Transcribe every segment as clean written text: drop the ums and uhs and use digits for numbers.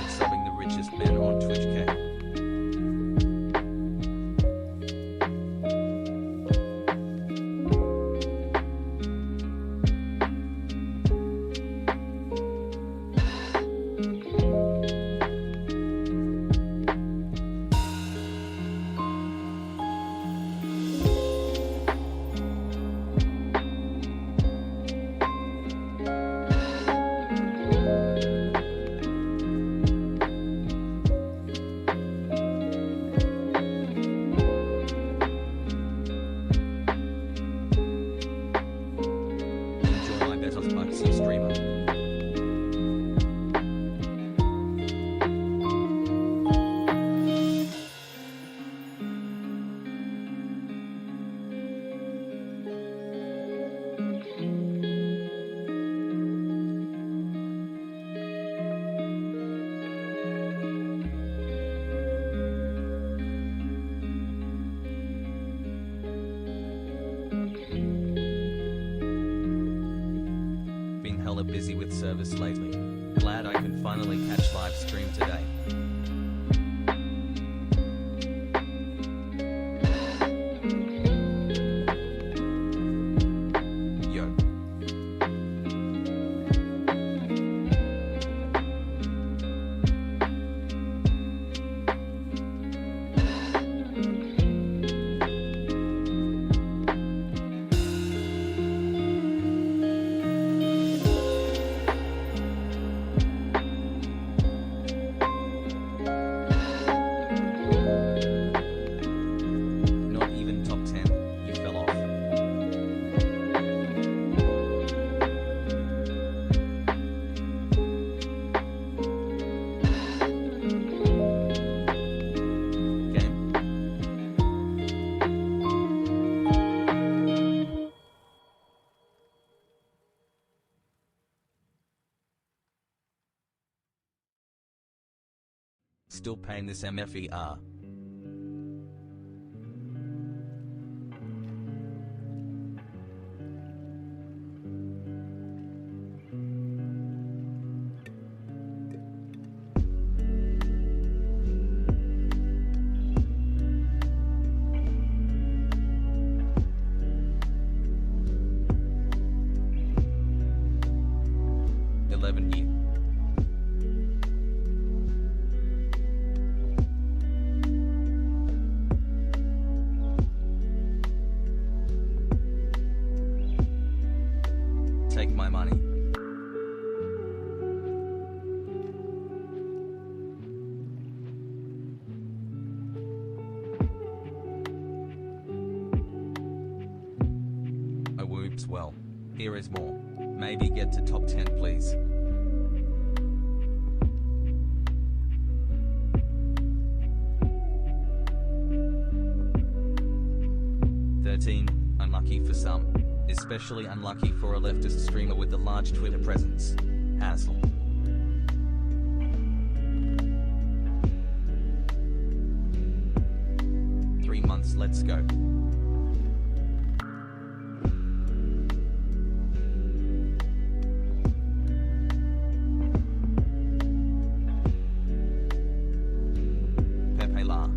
subbing the richest man on Twitch K. Busy with service lately. Glad I can finally catch live stream today. Yo. Still paying this MFER. Take my money. Oh whoops, well, here is more. Maybe get to top 10 please. Unlucky for some. Especially unlucky for a leftist streamer with a large Twitter presence. Hassle. Three months, let's go. PepeLa.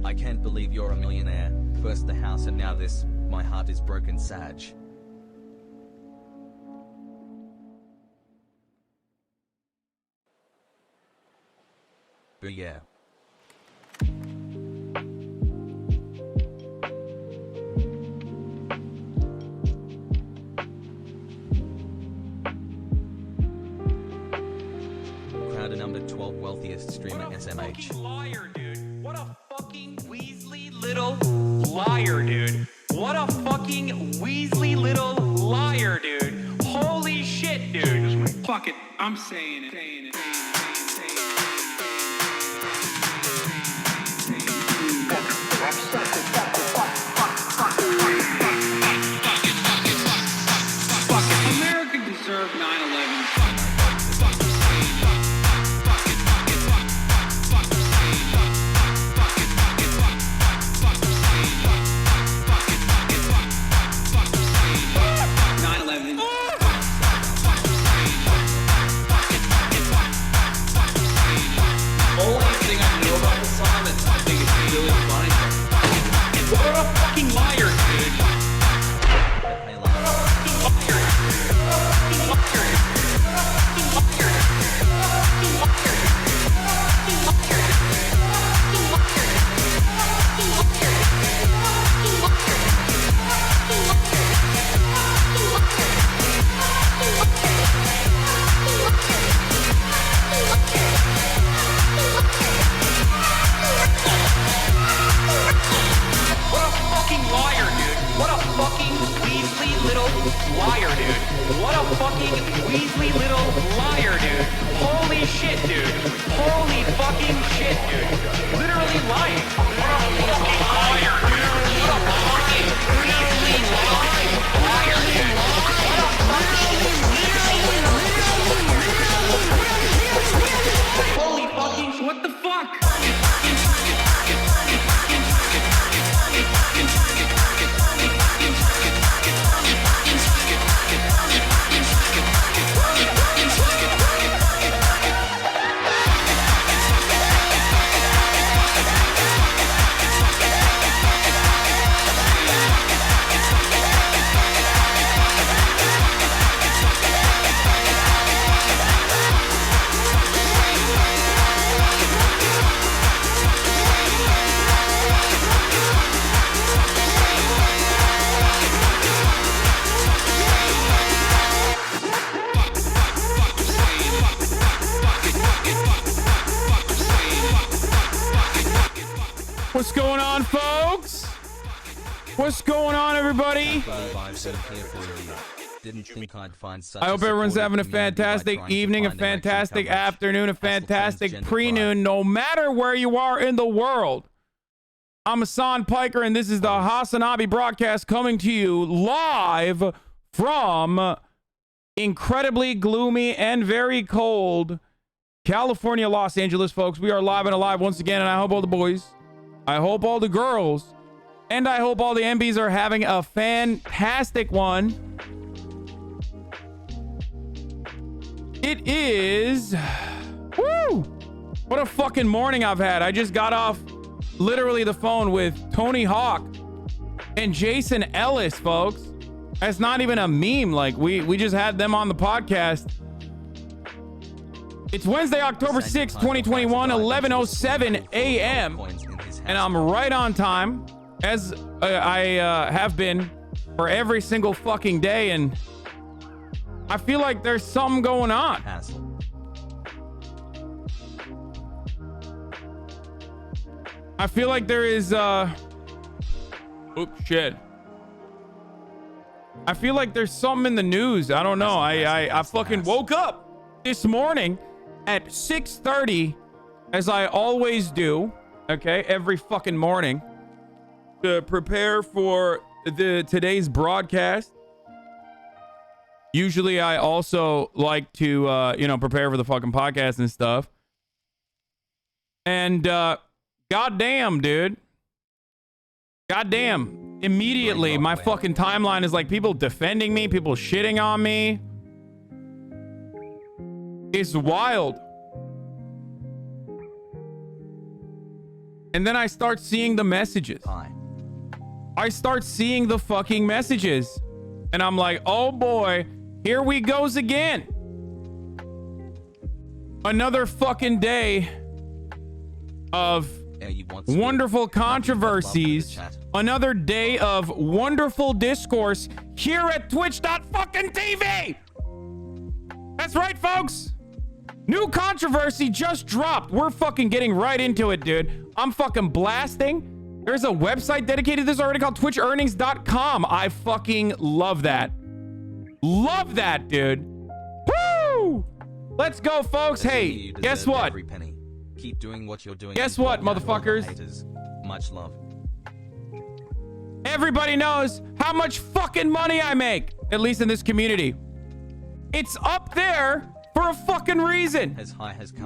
I can't believe you're a millionaire. First the house and now this. My heart is broken, Sag. But yeah. Crowd number 12 wealthiest streamer SMH. Liar, dude. What a fucking Weasley little liar, dude. What a fucking Weasley little liar, dude. Holy shit, dude. Fuck it. I'm saying it. America deserved 9/11. What a fucking Weasley little liar, dude. What a fucking Weasley little liar, dude. Holy shit, dude. Holy fucking shit, dude. Literally lying. What a fucking liar, dude. What a fucking Weasley little liar, dude. What a fucking... Holy fucking... What the fuck? What's going on, folks? What's going on, everybody? Didn't think I'd find such I hope everyone's having a fantastic evening, a fantastic afternoon, a fantastic pre-noon, no matter where you are in the world. I'm Hasan Piker, and this is the HasanAbi broadcast coming to you live from incredibly gloomy and very cold California, Los Angeles, folks. We are live and alive once again, and I hope all the boys, I hope all the girls, and I hope all the MBs are having a fantastic one. It is... Woo! What a fucking morning I've had. I just got off literally the phone with Tony Hawk and Jason Ellis, folks. That's not even a meme. Like, we just had them on the podcast. It's Wednesday, October 6th, 2021, 11:07 a.m. And I'm right on time, as I have been for every single fucking day. And I feel like there's something going on. I feel like there is, oops, shit. I feel like there's something in the news. I don't know. I fucking woke up this morning at 6:30, as I always do. Okay, every fucking morning to prepare for today's broadcast. Usually I also like to, prepare for the fucking podcast and stuff. And, goddamn, dude. Goddamn. Immediately, my fucking timeline is like people defending me, people shitting on me. It's wild. And then I start seeing the messages. I start seeing the fucking messages. And I'm like, oh boy, here we goes again. Another fucking day of wonderful controversies. Another day of wonderful discourse here at twitch.fucking-tv. That's right, folks. New controversy just dropped. We're fucking getting right into it, dude. I'm fucking blasting. There's a website dedicated to this already called twitchearnings.com. I fucking love that. Love that, dude. Woo! Let's go, folks. Hey, guess what? Keep doing what you're doing. Guess what, motherfuckers? Much love. Everybody knows how much fucking money I make, at least in this community. It's up there for a fucking reason.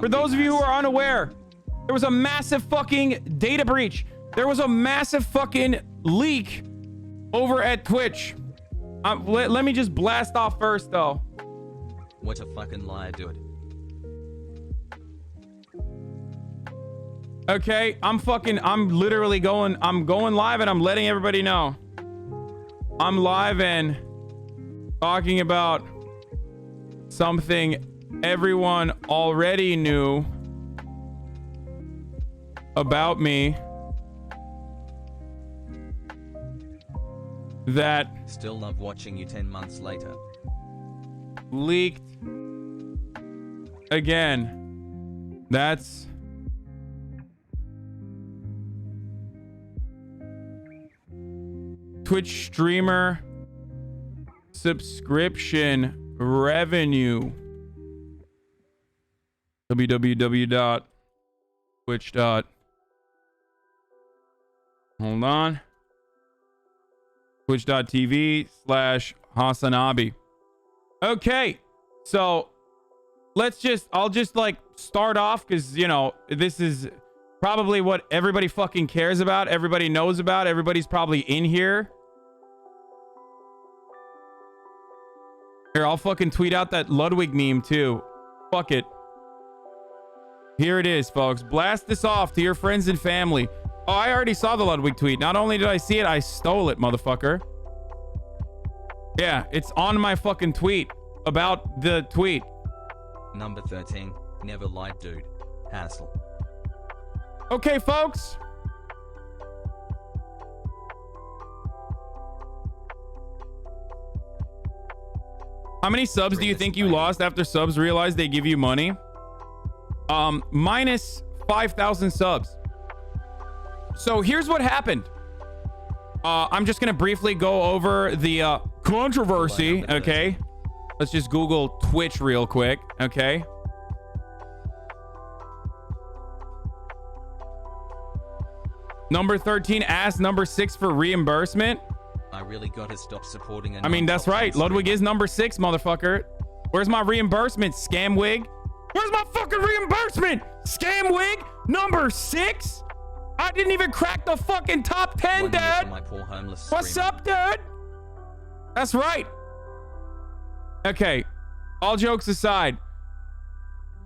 For those of you who are unaware, there was a massive fucking data breach. There was a massive fucking leak over at Twitch. Let me just blast off first, though. What a fucking liar, dude. Okay, I'm literally going live, and I'm letting everybody know. I'm live and talking about something everyone already knew about me that still love watching you 10 months later. Leaked again. That's Twitch streamer subscription revenue. www.twitch. Hold on. Twitch.tv/HasanAbi. Okay, so I'll just like start off because, you know, this is probably what everybody fucking cares about. Everybody knows about. Everybody's probably in here. Here, I'll fucking tweet out that Ludwig meme too. Fuck it. Here it is, folks. Blast this off to your friends and family. Oh, I already saw the Ludwig tweet. Not only did I see it, I stole it, motherfucker. Yeah, it's on my fucking tweet about the tweet. Number 13. Never lied, dude. Hassle. Okay, folks. How many subs do you think you lost after subs realized they give you money? Minus 5,000 subs. So here's what happened. I'm just gonna briefly go over the controversy. Okay, let's just Google Twitch real quick. Okay. Number 13 asked number 6 for reimbursement. I really gotta stop supporting. I mean, that's right. Ludwig is number 6, motherfucker. Where's my reimbursement, scamwig? Where's my fucking reimbursement, scamwig? Number 6? I didn't even crack the fucking top 10, dude. What's up, dude? That's right. Okay, all jokes aside,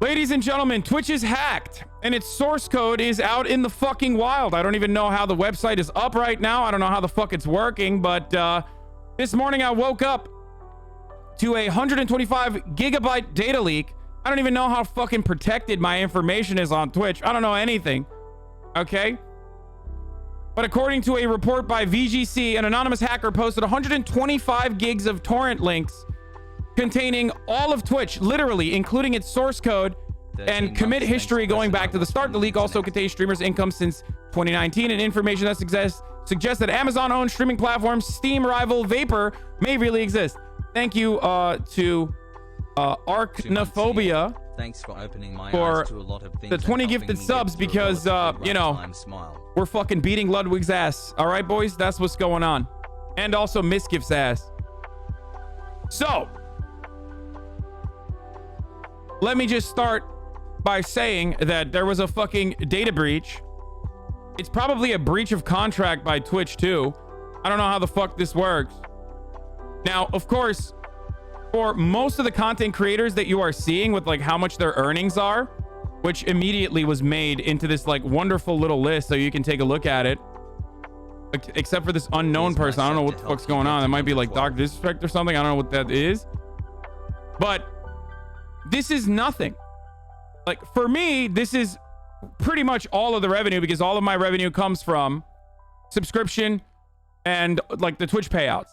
ladies and gentlemen, Twitch is hacked and its source code is out in the fucking wild. I don't even know how the website is up right now. I don't know how the fuck it's working, but this morning I woke up to a 125 gigabyte data leak. I don't even know how fucking protected my information is on Twitch. I don't know anything. Okay. But according to a report by VGC, an anonymous hacker posted 125 gigs of torrent links containing all of Twitch, literally, including its source code and commit history going back to the start. The leak also contains streamers' income since 2019 and information that suggests that Amazon-owned streaming platform Steam rival Vapor may really exist. Thank you to Arachnophobia. Thanks for opening my for eyes to a lot of things the 20 gifted subs because, you know, we're fucking beating Ludwig's ass. All right, boys? That's what's going on. And also Misgift's ass. So, let me just start by saying that there was a fucking data breach. It's probably a breach of contract by Twitch, too. I don't know how the fuck this works. Now, of course, for most of the content creators that you are seeing with like how much their earnings are, which immediately was made into this like wonderful little list so you can take a look at it, except for this unknown person. I don't know what the fuck's going on. That might be like Dr. Disrespect or something. I don't know what that is, but this is nothing. Like for me, this is pretty much all of the revenue because all of my revenue comes from subscription and like the Twitch payouts.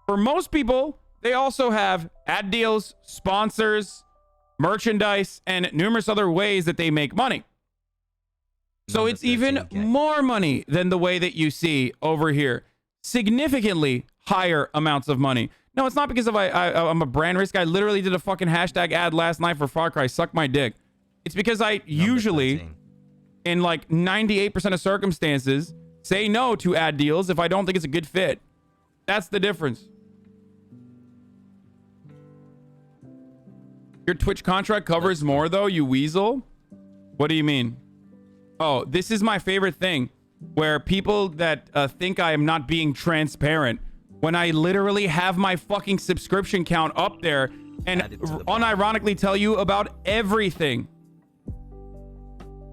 For most people, they also have ad deals, sponsors, merchandise, and numerous other ways that they make money. So it's even more money than the way that you see over here. Significantly higher amounts of money. No, it's not because of I'm a brand risk. I literally did a fucking hashtag ad last night for Far Cry. Suck my dick. It's because I usually, in like 98% of circumstances, say no to ad deals if I don't think it's a good fit. That's the difference. Your Twitch contract covers more, though, you weasel? What do you mean? Oh, this is my favorite thing, where people that think I am not being transparent, when I literally have my fucking subscription count up there and unironically tell you about everything.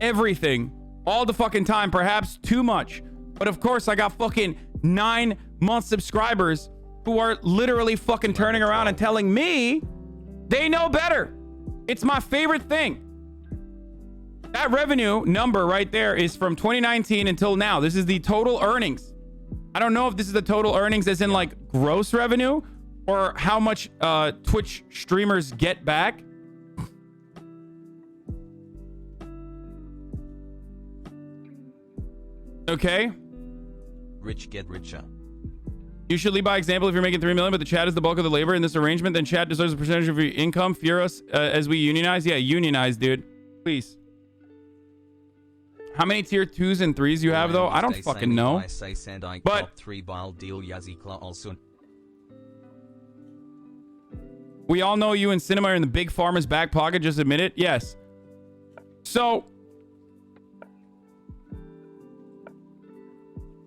Everything. All the fucking time, perhaps too much. But of course, I got fucking 9-month subscribers who are literally fucking turning around and telling me they know better. It's my favorite thing. That revenue number right there is from 2019 until now. This is the total earnings. I don't know if this is the total earnings as in like gross revenue or how much Twitch streamers get back. Okay. Rich get richer. You should lead by example. If you're making $3 million, but the chat is the bulk of the labor in this arrangement, then chat deserves a percentage of your income. Fear us as we unionize. Yeah, unionize, dude. Please. How many tier 2s and 3s you have, though? I don't fucking know. But we all know you and Cinema are in the big pharma's back pocket. Just admit it. Yes. So,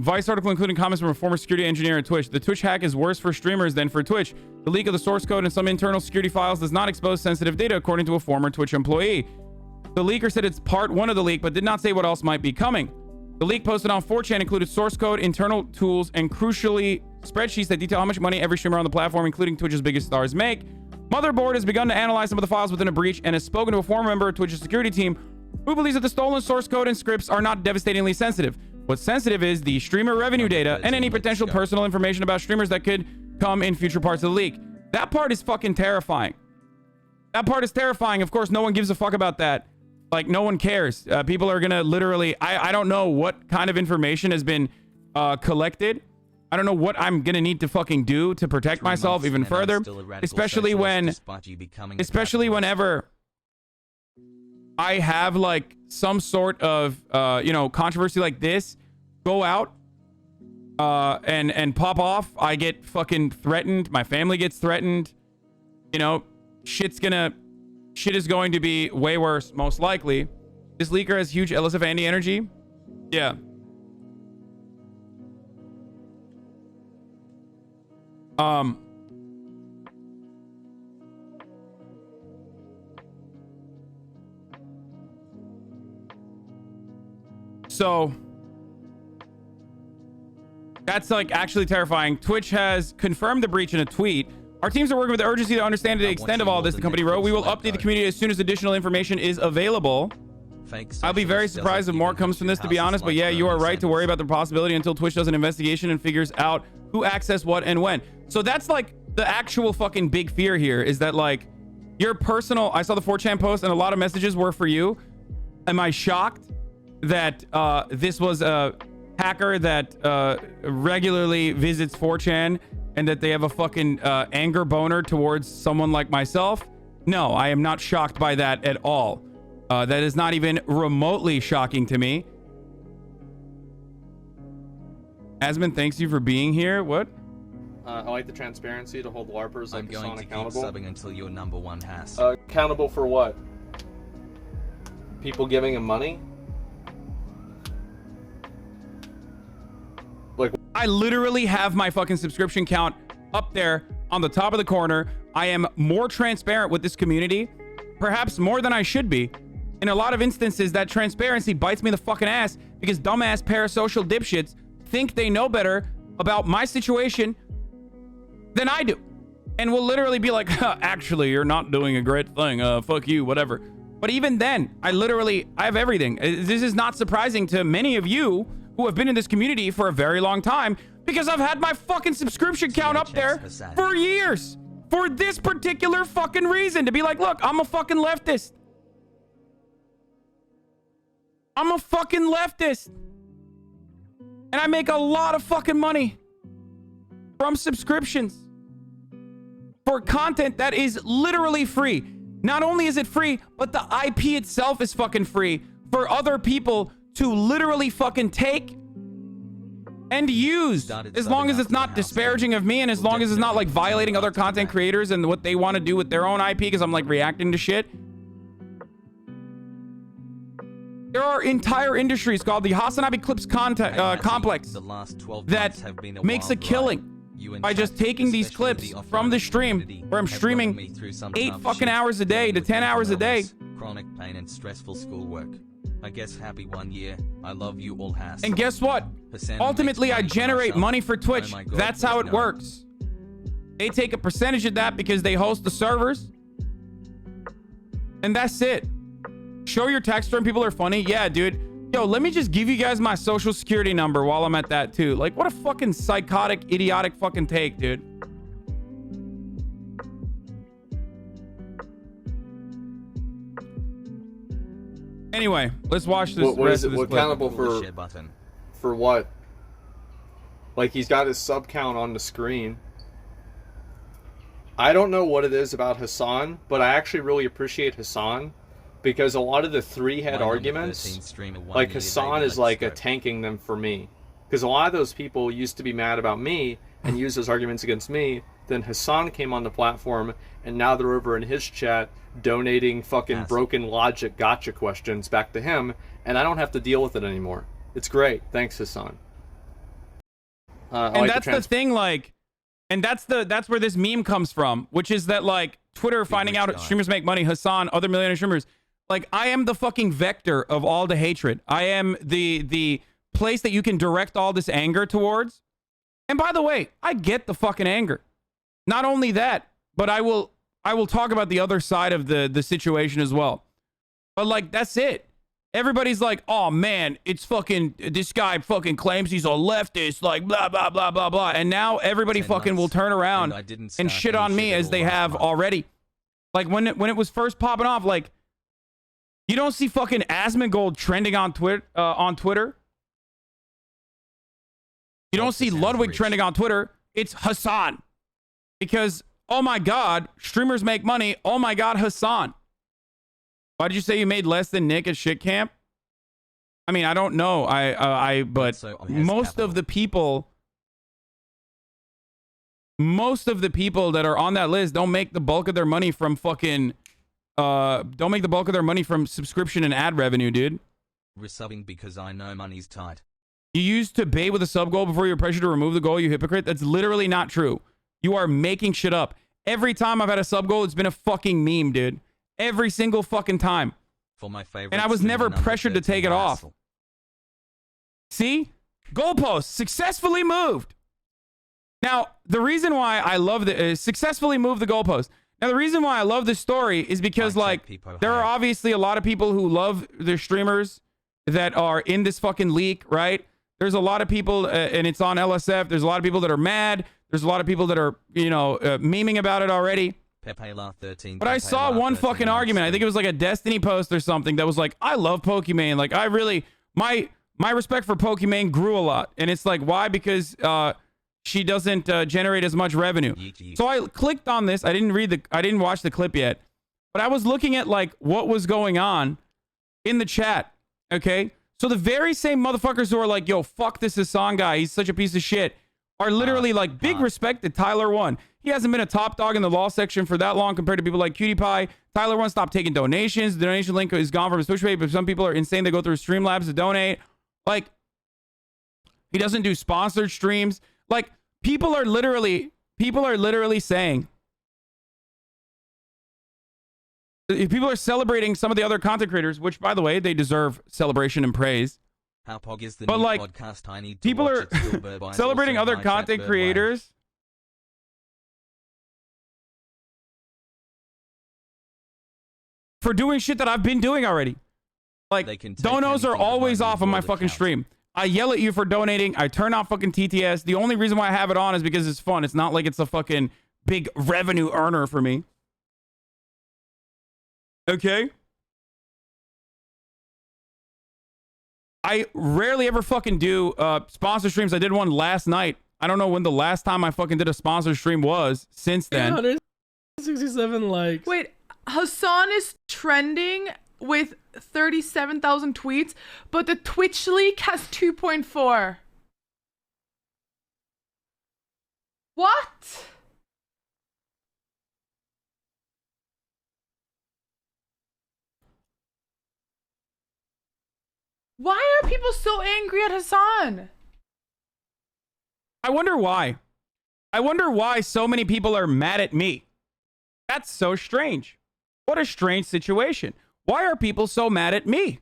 Vice article including comments from a former security engineer at Twitch. The Twitch hack is worse for streamers than for Twitch. The leak of the source code and some internal security files does not expose sensitive data, according to a former Twitch employee. The leaker said it's part 1 of the leak, but did not say what else might be coming. The leak posted on 4chan included source code, internal tools, and crucially, spreadsheets that detail how much money every streamer on the platform, including Twitch's biggest stars, make. Motherboard has begun to analyze some of the files within a breach and has spoken to a former member of Twitch's security team who believes that the stolen source code and scripts are not devastatingly sensitive. What's sensitive is the streamer revenue data and any potential personal information about streamers that could come in future parts of the leak. That part is fucking terrifying. That part is terrifying. Of course, no one gives a fuck about that. Like, no one cares. People are gonna literally... I don't know what kind of information has been collected. I don't know what I'm gonna need to fucking do to protect myself even further. Especially whenever I have, like, some sort of, you know, controversy like this go out and pop off. I get fucking threatened. My family gets threatened. You know, shit is going to be way worse, most likely. This leaker has huge LSF Andy energy. Yeah. So that's like actually terrifying. Twitch has confirmed the breach in a tweet. Our teams are working with urgency to understand the extent of all this, the company wrote. We will update the community as soon as additional information is available. I'll be very surprised if more comes from this, to be honest, but yeah, you are right to worry about the possibility until Twitch does an investigation and figures out who accessed what and when. So that's like the actual fucking big fear here, is that like your personal... I saw the 4chan post and a lot of messages were for you. Am I shocked that this was a hacker that regularly visits 4chan and that they have a fucking anger boner towards someone like myself? No, I am not shocked by that at all. That is not even remotely shocking to me. Asmon, thanks you for being here. What? I like the transparency to hold LARPers like Hasan accountable. I'm going to keep subbing until you're #1 Has. Accountable for what? People giving him money? Like, I literally have my fucking subscription count up there on the top of the corner. I am more transparent with this community, perhaps more than I should be. In a lot of instances, that transparency bites me in the fucking ass because dumbass parasocial dipshits think they know better about my situation than I do. And will literally be like, actually, you're not doing a great thing. Fuck you, whatever. But even then, I have everything. This is not surprising to many of you who have been in this community for a very long time, because I've had my fucking subscription count up there for years for this particular fucking reason, to be like, look, I'm a fucking leftist. I'm a fucking leftist. And I make a lot of fucking money from subscriptions for content that is literally free. Not only is it free, but the IP itself is fucking free for other people to literally fucking take and use, as long as it's not disparaging of me and as long as it's not like violating other content creators and what they want to do with their own IP, because I'm like reacting to shit. There are entire industries called the HasanAbi Clips complex that makes a killing by just taking these clips from the stream, where I'm streaming 8 fucking hours a day to 10 hours a day. Chronic pain and stressful schoolwork. I guess happy 1 year. I love you all, Has. And guess what? Ultimately, I generate money for Twitch. That's how it works. They take a percentage of that because they host the servers. And that's it. Show your tax return. People are funny. Yeah, dude. Yo, let me just give you guys my social security number while I'm at that too. Like, what a fucking psychotic, idiotic fucking take, dude. Anyway, let's watch this. What is it? Accountable for what? Like, he's got his sub count on the screen. I don't know what it is about Hasan, but I actually really appreciate Hasan, because a lot of the three-head arguments, like, Hasan is like tanking them for me. Because a lot of those people used to be mad about me and use those arguments against me. Then Hasan came on the platform, and now they're over in his chat donating fucking broken logic gotcha questions back to him, and I don't have to deal with it anymore. It's great. Thanks, Hasan. And like that's the thing, like, and that's where this meme comes from, which is that, like, Twitter finding out streamers make money, Hasan, other millionaire streamers. Like, I am the fucking vector of all the hatred. I am the place that you can direct all this anger towards. And by the way, I get the fucking anger. Not only that, but I will talk about the other side of the situation as well. But, like, that's it. Everybody's like, oh man, it's fucking, this guy fucking claims he's a leftist, like blah, blah, blah, blah, blah. And now everybody fucking will turn around and shit on me as they have already. Like, when it was first popping off, like, you don't see fucking Asmongold trending on Twitter. You don't see Ludwig trending on Twitter. It's Hasan. Because, oh my God, streamers make money. Oh my God, Hasan. Why did you say you made less than Nick at Shit Camp? I mean, I don't know. But most of the people that are on that list don't make the bulk of their money from fucking, don't make the bulk of their money from subscription and ad revenue, dude. Resubbing because I know money's tight. You used to bait with a sub goal before you're pressured to remove the goal, you hypocrite. That's literally not true. You are making shit up. Every time I've had a sub goal, it's been a fucking meme, dude. Every single fucking time. For my favorite. And I was never pressured to take it off. See? Goalpost successfully moved. Now, the reason why I love the successfully moved the goalpost. Now, the reason why I love this story is because, like, there are obviously a lot of people who love their streamers that are in this fucking leak, right? There's a lot of people, and it's on LSF. There's a lot of people that are mad. There's a lot of people that are, you know, memeing about it already. PepeLa 13. But I saw one fucking argument. I think it was like a Destiny post or something that was like, I love Pokimane. Like, I really, my respect for Pokimane grew a lot. And it's like, why? Because she doesn't generate as much revenue. So I clicked on this. I didn't watch the clip yet. But I was looking at, like, what was going on in the chat. Okay? So the very same motherfuckers who are like, yo, fuck this Hasan guy, he's such a piece of shit, are literally like, big respect to Tyler 1. He hasn't been a top dog in the law section for that long compared to people like Cutie Pie. Tyler 1 stopped taking donations. The donation link is gone from his Twitch page, but some people are insane. They go through Streamlabs to donate. Like, he doesn't do sponsored streams. Like, people are literally saying, people are celebrating some of the other content creators, which, by the way, they deserve celebration and praise. How Pog is the but, like, podcast I need to people are celebrating other content creators. For doing shit that I've been doing already. Like, donos are always off on my fucking stream. I yell at you for donating. I turn off fucking TTS. The only reason why I have it on is because it's fun. It's not like it's a fucking big revenue earner for me. Okay? I rarely ever fucking do sponsor streams. I did one last night. I don't know when the last time I fucking did a sponsor stream was since then. 167 likes. Wait, Hasan is trending with 37,000 tweets, but the Twitch leak has 2.4. What? Why are people so angry at Hasan? I wonder why. I wonder why so many people are mad at me. That's so strange. What a strange situation. Why are people so mad at me?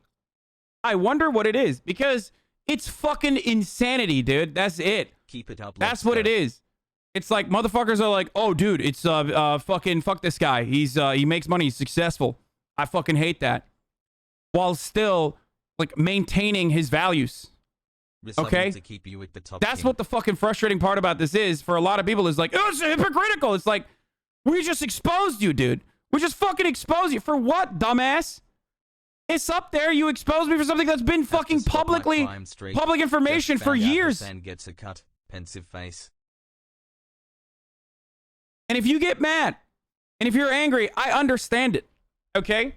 I wonder what it is, because it's fucking insanity, dude. That's it. Keep it up. That's what it is. It's like motherfuckers are like, oh, dude, it's fucking fuck this guy. He makes money. He's successful. I fucking hate that. While still, like, maintaining his values. Okay? To keep you at the top. That's what the fucking frustrating part about this is for a lot of people, is like, oh, it's hypocritical. It's like, we just exposed you, dude. We just fucking exposed you. For what, dumbass? It's up there. You exposed me for something that's been fucking public information for years. Gets a cut. pensive face. And if you get mad, and if you're angry, I understand it. Okay?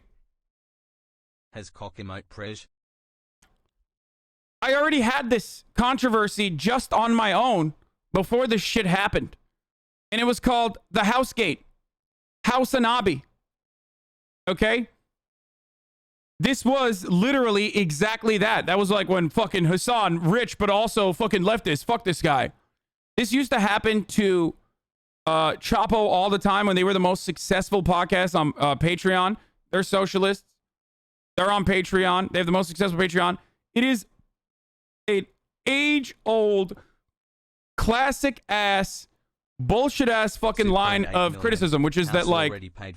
Has cock emote prej. I already had this controversy just on my own before this shit happened. And it was called the Housegate. HasanAbi. Okay? This was literally exactly that. That was like when fucking Hasan, rich, but also fucking leftist. Fuck this guy. This used to happen to Chapo all the time when they were the most successful podcast on Patreon. They're socialists. They're on Patreon. They have the most successful Patreon. It is an age-old, classic-ass, bullshit-ass fucking line of criticism, which is that, like,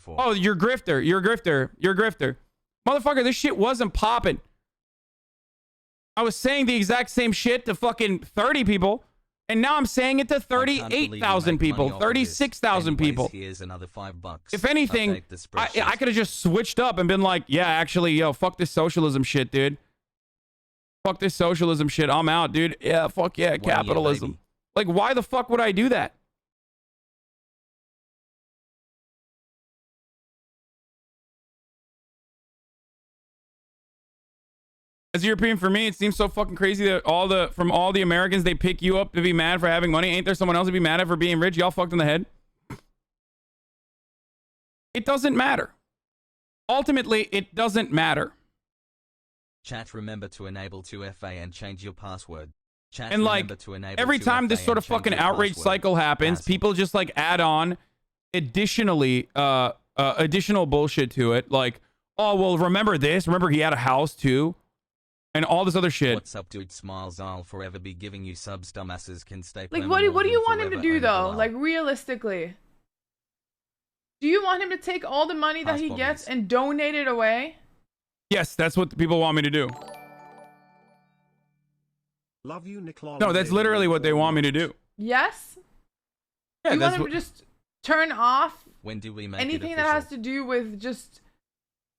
oh, you're a grifter. You're a grifter. You're a grifter. Motherfucker, this shit wasn't popping. I was saying the exact same shit to fucking 30 people, and now I'm saying it to 38,000 people, 36,000 people. Here's another $5. If anything, I could have just switched up and been like, yeah, actually, yo, fuck this socialism shit, dude. Fuck this socialism shit. I'm out, dude. Yeah, fuck yeah, capitalism. Like, why the fuck would I do that? As a European, for me, it seems so fucking crazy that from all the Americans, they pick you up to be mad for having money. Ain't there someone else to be mad at for being rich? Y'all fucked in the head. It doesn't matter. Ultimately, it doesn't matter. Chat, remember to enable 2FA and change your password. Chat, and like, every time this sort of fucking outrage cycle happens, people just like add on additional bullshit to it. Like, oh, well, remember this? Remember he had a house too? And all this other shit. What's up, dude? Smiles. I'll forever be giving you subs. Dumbasses can stay. Like, what do you want him to do though? Like, realistically, do you want him to take all the money that he gets and donate it away? Yes, that's what the people want me to do. Love you, Nicola. No, that's literally what they want me to do. Yes. Yeah, you want him to just turn off when do we make anything that has to do with just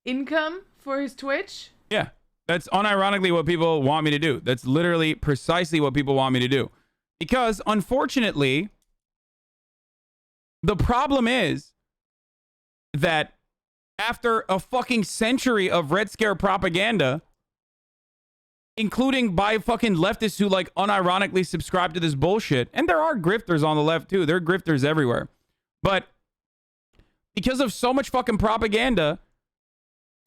income for his Twitch? Yeah. That's unironically what people want me to do. That's literally precisely what people want me to do. Because, unfortunately, the problem is that after a fucking century of Red Scare propaganda, including by fucking leftists who, like, unironically subscribe to this bullshit, and there are grifters on the left, too. There are grifters everywhere. But because of so much fucking propaganda,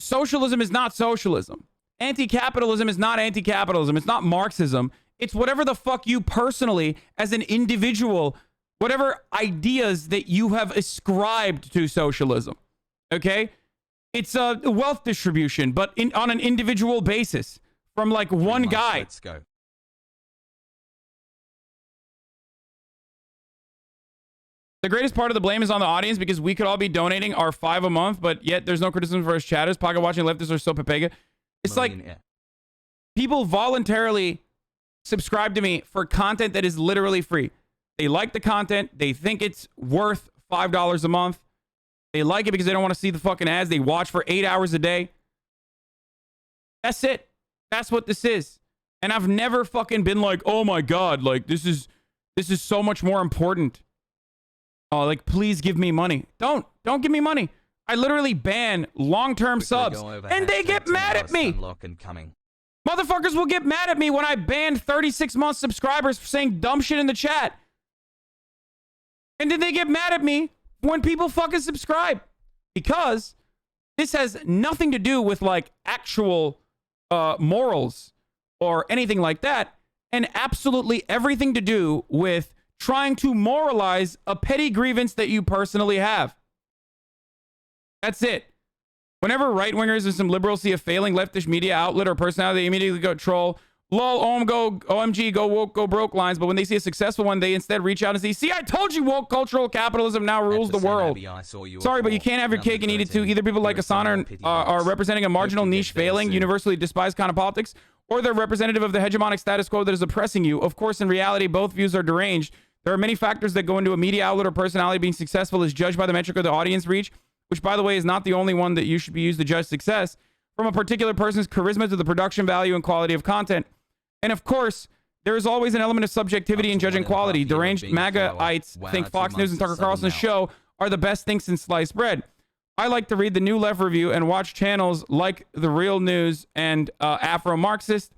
socialism is not socialism. Anti-capitalism is not anti-capitalism. It's not Marxism. It's whatever the fuck you personally, as an individual, whatever ideas that you have ascribed to socialism. Okay? It's a wealth distribution, but on an individual basis from like one guy. Let's go. The greatest part of the blame is on the audience because we could all be donating our $5 a month, but yet there's no criticism for us chatters. Pocket watching leftists are so PepeLa. It's like people voluntarily subscribe to me for content that is literally free. They like the content. They think it's worth $5 a month. They like it because they don't want to see the fucking ads. They watch for 8 hours a day. That's it. That's what this is. And I've never fucking been like, oh my God, like this is so much more important. Oh, like, please give me money. Don't give me money. I literally ban long-term subs, and they get mad at me. Motherfuckers will get mad at me when I ban 36-month subscribers for saying dumb shit in the chat. And then they get mad at me when people fucking subscribe. Because this has nothing to do with, like, actual morals or anything like that, and absolutely everything to do with trying to moralize a petty grievance that you personally have. That's it. Whenever right-wingers and some liberals see a failing leftist media outlet or personality, they immediately go troll, lol, OMG, go woke, go broke lines. But when they see a successful one, they instead reach out and say, see, I told you woke cultural capitalism now rules the world. Sorry, but you can't have your cake and eat it too. Either people like Hasan are representing a marginal niche failing, universally despised kind of politics, or they're representative of the hegemonic status quo that is oppressing you. Of course, in reality, both views are deranged. There are many factors that go into a media outlet or personality being successful as judged by the metric of the audience reach, which, by the way, is not the only one that you should be used to judge success, from a particular person's charisma to the production value and quality of content. And, of course, There is always an element of subjectivity in judging quality. Deranged MAGA-ites think Fox News and Tucker Carlson's show are the best things since sliced bread. I like to read the New Left Review and watch channels like The Real News and Afro-Marxist.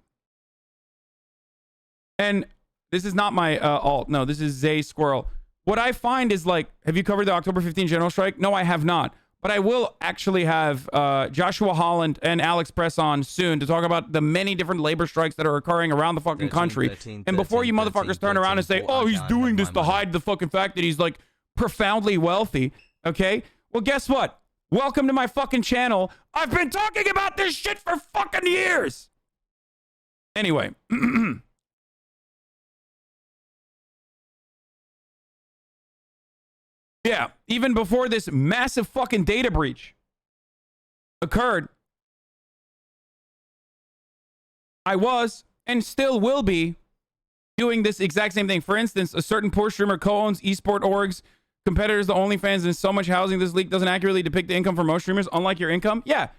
And this is not my alt. No, this is Zay Squirrel. What I find is like, have you covered the October 15 general strike? No, I have not. But I will actually have Joshua Holland and Alex Press on soon to talk about the many different labor strikes that are occurring around the fucking country. And before you motherfuckers turn around and say, oh, he's doing this to hide the fucking fact that he's like profoundly wealthy. Okay? Well, guess what? Welcome to my fucking channel. I've been talking about this shit for fucking years. Anyway. Yeah, even before this massive fucking data breach occurred, I was and still will be doing this exact same thing. For instance, a certain poor streamer co-owns esport orgs, competitors to OnlyFans, and so much housing. This leak doesn't accurately depict the income for most streamers, unlike your income. Yeah,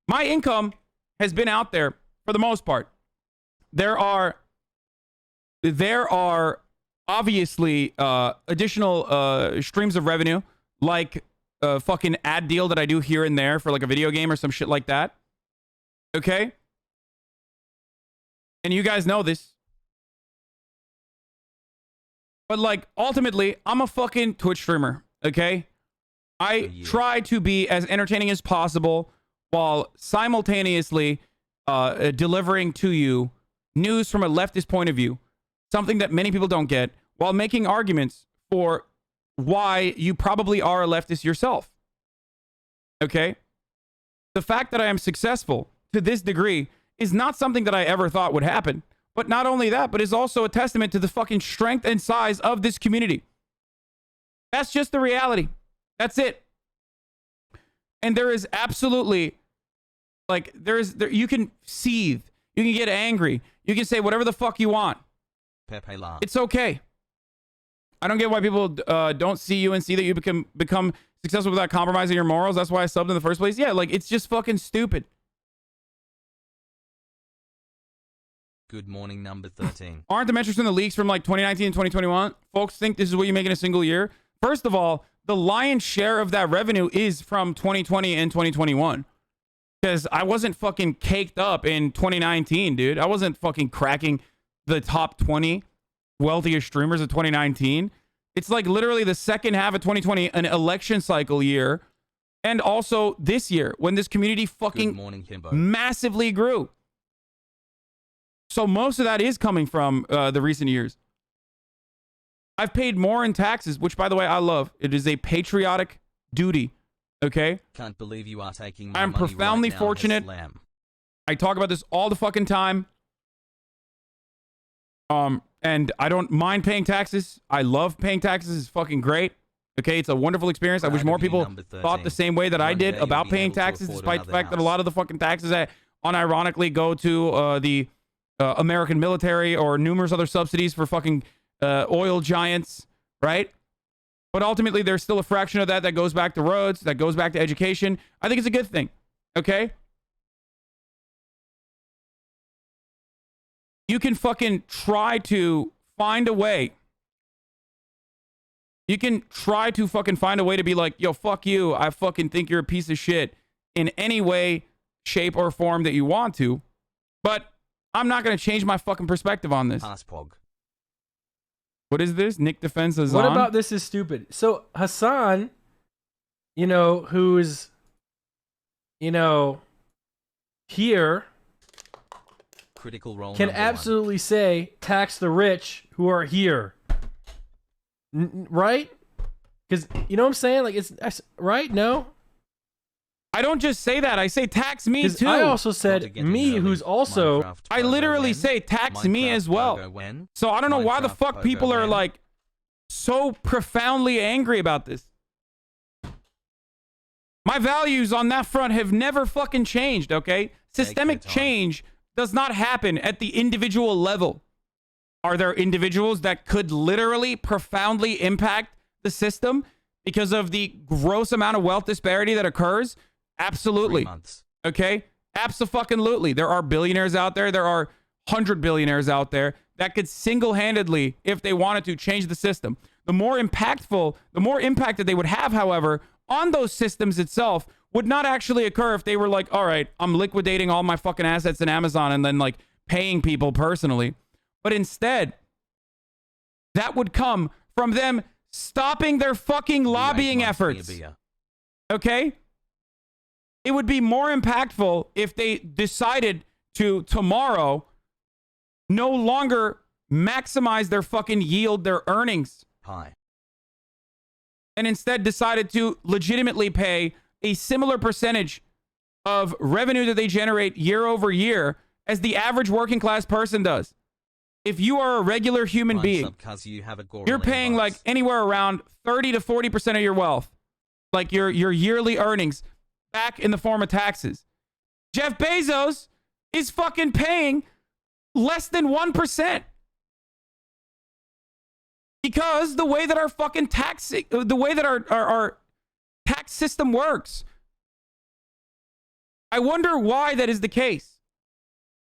my income has been out there for the most part. There are obviously additional streams of revenue, like a fucking ad deal that I do here and there for like a video game or some shit like that. Okay? And you guys know this. But like, ultimately, I'm a fucking Twitch streamer, okay? I try to be as entertaining as possible while simultaneously delivering to you news from a leftist point of view, something that many people don't get, while making arguments for why you probably are a leftist yourself. Okay? The fact that I am successful to this degree is not something that I ever thought would happen. But not only that, but is also a testament to the fucking strength and size of this community. That's just the reality. That's it. And there is absolutely, like, you can seethe. You can get angry. You can say whatever the fuck you want. PepeLa. It's okay. I don't get why people don't see you and see that you become successful without compromising your morals. That's why I subbed in the first place. Yeah, like, it's just fucking stupid. Good morning, number 13. Aren't the metrics in the leaks from like 2019 and 2021? Folks think this is what you make in a single year. First of all, the lion's share of that revenue is from 2020 and 2021. Because I wasn't fucking caked up in 2019, dude. I wasn't fucking cracking the top 20 wealthiest streamers of 2019. It's like literally the second half of 2020, an election cycle year. And also this year, when this community fucking massively grew. So most of that is coming from the recent years. I've paid more in taxes, which, by the way, I love. It is a patriotic duty. Okay? Can't believe you are taking my I'm money profoundly right now, fortunate. I talk about this all the fucking time. And I don't mind paying taxes. I love paying taxes. It's fucking great. Okay, it's a wonderful experience. I wish more people thought the same way that I did about paying taxes, despite the fact that a lot of the fucking taxes that unironically go to the American military or numerous other subsidies for fucking oil giants, right? But ultimately, there's still a fraction of that goes back to roads, that goes back to education. I think it's a good thing, okay? You can fucking try to find a way. You can try to fucking find a way to be like, yo, fuck you. I fucking think you're a piece of shit in any way, shape, or form that you want to. But I'm not going to change my fucking perspective on this. What is this? Nick defends Hasan. What about this is stupid? So Hasan, you know, who's, you know, here, critical role can absolutely say tax the rich who are here. Right? Because, you know what I'm saying? Like, it's right? No? I don't just say that. I say tax me too. I also said me, who's also... I literally say tax me as well. So I don't know why the fuck people are like so profoundly angry about this. My values on that front have never fucking changed, okay? Systemic change does not happen at the individual level. Are there individuals that could literally profoundly impact the system because of the gross amount of wealth disparity that occurs? Absolutely. Okay? Abso-fucking-lutely. There are billionaires out there. There are 100 billionaires out there that could single-handedly, if they wanted to, change the system. The more impactful, the more impact that they would have, however, on those systems itself would not actually occur if they were like, all right, I'm liquidating all my fucking assets in Amazon and then like paying people personally. But instead, that would come from them stopping their fucking lobbying efforts. Okay? It would be more impactful if they decided to tomorrow no longer maximize their fucking yield, their earnings. Hi. And instead decided to legitimately pay a similar percentage of revenue that they generate year over year as the average working class person does. If you are a regular human being, you're paying like anywhere around 30 to 40% of your wealth, like your yearly earnings, back in the form of taxes. Jeff Bezos is fucking paying less than 1%. Because the way that our fucking the way that our tax system works. I wonder why that is the case.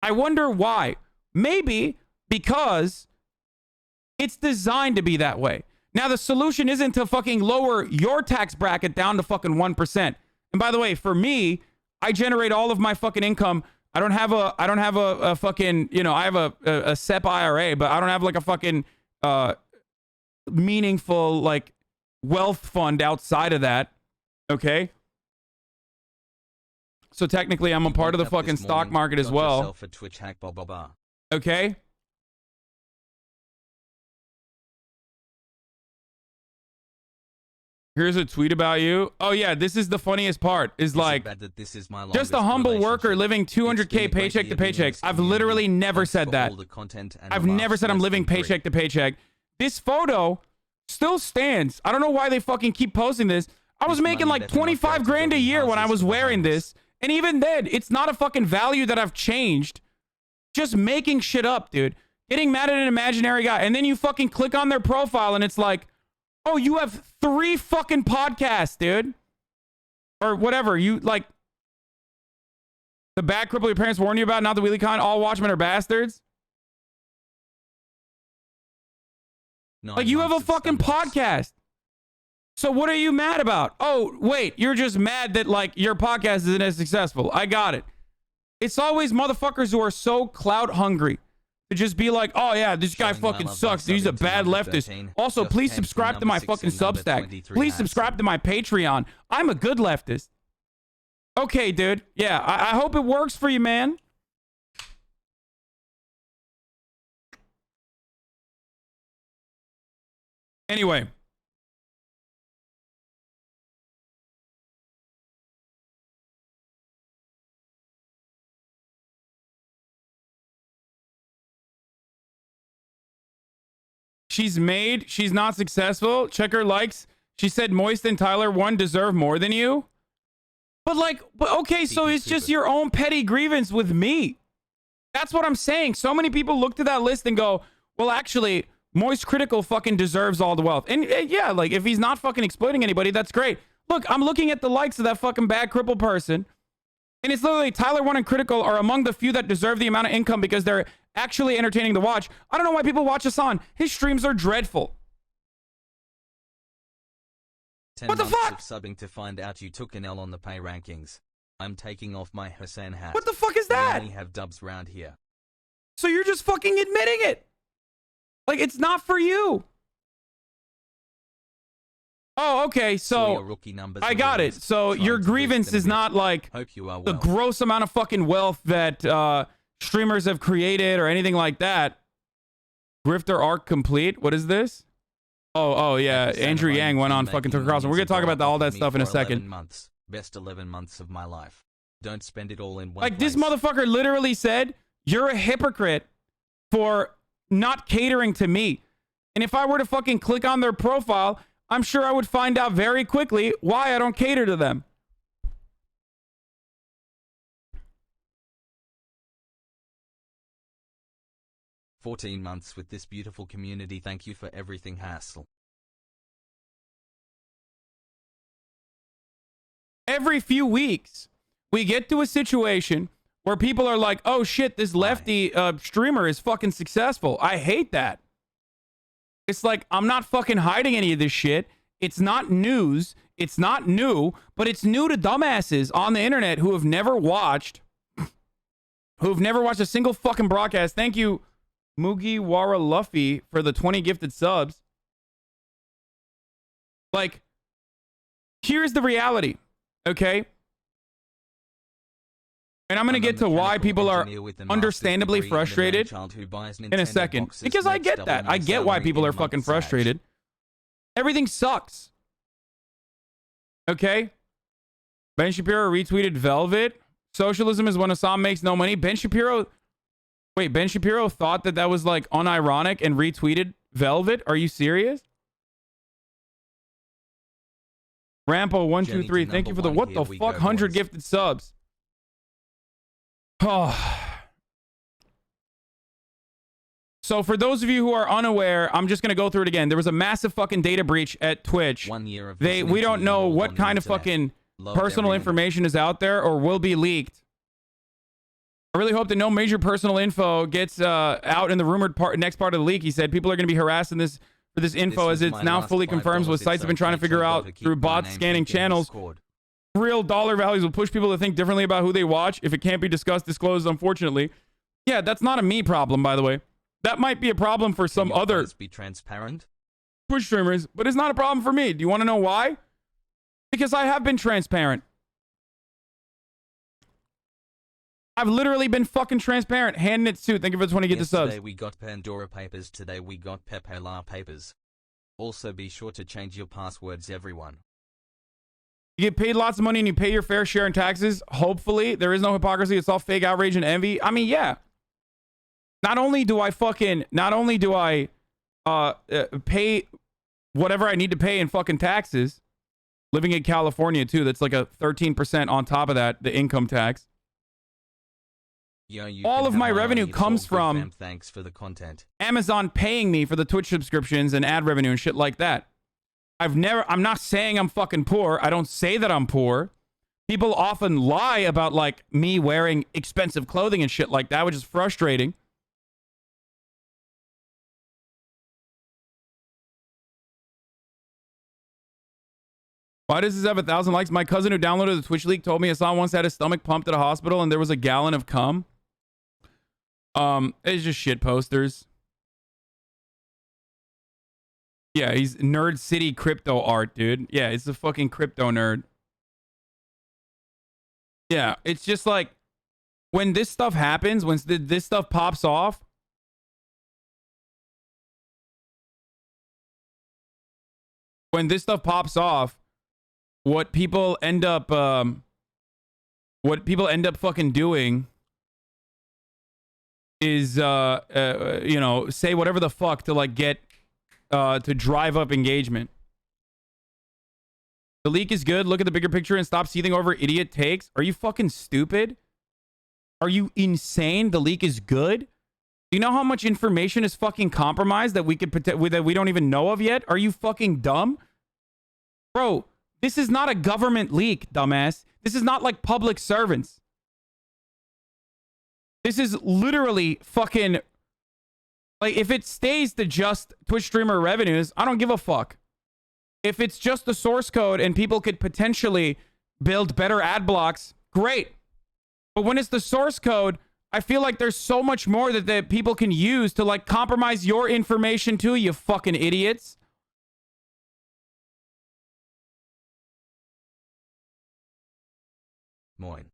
I wonder why. Maybe because it's designed to be that way. Now, the solution isn't to fucking lower your tax bracket down to fucking 1%. And by the way, for me, I generate all of my fucking income. I don't have a fucking, you know, I have a SEP IRA, but I don't have like a fucking meaningful like wealth fund outside of that. Okay? So technically I'm a part of the fucking stock market as well. Okay? Here's a tweet about you. Oh yeah, this is the funniest part. Is like, just a humble worker living 200K paycheck to paycheck. I've literally never said that. I've never said I'm living paycheck to paycheck. This photo still stands. I don't know why they fucking keep posting this. I was making like 25 grand a year when I was wearing this. And even then, it's not a fucking value that I've changed. Just making shit up, dude. Getting mad at an imaginary guy. And then you fucking click on their profile and it's like, oh, you have 3 fucking podcasts, dude. Or whatever. You, like, the bad cripple your parents warned you about, not the wheelie con, all Watchmen are bastards. Like, you have a fucking podcast. So what are you mad about? Oh, wait, you're just mad that, like, your podcast isn't as successful. I got it. It's always motherfuckers who are so clout hungry to just be like, oh, yeah, this guy fucking sucks. He's a bad leftist. Also, please subscribe to my fucking Substack. Please subscribe to my Patreon. I'm a good leftist. Okay, dude. Yeah, I hope it works for you, man. Anyway. She's made. She's not successful. Check her likes. She said Moist and Tyler 1 deserve more than you. But like, okay, so it's just your own petty grievance with me. That's what I'm saying. So many people look to that list and go, well, actually, Moist Critical fucking deserves all the wealth. And yeah, like if he's not fucking exploiting anybody, that's great. Look, I'm looking at the likes of that fucking bad crippled person. And it's literally Tyler 1 and Critical are among the few that deserve the amount of income because they're actually entertaining to watch. I don't know why people watch Hasan. His streams are dreadful. 10 what the fuck? Of subbing to find out you took an L on the pay rankings. I'm taking off my Hasan hat. What the fuck is that? We only have dubs round here. So you're just fucking admitting it. Like, it's not for you. Oh, okay, so I got it. So your grievance is not like the gross amount of fucking wealth that streamers have created or anything like that. Grifter arc complete. What is this? Oh yeah. Andrew Yang went on fucking Tucker Carlson. We're gonna talk about all that stuff in a second. Best 11 months of my life. Don't spend it all in one Like place. this motherfucker literally said, "You're a hypocrite for not catering to me." And if I were to fucking click on their profile, I'm sure I would find out very quickly why I don't cater to them. "14 months with this beautiful community. Thank you for everything, Hassel." Every few weeks, we get to a situation where people are like, oh shit, this lefty streamer is fucking successful. I hate that. It's like, I'm not fucking hiding any of this shit. It's not news. It's not new, but it's new to dumbasses on the internet who have never watched a single fucking broadcast. Thank you, Mugiwara Luffy, for the 20 gifted subs. Like, here's the reality, okay? And I'm going to get to why people are understandably frustrated in a second. Because I get that. I get why people are fucking frustrated. Everything sucks. Okay? Ben Shapiro retweeted Velvet. Socialism is when Hasan makes no money. Ben Shapiro... Wait, Ben Shapiro thought that that was like unironic and retweeted Velvet? Are you serious? Rampo123, thank you for the what the fuck 100 gifted subs. Oh. So for those of you who are unaware, I'm just going to go through it again. There was a massive fucking data breach at Twitch. 1 year of we don't know what kind of fucking personal information is out there or will be leaked. I really hope that no major personal info gets out in the rumored next part of the leak. He said people are going to be harassing this for this info as it's now fully confirmed what sites have been trying to figure out through bots scanning channels. Real dollar values will push people to think differently about who they watch if it can't be discussed, disclosed, unfortunately. Yeah, that's not a me problem, by the way. That might be a problem for some other be transparent Twitch streamers, but it's not a problem for me. Do you want to know why? Because I have been transparent. I've literally been fucking transparent. Hand knit suit. Thank you for the 20 get the subs. Today we got Pandora papers. Today we got PepeLa papers. Also be sure to change your passwords, everyone. You get paid lots of money and you pay your fair share in taxes. Hopefully. There is no hypocrisy. It's all fake outrage and envy. I mean, yeah. Not only do I pay whatever I need to pay in fucking taxes, living in California too, that's like a 13% on top of that, the income tax. Yeah, all of my revenue comes from thanks for the content. Amazon paying me for the Twitch subscriptions and ad revenue and shit like that. I'm not saying I'm fucking poor. I don't say that I'm poor. People often lie about like me wearing expensive clothing and shit like that, which is frustrating. Why does this have 1,000 likes? My cousin who downloaded the Twitch leak told me Hasan once had his stomach pumped at a hospital and there was a gallon of cum. It's just shit posters. Yeah, he's Nerd City crypto art, dude. Yeah, it's a fucking crypto nerd. Yeah, it's just like when this stuff happens, when this stuff pops off, what people end up fucking doing is you know, say whatever the fuck to like get to drive up engagement. The leak is good. Look at the bigger picture and stop seething over idiot takes. Are you fucking stupid? Are you insane? The leak is good. Do you know how much information is fucking compromised that we could that we don't even know of yet? Are you fucking dumb? Bro, this is not a government leak, dumbass. This is not like public servants. This is literally fucking... Like, if it stays to just Twitch streamer revenues, I don't give a fuck. If it's just the source code and people could potentially build better ad blocks, great. But when it's the source code, I feel like there's so much more that people can use to, like, compromise your information too, you fucking idiots. Moin.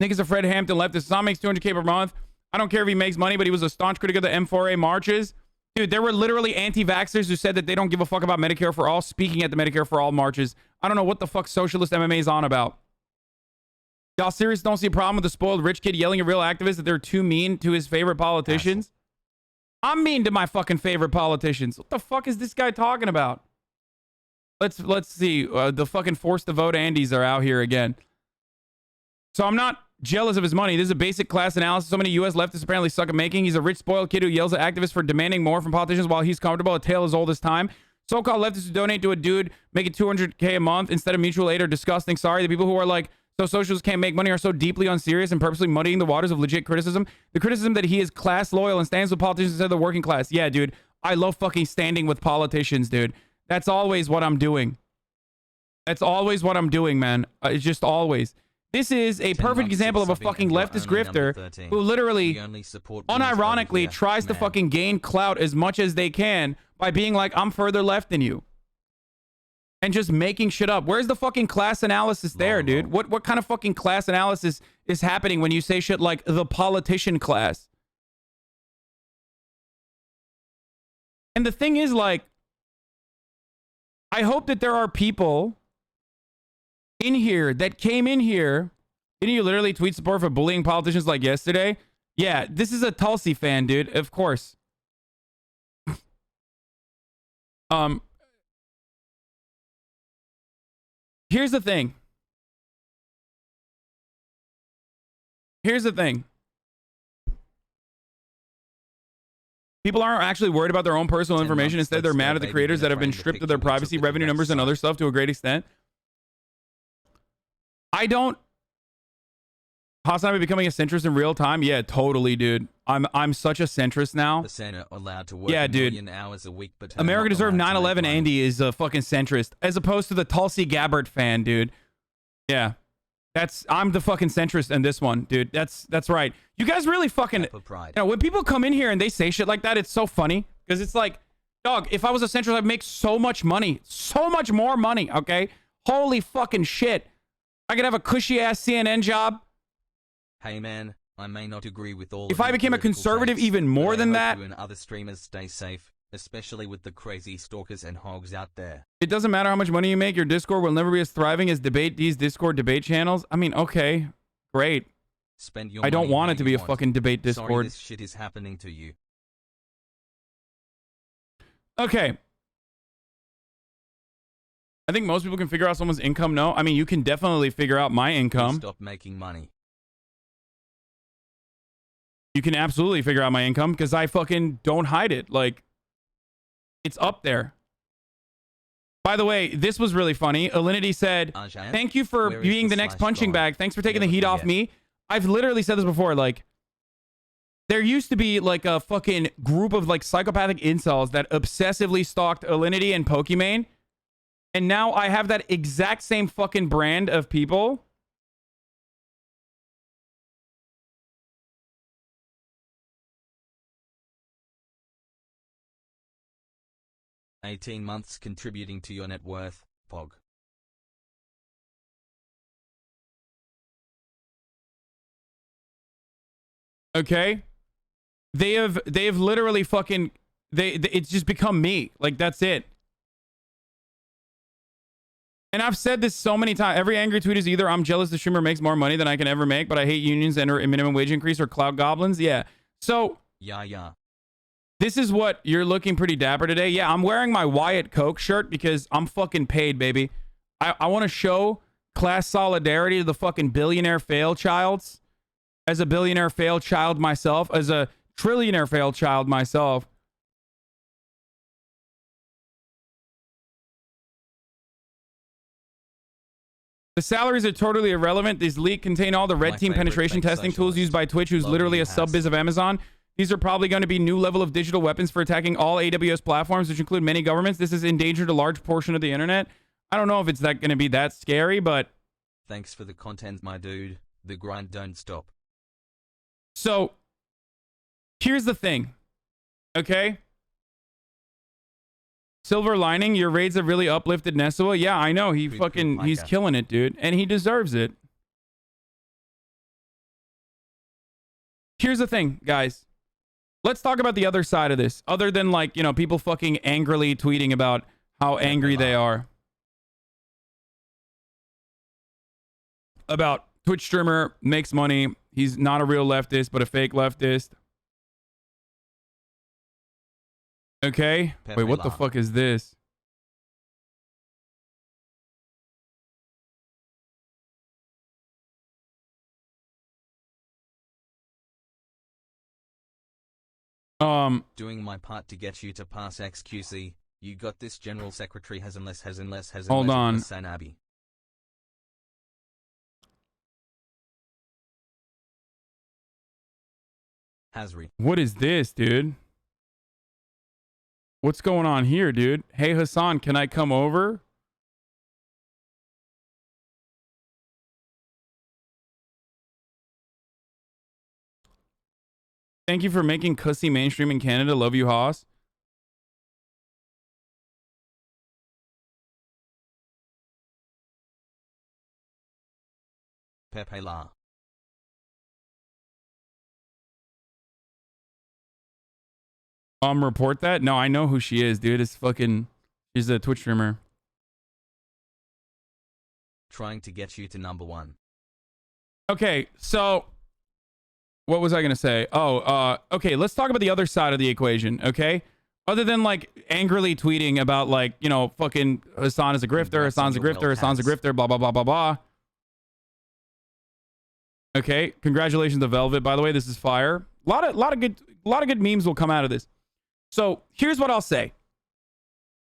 Niggas are Fred Hampton left. Hasan makes 200K per month. I don't care if he makes money, but he was a staunch critic of the M4A marches. Dude, there were literally anti-vaxxers who said that they don't give a fuck about Medicare for All speaking at the Medicare for All marches. I don't know what the fuck socialist MMA is on about. Y'all serious don't see a problem with the spoiled rich kid yelling at real activists that they're too mean to his favorite politicians? I'm mean to my fucking favorite politicians. What the fuck is this guy talking about? Let's see. The fucking forced to vote Andys are out here again. So I'm not jealous of his money. This is a basic class analysis. So many U.S. leftists apparently suck at making. He's a rich, spoiled kid who yells at activists for demanding more from politicians while he's comfortable. A tale as old as time. So-called leftists who donate to a dude making 200K a month instead of mutual aid are disgusting. Sorry, the people who are like, so socialists can't make money are so deeply unserious and purposely muddying the waters of legit criticism. The criticism that he is class loyal and stands with politicians instead of the working class. Yeah, dude. I love fucking standing with politicians, dude. That's always what I'm doing. That's always what I'm doing, man. It's just always. This is a perfect example of a fucking leftist grifter who literally, unironically, tries to fucking gain clout as much as they can by being like, I'm further left than you. And just making shit up. Where's the fucking class analysis there, dude? What kind of fucking class analysis is happening when you say shit like the politician class? And the thing is, like, I hope that there are people in here that came in here. Didn't you literally tweet support for bullying politicians like yesterday? Yeah, this is a Tulsi fan, dude. Of course. Here's the thing. Here's the thing. People aren't actually worried about their own personal information. Instead, they're mad at the creators that have been stripped of their privacy, revenue numbers, and other stuff to a great extent. I don't... HasanAbi becoming a centrist in real time? Yeah, totally, dude. I'm such a centrist now. Yeah, dude. Hours a week, but America deserved 9/11. Andy is a fucking centrist, as opposed to the Tulsi Gabbard fan, dude. Yeah, I'm the fucking centrist in this one, dude. That's right. You guys really fucking... You know, when people come in here and they say shit like that, it's so funny because it's like, dog, if I was a centrist, I'd make so much money, so much more money. Okay, holy fucking shit. I could have a cushy ass CNN job. Hey man, I may not agree with all. If I became a conservative even more than that, you and other streamers stay safe, especially with the crazy stalkers and hogs out there. It doesn't matter how much money you make, your Discord will never be as thriving as these Discord debate channels. I mean, okay, great. Spend your I don't want it to be a fucking debate Discord. Sorry this shit is happening to you. Okay. I think most people can figure out someone's income. No, I mean, you can definitely figure out my income. Stop making money. You can absolutely figure out my income because I fucking don't hide it. Like, it's up there. By the way, this was really funny. Alinity said, thank you for being the next punching bag. Thanks for taking the heat off me. I've literally said this before. Like, there used to be like a fucking group of like psychopathic incels that obsessively stalked Alinity and Pokimane. And now I have that exact same fucking brand of people. $18 months contributing to your net worth, Pog. Okay, they have literally fucking it's just become me. Like, that's it. And I've said this so many times. Every angry tweet is either I'm jealous the streamer makes more money than I can ever make, but I hate unions and a minimum wage increase, or cloud goblins. Yeah. So yeah. This is what you're looking pretty dapper today. Yeah, I'm wearing my Wyatt Coke shirt because I'm fucking paid, baby. I want to show class solidarity to the fucking billionaire fail childs. As a billionaire fail child myself, as a trillionaire fail child myself. The salaries are totally irrelevant. These leaks contain all the red team penetration testing tools used by Twitch, who's literally a sub-biz of Amazon. These are probably going to be new level of digital weapons for attacking all AWS platforms, which include many governments. This has endangered a large portion of the internet. I don't know if it's going to be that scary, but... Thanks for the content, my dude. The grind don't stop. So, here's the thing. Okay? Silver lining, your raids have really uplifted Nesua. Yeah, I know. He's killing it, dude. And he deserves it. Here's the thing, guys. Let's talk about the other side of this. Other than, like, you know, people fucking angrily tweeting about how angry they are. About Twitch streamer makes money. He's not a real leftist, but a fake leftist. Okay. Wait, what the fuck is this? Doing my part to get you to pass XQC. You got this, General Secretary Hasan Hold on. HasanAbi. Hasri. What is this, dude? What's going on here, dude? Hey, Hasan, can I come over? Thank you for making cussy mainstream in Canada. Love you, Haas. PepeLa. Report that? No, I know who she is, dude. It's fucking... She's a Twitch streamer. Trying to get you to #1. Okay, so... What was I going to say? Oh, okay, let's talk about the other side of the equation, okay? Other than, like, angrily tweeting about, like, you know, fucking Hasan is a grifter, Hasan's a grifter, Hasan's a grifter, blah, blah, blah, blah, blah. Okay, congratulations to Velvet, by the way. This is fire. A lot of good memes will come out of this. So, here's what I'll say.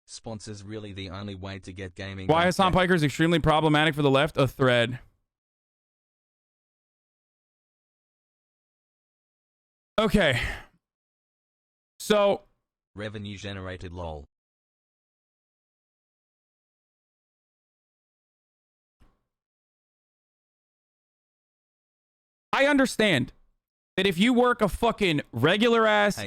Sponsors really the only way to get gaming. Why Hasan Piker is extremely problematic for the left? A thread. Okay. So. Revenue generated, lol. I understand that if you work a fucking regular ass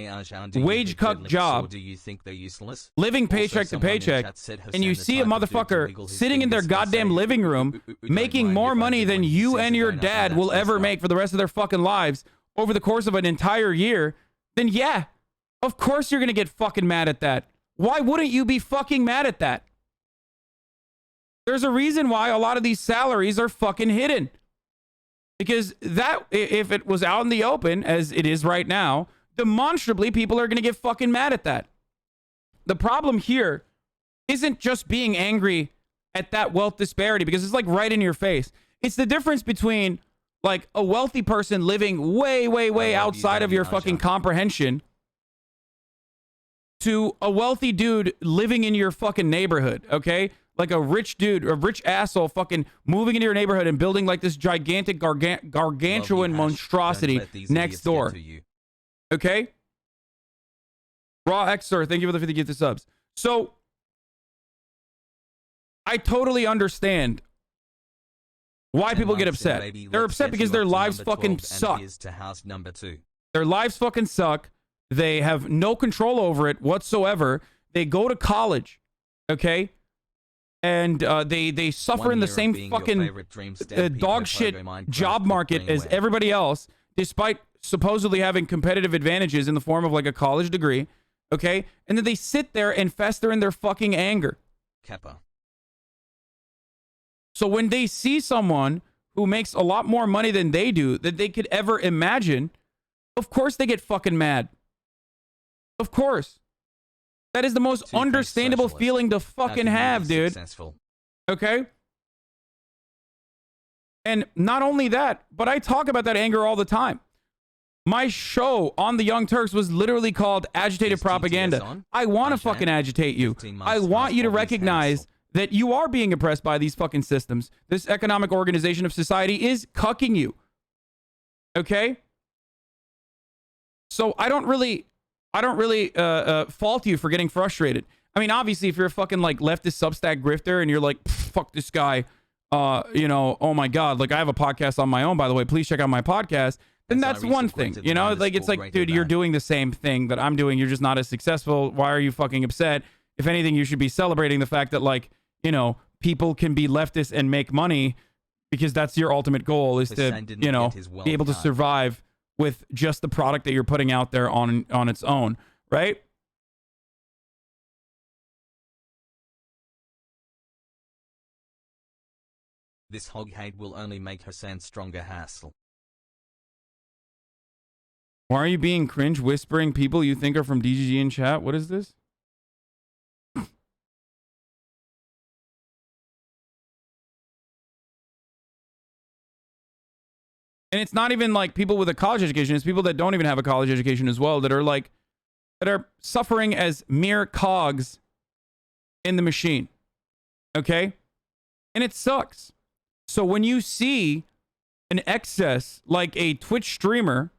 wage cuck job, do you think they're useless? Living paycheck to paycheck, and you see a motherfucker sitting in their goddamn living room making more money than you and your dad will ever make for the rest of their fucking lives over the course of an entire year, then yeah, of course you're gonna get fucking mad at that. Why wouldn't you be fucking mad at that? There's a reason why a lot of these salaries are fucking hidden. Because that, if it was out in the open, as it is right now, demonstrably people are going to get fucking mad at that. The problem here isn't just being angry at that wealth disparity, because it's like right in your face. It's the difference between like a wealthy person living way, way, way outside of your fucking comprehension to a wealthy dude living in your fucking neighborhood, okay? Like a rich dude, a rich asshole fucking moving into your neighborhood and building like this gigantic gargantuan monstrosity next door. Okay? Raw Xer, thank you for the 50 gifted subs. So, I totally understand why people get upset. They're upset because their lives fucking suck. Their lives fucking suck. They have no control over it whatsoever. They go to college, okay? And they suffer in the same fucking dog shit job market as everybody else, despite supposedly having competitive advantages in the form of like a college degree, okay? And then they sit there and fester in their fucking anger. Kappa. So when they see someone who makes a lot more money than they do, that they could ever imagine, of course they get fucking mad. Of course. That is the most understandable feeling to fucking have, dude. Okay? And not only that, but I talk about that anger all the time. My show on the Young Turks was literally called Agitated Propaganda. I want to fucking agitate you. I want you to recognize that you are being oppressed by these fucking systems. This economic organization of society is cucking you. Okay? So I don't really fault you for getting frustrated. I mean, obviously, if you're a fucking like leftist Substack grifter and you're like, fuck this guy, you know, oh my God, like I have a podcast on my own, by the way, please check out my podcast. Then that's one thing, you know, like it's like, dude, you're doing the same thing that I'm doing. You're just not as successful. Why are you fucking upset? If anything, you should be celebrating the fact that like, you know, people can be leftists and make money because that's your ultimate goal is to, you know, be able to survive with just the product that you're putting out there on its own, right? This hog hate will only make Hasan stronger, hassle. Why are you being cringe whispering people you think are from DGG in chat? What is this? And it's not even like people with a college education. It's people that don't even have a college education as well that are like, that are suffering as mere cogs in the machine. Okay? And it sucks. So when you see an excess like a Twitch streamer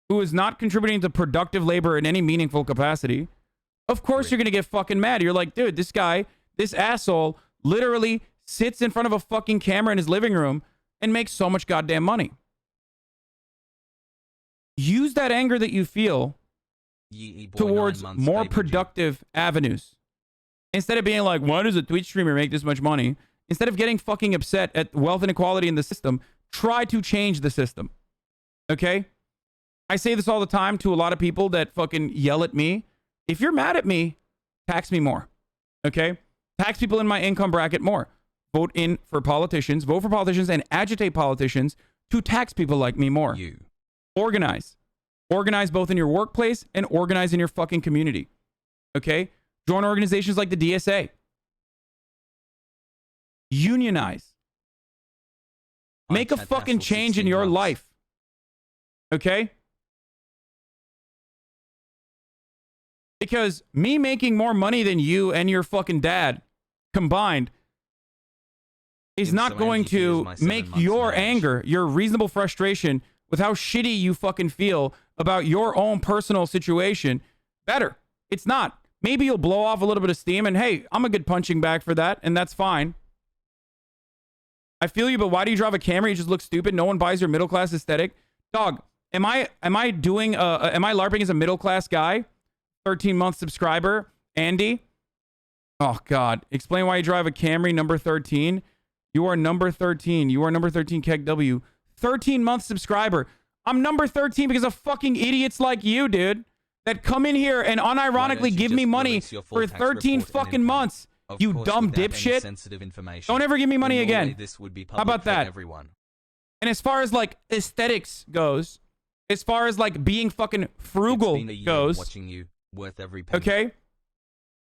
who is not contributing to productive labor in any meaningful capacity, of course you're going to get fucking mad. You're like, dude, this guy, this asshole literally sits in front of a fucking camera in his living room and makes so much goddamn money. Use that anger that you feel towards more productive avenues. Instead of being like, why does a Twitch streamer make this much money? Instead of getting fucking upset at wealth inequality in the system, try to change the system. Okay? I say this all the time to a lot of people that fucking yell at me. If you're mad at me, tax me more. Okay? Tax people in my income bracket more. Vote for politicians and agitate politicians to tax people like me more. Organize. Organize both in your workplace and organize in your fucking community. Okay? Join organizations like the DSA. Unionize. Make a fucking change in your life. Okay? Because me making more money than you and your fucking dad combined is not going to make your anger, your reasonable frustration with how shitty you fucking feel about your own personal situation better. It's not. Maybe you'll blow off a little bit of steam and hey, I'm a good punching bag for that, and that's fine. I feel you, but why do you drive a Camry? You just look stupid. No one buys your middle class aesthetic. Dog, am I LARPing as a middle class guy? 13-month subscriber, Andy. Oh God, explain why you drive a Camry number 13. You are number 13. You are number 13 KegW. 13-month subscriber. I'm number 13 because of fucking idiots like you, dude, that come in here and unironically give me money for 13 fucking months. You dumb dipshit. Don't ever give me money again. How about that? And as far as like aesthetics goes, as far as like being fucking frugal goes, okay?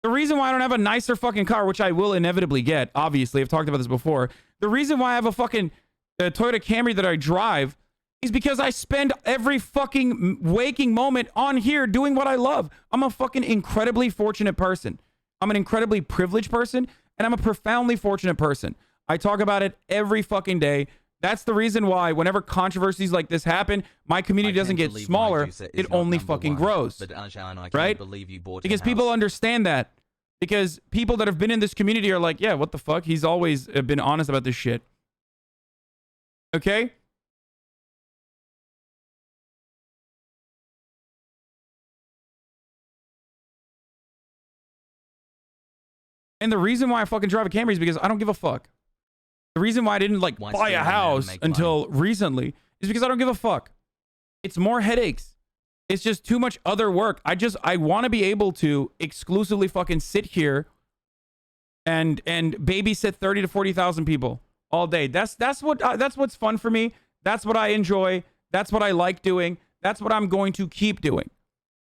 The reason why I don't have a nicer fucking car, which I will inevitably get, obviously, I've talked about this before. The reason why I have a fucking Toyota Camry that I drive is because I spend every fucking waking moment on here doing what I love. I'm a fucking incredibly fortunate person. I'm an incredibly privileged person, and I'm a profoundly fortunate person. I talk about it every fucking day. That's the reason why whenever controversies like this happen, my community doesn't get smaller. It only fucking grows. Right? Because people understand that. Because people that have been in this community are like, yeah, what the fuck? He's always been honest about this shit. Okay? And the reason why I fucking drive a Camry is because I don't give a fuck. The reason why I didn't like buy a house until recently is because I don't give a fuck. It's more headaches. It's just too much other work. I want to be able to exclusively fucking sit here and babysit 30 to 40,000 people all day. That's what's fun for me. That's what I enjoy. That's what I like doing. That's what I'm going to keep doing.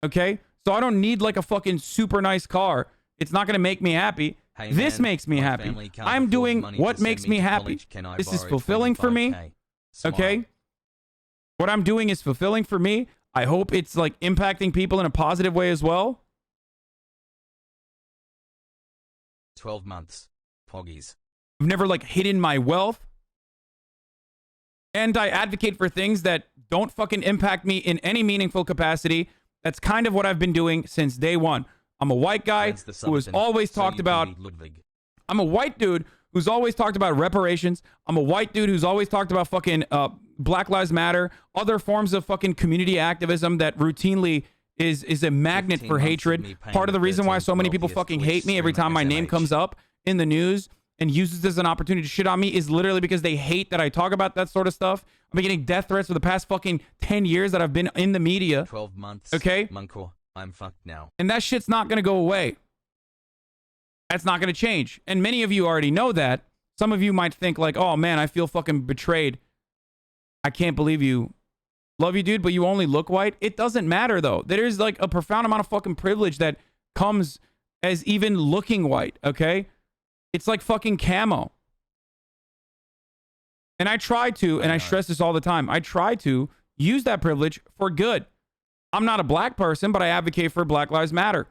Okay? So I don't need like a fucking super nice car. It's not going to make me happy. Hey, this makes me happy. I'm doing what makes me happy. This is fulfilling for me. Okay? What I'm doing is fulfilling for me. I hope it's like impacting people in a positive way as well. 12 months. Poggies. I've never like hidden my wealth. And I advocate for things that don't fucking impact me in any meaningful capacity. That's kind of what I've been doing since day one. I'm a white guy who has always talked about... I'm a white dude who's always talked about reparations. I'm a white dude who's always talked about fucking Black Lives Matter, other forms of fucking community activism that routinely is a magnet for hatred. Part of the reason why so many people fucking hate me every time my name comes up in the news and uses this as an opportunity to shit on me is literally because they hate that I talk about that sort of stuff. I've been getting death threats for the past fucking 10 years that I've been in the media. 12 months. Okay? monkaW, I'm fucked now. And that shit's not going to go away. That's not going to change. And many of you already know that. Some of you might think like, oh man, I feel fucking betrayed. I can't believe you. Love you, dude, but you only look white. It doesn't matter though. There's like a profound amount of fucking privilege that comes as even looking white, okay? It's like fucking camo. And I try to, and I stress this all the time, I try to use that privilege for good. I'm not a black person, but I advocate for Black Lives Matter.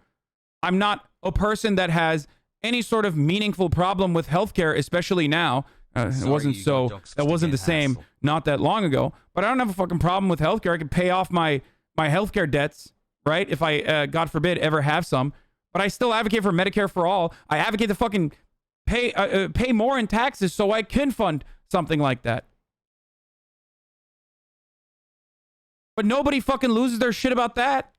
I'm not a person that has any sort of meaningful problem with healthcare, especially now. It wasn't so, that wasn't the same not that long ago, but I don't have a fucking problem with healthcare. I can pay off my healthcare debts, right? If I, God forbid, ever have some, but I still advocate for Medicare for all. I advocate to fucking pay more in taxes so I can fund something like that. But nobody fucking loses their shit about that.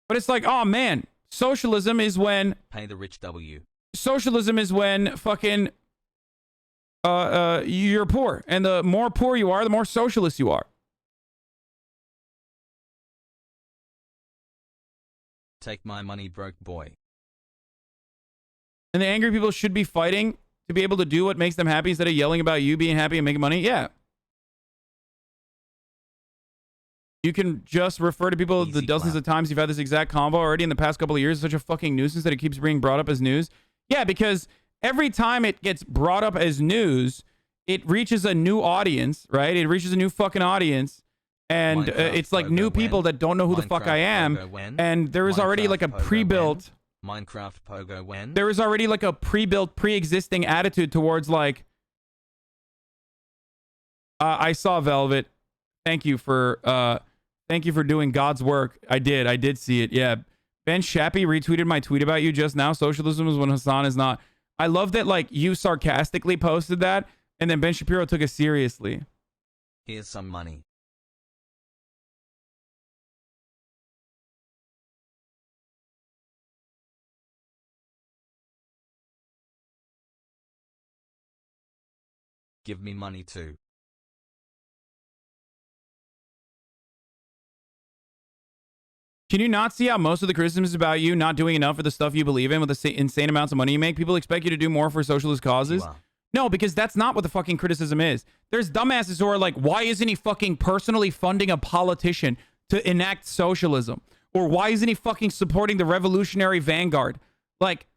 But it's like, oh man, socialism is when pay the rich W. Socialism is when fucking you're poor, and the more poor you are, the more socialist you are. Take my money, broke boy. And the angry people should be fighting to be able to do what makes them happy instead of yelling about you being happy and making money. Yeah. You can just refer to people the dozens of times you've had this exact convo already in the past couple of years. It's such a fucking nuisance that it keeps being brought up as news. Yeah, because every time it gets brought up as news, it reaches a new audience, right? It reaches a new fucking audience. And it's like new people that don't know who the fuck I am. And there is already like a pre-built... Minecraft Pogo when? There is already like a pre-built, pre-existing attitude towards like... I saw Velvet. Thank you for doing God's work. I did see it. Yeah. Ben Shappy retweeted my tweet about you just now. Socialism is when Hasan is not. I love that like you sarcastically posted that and then Ben Shapiro took it seriously. Here's some money. Give me money too. Can you not see how most of the criticism is about you not doing enough for the stuff you believe in with the insane amounts of money you make? People expect you to do more for socialist causes. No, because that's not what the fucking criticism is. There's dumbasses who are like, why isn't he fucking personally funding a politician to enact socialism? Or why isn't he fucking supporting the revolutionary Vanguard? Like,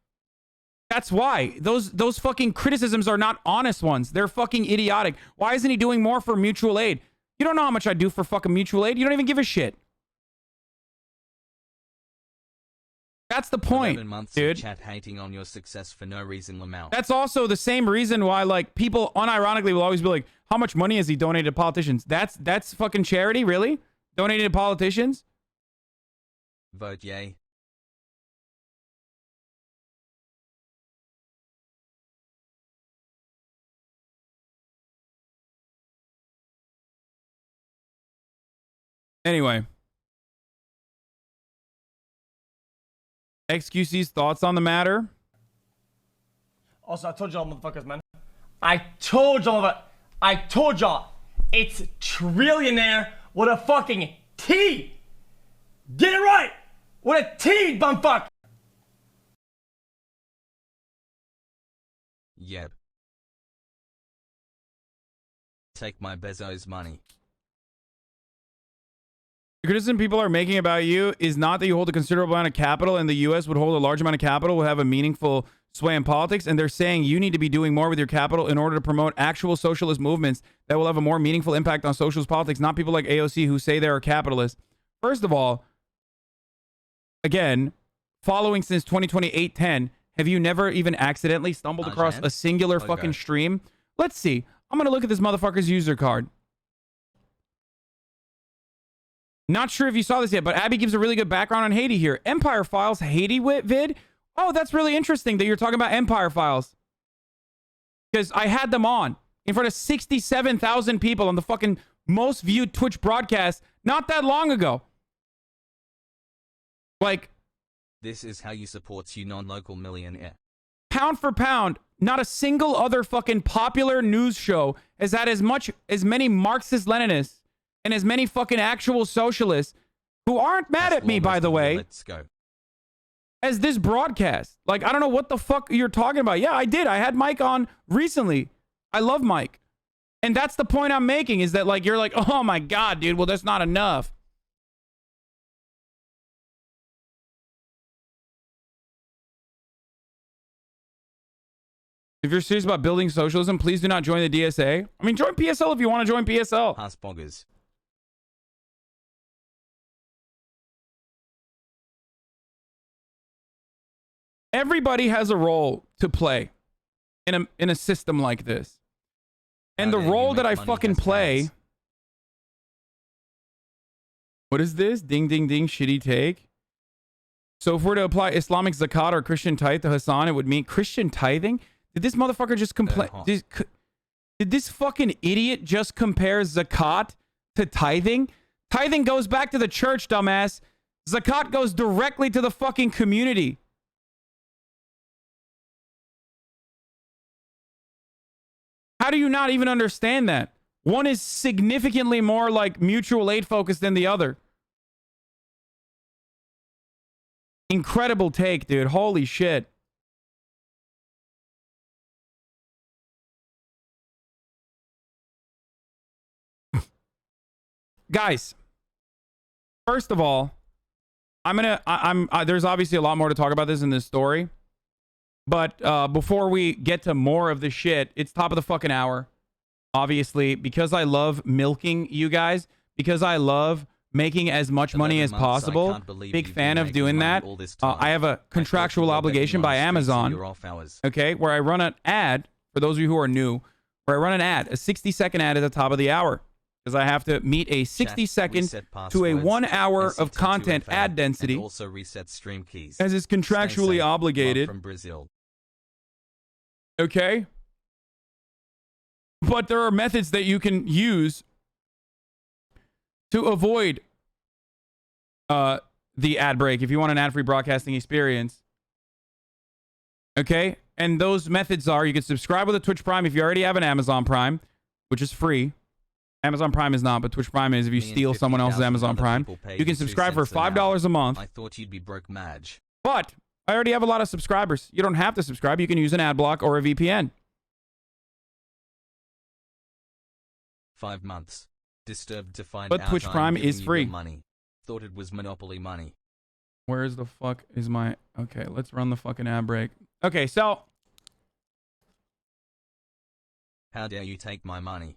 that's why. Those fucking criticisms are not honest ones. They're fucking idiotic. Why isn't he doing more for mutual aid? You don't know how much I do for fucking mutual aid. You don't even give a shit. That's the point, 11 months dude. Of chat hating on your success for no reason, lmao. That's also the same reason why, like, people unironically will always be like, how much money has he donated to politicians? That's fucking charity, really? Donating to politicians? Vote yay. Anyway. XQC's thoughts on the matter? Also, I told y'all motherfuckers, man. I told y'all, it's trillionaire with a fucking T. Get it right. With a T, bumfuck. Yep. Take my Bezos money. The criticism people are making about you is not that you hold a considerable amount of capital and the U.S. would hold a large amount of capital, would have a meaningful sway in politics, and they're saying you need to be doing more with your capital in order to promote actual socialist movements that will have a more meaningful impact on socialist politics, not people like AOC who say they're capitalists. First of all, again, following since 2028-10, have you never even accidentally stumbled across a singular fucking stream? Let's see. I'm going to look at this motherfucker's user card. Not sure if you saw this yet, but Abby gives a really good background on Haiti here. Empire Files Haiti vid. Oh, that's really interesting that you're talking about Empire Files. Because I had them on in front of 67,000 people on the fucking most viewed Twitch broadcast not that long ago. Like, this is how you support you non-local millionaire. Pound for pound, not a single other fucking popular news show has had as many Marxist Leninists and as many fucking actual socialists who aren't mad at me, by the way, let's go, as this broadcast. Like, I don't know what the fuck you're talking about. Yeah, I did. I had Mike on recently. I love Mike. And that's the point I'm making, is that, like, you're like, oh my God, dude, well, that's not enough. If you're serious about building socialism, please do not join the DSA. I mean, join PSL if you want to join PSL. Hasboggers. everybody has a role to play in a system like this. And the role that I fucking play... What is this? Ding, ding, ding, shitty take. So if we're to apply Islamic zakat or Christian tithe to Hasan, it would mean Christian tithing? Did this motherfucker just complain? Did this fucking idiot just compare zakat to tithing? Tithing goes back to the church, dumbass. Zakat goes directly to the fucking community. How do you not even understand that? One is significantly more like mutual aid focused than the other. Incredible take, dude. Holy shit. Guys, first of all, there's obviously a lot more to talk about this in this story. But before we get to more of the shit, it's top of the fucking hour. Obviously, because I love milking you guys, because I love making as much money as possible, big fan of doing that. I have a contractual obligation by Amazon, okay, where I run an ad, for those of you who are new, where I run an ad, a 60-second ad at the top of the hour, because I have to meet a 60-second to a 1 hour of content ad density, as is contractually obligated. Okay? But there are methods that you can use to avoid the ad break if you want an ad-free broadcasting experience. Okay? And those methods are, you can subscribe with a Twitch Prime if you already have an Amazon Prime, which is free. Amazon Prime is not, but Twitch Prime is if you steal someone else's Amazon Prime. You can subscribe for $5 a month. I thought you'd be broke, Madge. But I already have a lot of subscribers. You don't have to subscribe. You can use an ad block or a VPN. 5 months. Disturbed to find but out Twitch Prime is free. Money. Thought it was Monopoly money. Where is the fuck is my... Okay, let's run the fucking ad break. Okay, so... How dare you take my money?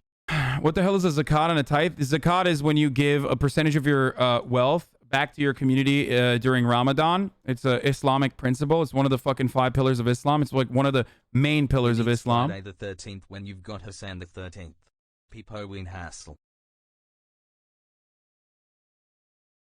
What the hell is a zakat and a tithe? The zakat is when you give a percentage of your wealth back to your community during Ramadan. It's a Islamic principle. It's one of the fucking 5 pillars of Islam. It's like one of the main pillars of Islam. Friday the 13th when you've got Hasan the 13th. PepeHey hassle.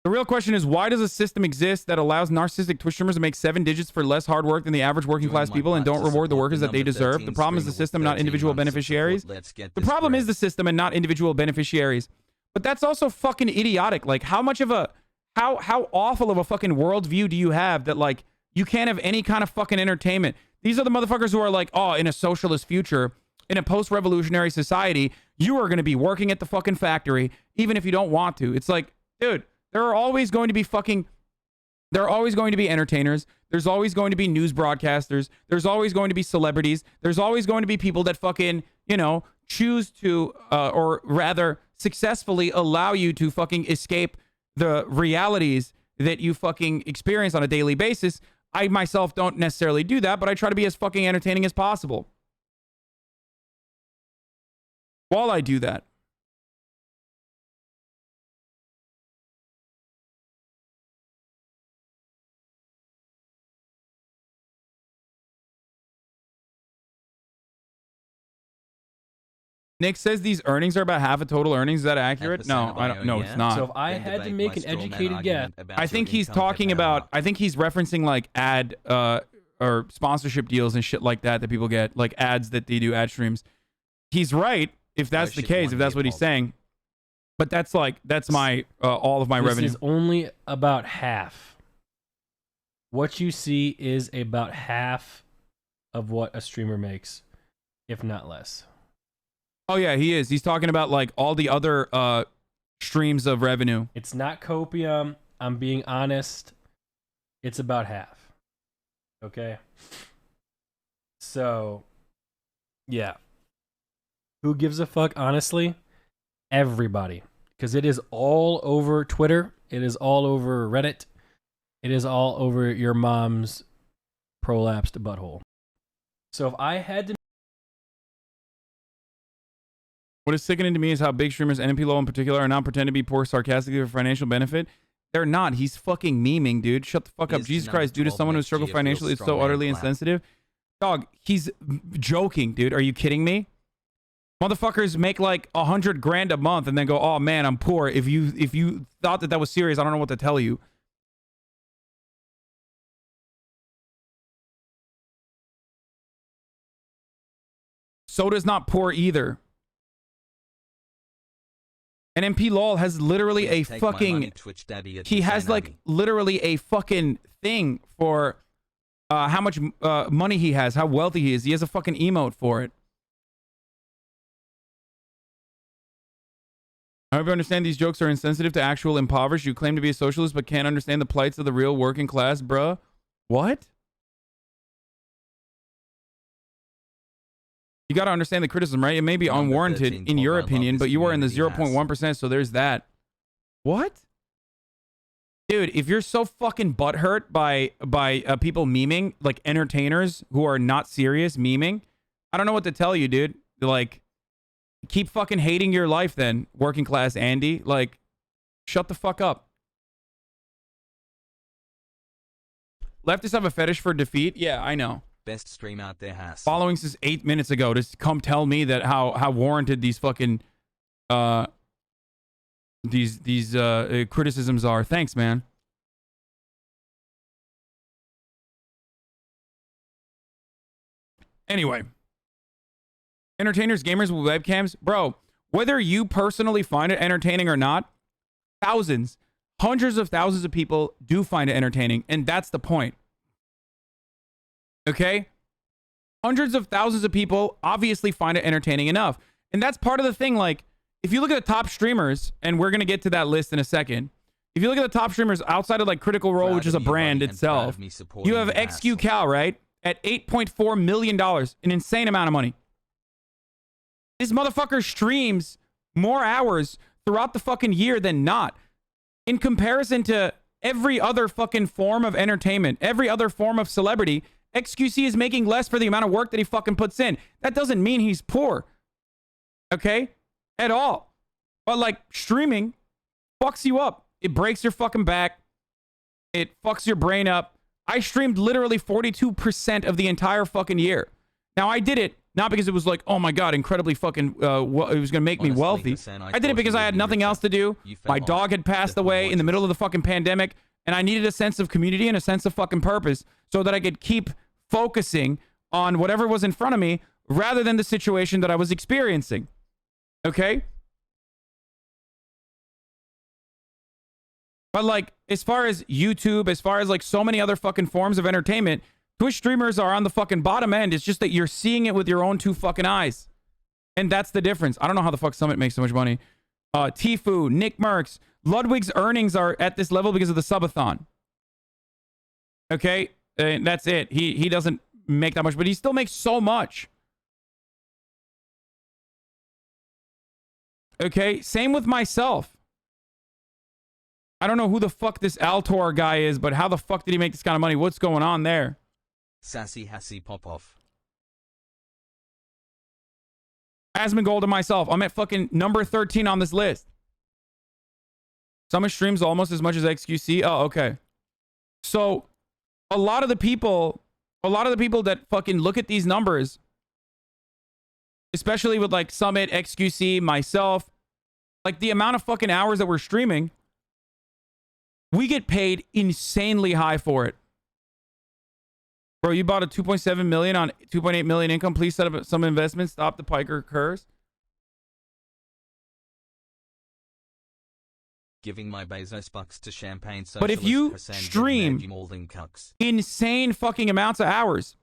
The real question is, why does a system exist that allows narcissistic Twitch streamers to make 7 digits for less hard work than the average working class people and don't reward the workers that they deserve? The problem is the system, not individual beneficiaries. The problem is the system and not individual beneficiaries. But that's also fucking idiotic. Like, how much of a... How awful of a fucking worldview do you have that, like, you can't have any kind of fucking entertainment? These are the motherfuckers who are like, oh, in a socialist future, in a post-revolutionary society, you are going to be working at the fucking factory, even if you don't want to. It's like, dude... There are always going to be entertainers. There's always going to be news broadcasters. There's always going to be celebrities. There's always going to be people that fucking, you know, choose to, or rather successfully allow you to fucking escape the realities that you fucking experience on a daily basis. I myself don't necessarily do that, but I try to be as fucking entertaining as possible while I do that. Nick says these earnings are about half of total earnings. Is that accurate? No, I don't. No, it's not. So if I had to make an educated guess, I think he's talking about. I think he's referencing like ad or sponsorship deals and shit like that people get, like ads that they do ad streams. He's right if that's the case. If that's what he's saying, but that's my all of my revenue. This is only about half. What you see is about half of what a streamer makes, if not less. Oh yeah, he is. He's talking about like all the other streams of revenue. It's not copium. I'm being honest. It's about half. Okay. So, yeah. Who gives a fuck, honestly? Everybody. Because it is all over Twitter. It is all over Reddit. It is all over your mom's prolapsed butthole. So if I had to... What is sickening to me is how big streamers, and PepeLa in particular, are now pretending to be poor sarcastically for financial benefit. They're not. He's fucking memeing, dude. Shut the fuck up. Here's Jesus to number Christ, dude, as 12 someone who next struggles year feels financially, it's so strong and utterly clap. insensitive. Dog, he's joking, dude. Are you kidding me? Motherfuckers make like 100 grand a month and then go, oh man, I'm poor. If you thought that was serious, I don't know what to tell you. Soda's not poor either. And PepeLa has literally a fucking... He has like literally a fucking thing for how much money he has, how wealthy he is. He has a fucking emote for it. I hope you understand these jokes are insensitive to actual impoverished. You claim to be a socialist but can't understand the plights of the real working class, bruh. What? You got to understand the criticism, right? It may be unwarranted in your opinion, but you are in the 0.1%, so there's that. What? Dude, if you're so fucking butthurt by people memeing, like entertainers who are not serious memeing, I don't know what to tell you, dude. Like, keep fucking hating your life then, working class Andy. Like, shut the fuck up. Leftists have a fetish for defeat? Yeah, I know. Best stream out there has. Following since 8 minutes ago to come tell me that how warranted these fucking these criticisms are. Thanks, man. Anyway, entertainers, gamers with webcams, bro. Whether you personally find it entertaining or not, thousands, hundreds of thousands of people do find it entertaining, and that's the point. Okay? Hundreds of thousands of people obviously find it entertaining enough. And that's part of the thing. Like, if you look at the top streamers, and we're going to get to that list in a second. If you look at the top streamers outside of like Critical Role, which is a brand itself, you have XQCal, right? At $8.4 million, an insane amount of money. This motherfucker streams more hours throughout the fucking year than not. In comparison to every other fucking form of entertainment, every other form of celebrity, XQC is making less for the amount of work that he fucking puts in. That doesn't mean he's poor. Okay? At all. But like streaming fucks you up. It breaks your fucking back. It fucks your brain up. I streamed literally 42% of the entire fucking year. Now I did it not because it was like, oh my God, incredibly fucking, it was going to make me wealthy. I did it because I had nothing else to do. My dog had passed away in the middle of the fucking pandemic, and I needed a sense of community and a sense of fucking purpose so that I could keep focusing on whatever was in front of me rather than the situation that I was experiencing. Okay? But like, as far as YouTube, as far as like so many other fucking forms of entertainment, Twitch streamers are on the fucking bottom end. It's just that you're seeing it with your own two fucking eyes. And that's the difference. I don't know how the fuck Summit makes so much money. Tfue, Nick Merckx, Ludwig's earnings are at this level because of the subathon. Okay? And that's it. He doesn't make that much, but he still makes so much. Okay? Same with myself. I don't know who the fuck this Altor guy is, but how the fuck did he make this kind of money? What's going on there? Sassy Hassy pop off. Asmongold and myself. I'm at fucking number 13 on this list. Summit streams almost as much as XQC. Oh, okay. So a lot of the people that fucking look at these numbers, especially with like Summit, XQC, myself, like the amount of fucking hours that we're streaming, we get paid insanely high for it. Bro, you bought a 2.7 million on 2.8 million income. Please set up some investments. Stop the piker curse. Giving my Bezos bucks to champagne. But if you stream insane fucking amounts of hours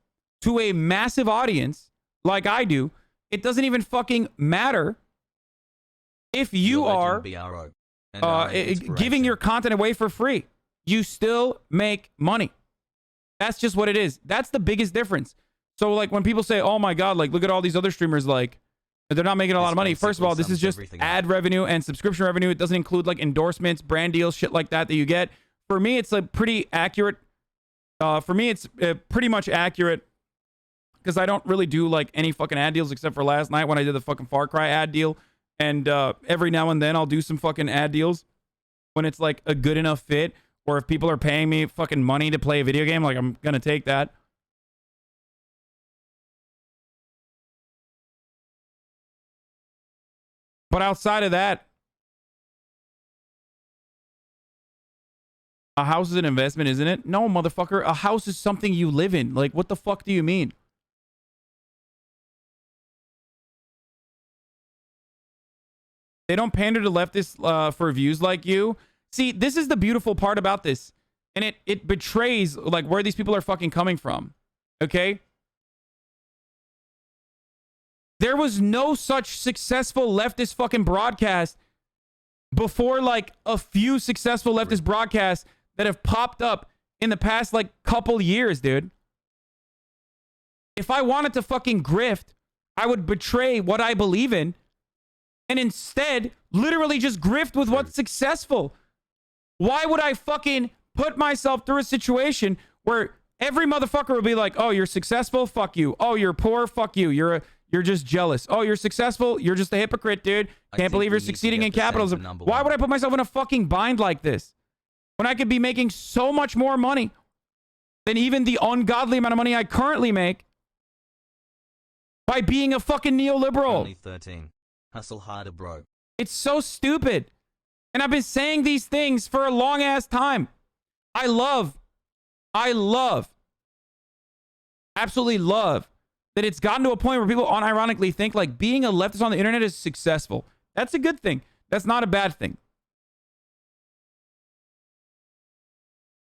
to a massive audience like I do, it doesn't even fucking matter if you are giving your content away for free. You still make money. That's just what it is. That's the biggest difference. So like when people say, oh my God, like look at all these other streamers, like they're not making a lot of money. First of all, this is just ad revenue and subscription revenue. It doesn't include like endorsements, brand deals, shit like that you get. For me, it's like pretty accurate. For me, it's pretty much accurate because I don't really do like any fucking ad deals except for last night when I did the fucking Far Cry ad deal. And every now and then I'll do some fucking ad deals. when it's like a good enough fit, or if people are paying me fucking money to play a video game, like I'm gonna take that. But outside of that, a house is an investment, isn't it? No, motherfucker. A house is something you live in. Like, what the fuck do you mean? They don't pander to leftists for views like you. See, this is the beautiful part about this. And it betrays, like, where these people are fucking coming from. Okay? There was no such successful leftist fucking broadcast before, like, a few successful leftist broadcasts that have popped up in the past, like, couple years, dude. If I wanted to fucking grift, I would betray what I believe in and instead literally just grift with what's successful. Why would I fucking put myself through a situation where every motherfucker would be like, oh, you're successful? Fuck you. Oh, you're poor? Fuck you. You're just jealous. Oh, you're successful? You're just a hypocrite, dude. Can't believe you're succeeding in capitalism. Why would I put myself in a fucking bind like this when I could be making so much more money than even the ungodly amount of money I currently make by being a fucking neoliberal? Only 13. Hustle harder, bro. It's so stupid. And I've been saying these things for a long ass time. I absolutely love that it's gotten to a point where people unironically think like being a leftist on the internet is successful. That's a good thing. That's not a bad thing.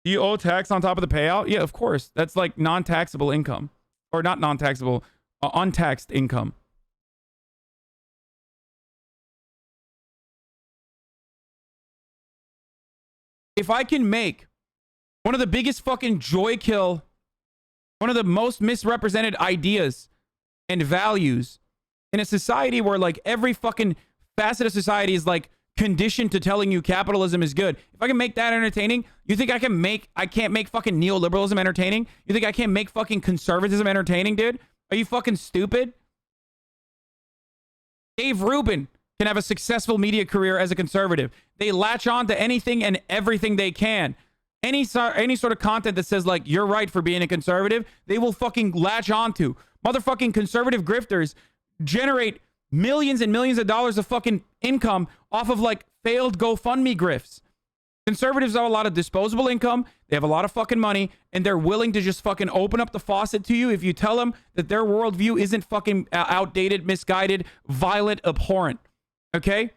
Do you owe tax on top of the payout? Yeah, of course. That's like non-taxable income. Or not non-taxable, untaxed income. If I can make one of the biggest fucking joy kill, one of the most misrepresented ideas and values in a society where like every fucking facet of society is like conditioned to telling you capitalism is good. If I can make that entertaining, you think I can't make fucking neoliberalism entertaining? You think I can't make fucking conservatism entertaining, dude? Are you fucking stupid? Dave Rubin can have a successful media career as a conservative. They latch on to anything and everything they can. Any sort of content that says like you're right for being a conservative, they will fucking latch on to. Motherfucking conservative grifters generate millions and millions of dollars of fucking income off of like failed GoFundMe grifts. Conservatives have a lot of disposable income. They have a lot of fucking money, and they're willing to just fucking open up the faucet to you if you tell them that their worldview isn't fucking outdated, misguided, violent, abhorrent. Okay?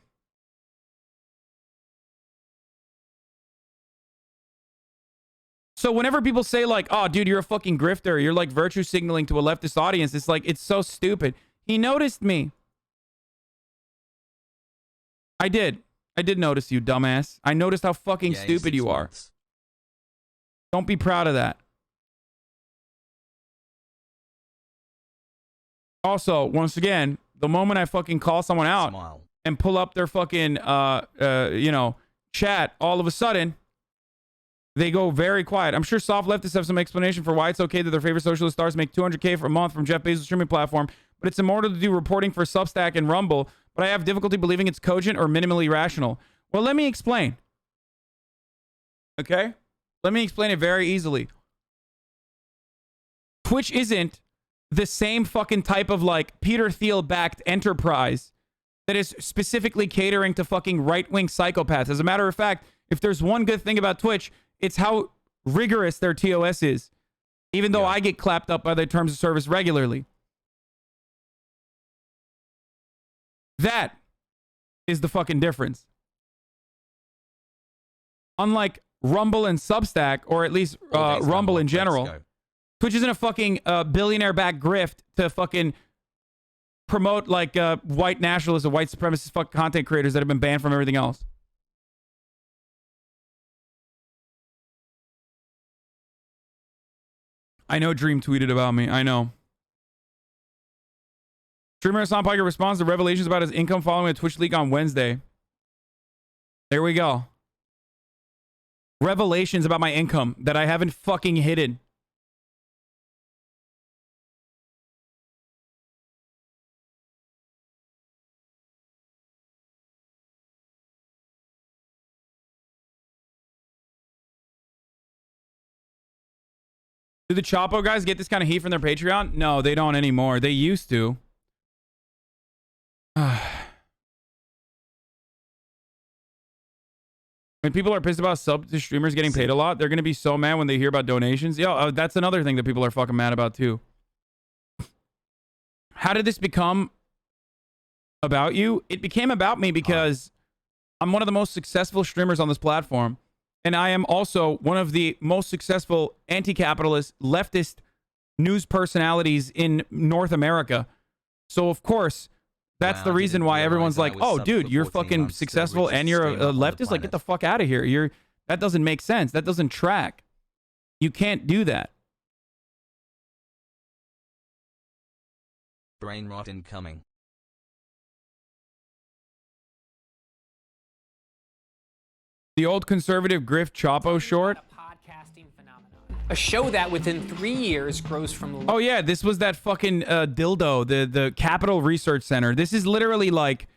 So whenever people say like, oh, dude, you're a fucking grifter, you're like virtue signaling to a leftist audience, it's like, it's so stupid. He noticed me. I did notice you, dumbass. I noticed how fucking stupid you are. Don't be proud of that. Also, once again, the moment I fucking call someone out and pull up their fucking, chat, all of a sudden, they go very quiet. I'm sure soft leftists have some explanation for why it's okay that their favorite socialist stars make $200K for a month from Jeff Bezos' streaming platform, but it's immoral to do reporting for Substack and Rumble, but I have difficulty believing it's cogent or minimally rational. Well, let me explain. Okay? Let me explain it very easily. Twitch isn't the same fucking type of like Peter Thiel-backed enterprise that is specifically catering to fucking right-wing psychopaths. As a matter of fact, if there's one good thing about Twitch, it's how rigorous their TOS is. Even though I get clapped up by their terms of service regularly. That is the fucking difference. Unlike Rumble and Substack, or at least Rumble in general, Twitch isn't a fucking billionaire-backed grift to fucking promote like white nationalism, white supremacist fucking content creators that have been banned from everything else. I know Dream tweeted about me. I know. Streamer Hasan Piker responds to revelations about his income following a Twitch leak on Wednesday. There we go. Revelations about my income that I haven't fucking hidden. Do the Chapo guys get this kind of heat from their Patreon? No, they don't anymore. They used to. When people are pissed about sub to streamers getting paid a lot, they're going to be so mad when they hear about donations. Yo, that's another thing that people are fucking mad about too. How did this become about you? It became about me because I'm one of the most successful streamers on this platform. And I am also one of the most successful anti-capitalist, leftist news personalities in North America. So, of course, that's the reason why everyone's like, oh, dude, you're fucking successful and you're a leftist? Like, get the fuck out of here. That doesn't make sense. That doesn't track. You can't do that. Brain rot incoming. The old conservative grift Chapo short. A show that within 3 years grows from... Oh yeah, this was that fucking dildo, the Capital Research Center. This is literally like...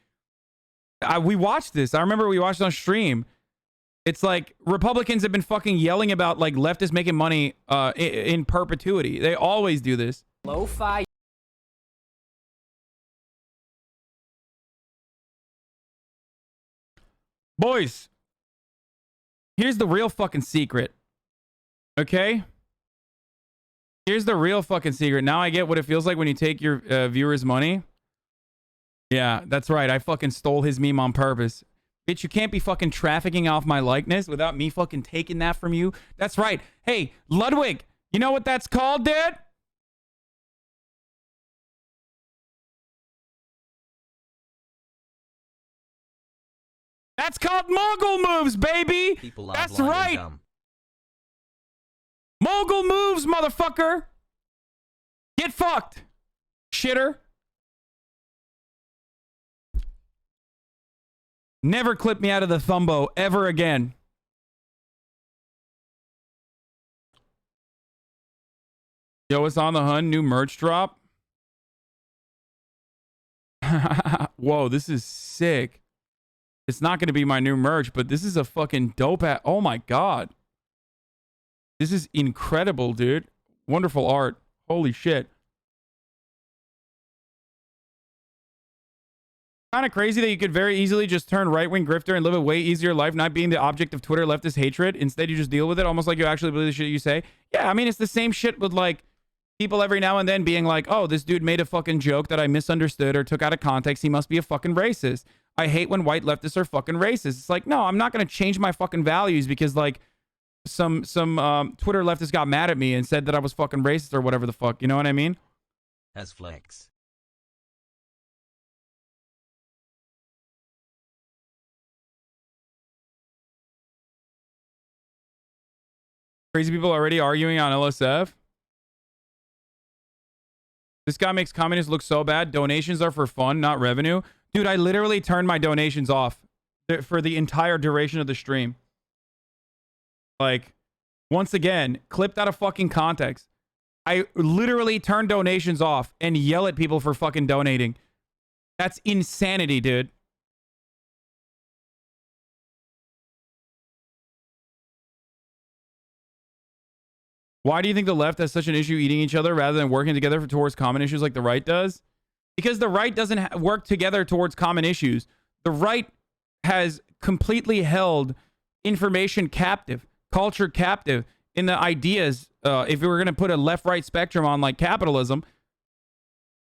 we watched this. I remember we watched it on stream. It's like Republicans have been fucking yelling about like leftists making money in perpetuity. They always do this. Lo-fi. Boys, here's the real fucking secret. Okay? Here's the real fucking secret. Now I get what it feels like when you take your viewers' money. Yeah, that's right. I fucking stole his meme on purpose. Bitch, you can't be fucking trafficking off my likeness without me fucking taking that from you. That's right. Hey, Ludwig, you know what that's called, dude? That's called mogul moves, baby. That's right. Mogul moves, motherfucker. Get fucked, shitter. Never clip me out of the thumbo ever again. Yo, it's on the Hun. New merch drop. Whoa, this is sick. It's not going to be my new merch, but this is a fucking dope ass. Oh my God. This is incredible, dude. Wonderful art. Holy shit. Kind of crazy that you could very easily just turn right-wing grifter and live a way easier life, not being the object of Twitter leftist hatred. Instead, you just deal with it almost like you actually believe the shit you say. Yeah, I mean, it's the same shit with like people every now and then being like, oh, this dude made a fucking joke that I misunderstood or took out of context. He must be a fucking racist. I hate when white leftists are fucking racist. It's like, no, I'm not going to change my fucking values because like some Twitter leftist got mad at me and said that I was fucking racist or whatever the fuck. You know what I mean? As flex. Crazy people already arguing on LSF. This guy makes communists look so bad. Donations are for fun, not revenue. Dude, I literally turned my donations off for the entire duration of the stream. Like, once again, clipped out of fucking context. I literally turn donations off and yell at people for fucking donating. That's insanity, dude. Why do you think the left has such an issue eating each other rather than working together towards common issues like the right does? Because the right doesn't work together towards common issues. The right has completely held information captive, culture captive in the ideas. If we were going to put a left-right spectrum on like capitalism,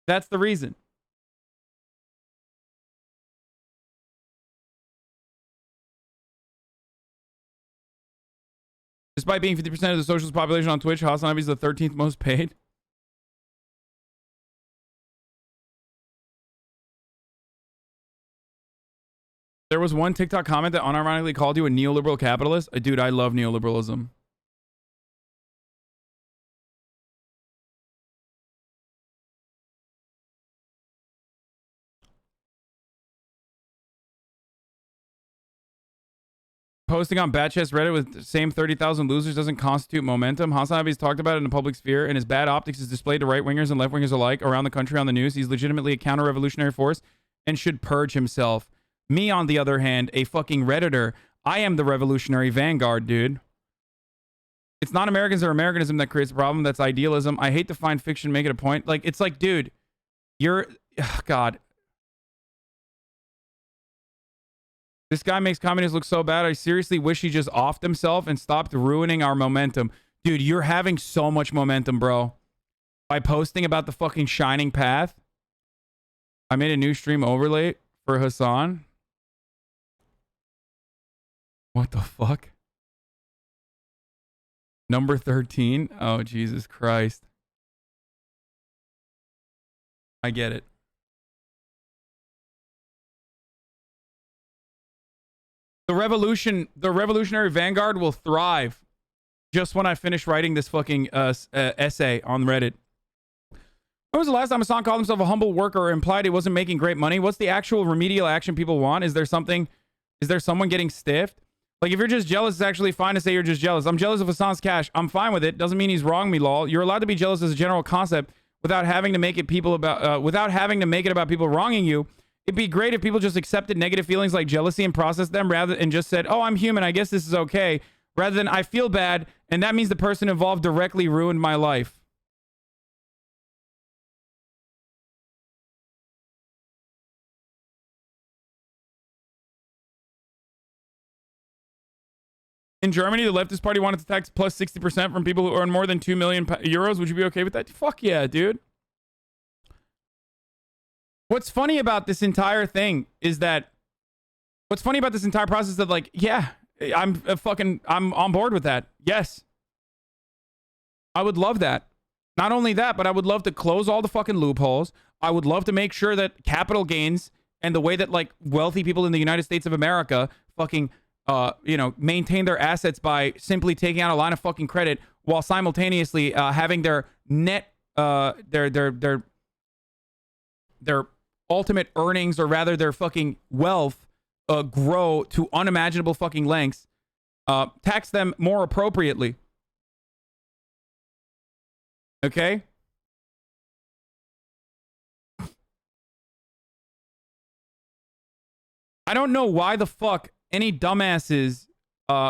that's the reason. Despite being 50% of the socialist population on Twitch, HasanAbi is the 13th most paid. There was one TikTok comment that unironically called you a neoliberal capitalist. Dude, I love neoliberalism. Posting on Batchest Reddit with the same 30,000 losers doesn't constitute momentum. HasanAbi's talked about it in the public sphere, and his bad optics is displayed to right-wingers and left-wingers alike around the country on the news. He's legitimately a counter-revolutionary force and should purge himself. Me, on the other hand, a fucking Redditor. I am the revolutionary vanguard, dude. It's not Americans or Americanism that creates a problem. That's idealism. I hate to find fiction, make it a point. Like, it's like, dude, you're... Oh, God. This guy makes communists look so bad. I seriously wish he just offed himself and stopped ruining our momentum. Dude, you're having so much momentum, bro. By posting about the fucking shining path. I made a new stream overlay for Hasan. What the fuck? Number 13? Oh, Jesus Christ. I get it. The revolutionary Vanguard will thrive just when I finish writing this fucking essay on Reddit. When was the last time Hasan called himself a humble worker or implied he wasn't making great money? What's the actual remedial action people want? Is there someone getting stiffed? Like, if you're just jealous, it's actually fine to say you're just jealous. I'm jealous of Hasan's cash. I'm fine with it. Doesn't mean he's wrong me, lol. You're allowed to be jealous as a general concept without having to make it about people wronging you. It'd be great if people just accepted negative feelings like jealousy and processed them and just said, oh, I'm human. I guess this is okay. Rather than I feel bad and that means the person involved directly ruined my life. In Germany, the leftist party wanted to tax plus 60% from people who earn more than 2 million euros. Would you be okay with that? Fuck yeah, dude. What's funny about this entire thing is that... What's funny about this entire process is that, like, yeah, I'm on board with that. Yes. I would love that. Not only that, but I would love to close all the fucking loopholes. I would love to make sure that capital gains and the way that, like, wealthy people in the United States of America fucking... maintain their assets by simply taking out a line of fucking credit while simultaneously having their net, their ultimate earnings, or rather their fucking wealth, grow to unimaginable fucking lengths. Tax them more appropriately. Okay? I don't know why the fuck any dumbasses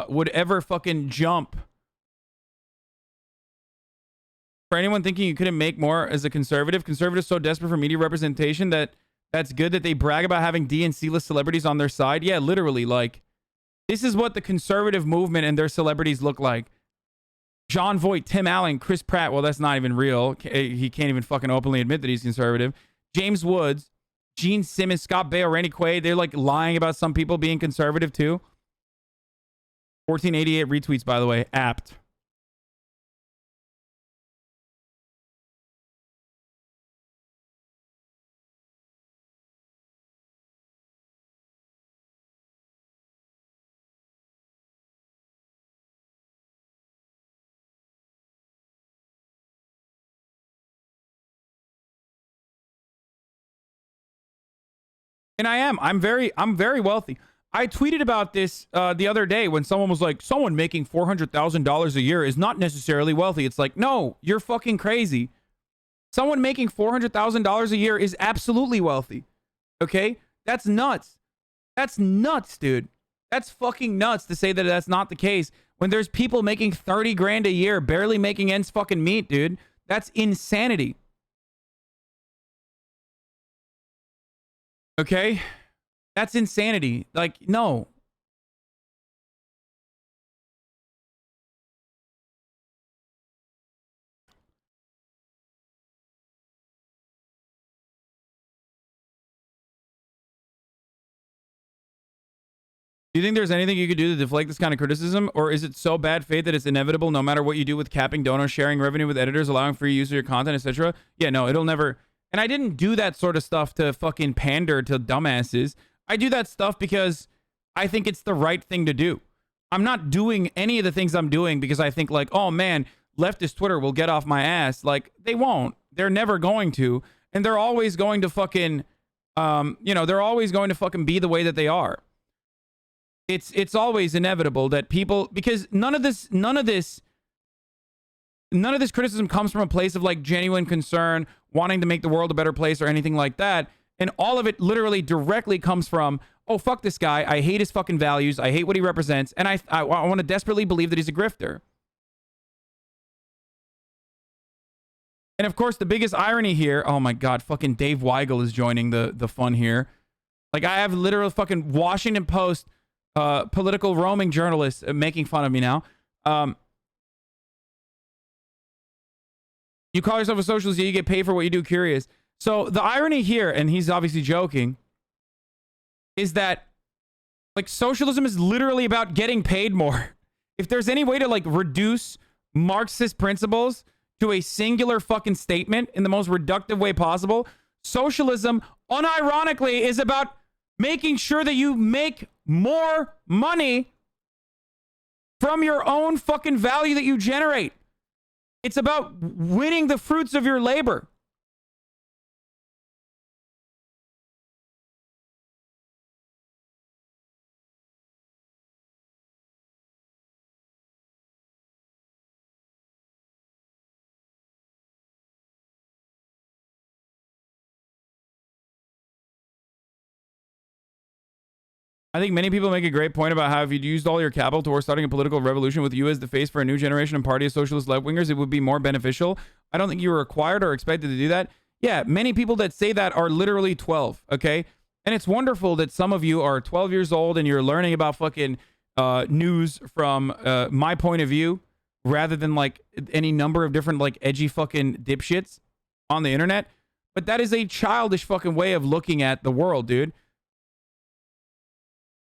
would ever fucking jump. For anyone thinking you couldn't make more as a conservative, conservatives so desperate for media representation that's good that they brag about having D and C-list celebrities on their side. Yeah, literally, like, this is what the conservative movement and their celebrities look like. John Voight, Tim Allen, Chris Pratt. Well, that's not even real. He can't even fucking openly admit that he's conservative. James Woods, Gene Simmons, Scott Baio, Randy Quaid, they're like lying about some people being conservative too. 1488 retweets, by the way. Apt. And I'm very wealthy. I tweeted about this the other day when someone was like, someone making $400,000 a year is not necessarily wealthy. It's like, no, you're fucking crazy. Someone making $400,000 a year is absolutely wealthy. Okay? That's nuts. That's nuts, dude. That's fucking nuts to say that that's not the case when there's people making 30 grand a year, barely making ends fucking meet, dude. That's insanity. Okay? That's insanity. Like, no. Do you think there's anything you could do to deflect this kind of criticism? Or is it so bad faith that it's inevitable no matter what you do with capping donors, sharing revenue with editors, allowing free use of your content, etc.? Yeah, no, it'll never... And I didn't do that sort of stuff to fucking pander to dumbasses. I do that stuff because I think it's the right thing to do. I'm not doing any of the things I'm doing because I think like, oh man, leftist Twitter will get off my ass. Like, they won't. They're never going to. And they're always going to fucking, they're always going to fucking be the way that they are. It's always inevitable that people, because none of this criticism comes from a place of like genuine concern, wanting to make the world a better place or anything like that. And all of it literally directly comes from, oh, fuck this guy. I hate his fucking values. I hate what he represents. And I want to desperately believe that he's a grifter. And of course, the biggest irony here, oh my God, fucking Dave Weigel is joining the fun here. Like, I have literal fucking Washington Post political roaming journalists making fun of me now. You call yourself a socialist, you get paid for what you do, curious. So the irony here, and he's obviously joking, is that like socialism is literally about getting paid more. If there's any way to like reduce Marxist principles to a singular fucking statement in the most reductive way possible, socialism unironically is about making sure that you make more money from your own fucking value that you generate. It's about winning the fruits of your labor. I think many people make a great point about how if you'd used all your capital towards starting a political revolution with you as the face for a new generation and party of socialist left-wingers, it would be more beneficial. I don't think you were required or expected to do that. Yeah, many people that say that are literally 12, okay? And it's wonderful that some of you are 12 years old and you're learning about fucking news from my point of view rather than like any number of different like edgy fucking dipshits on the internet. But that is a childish fucking way of looking at the world, dude.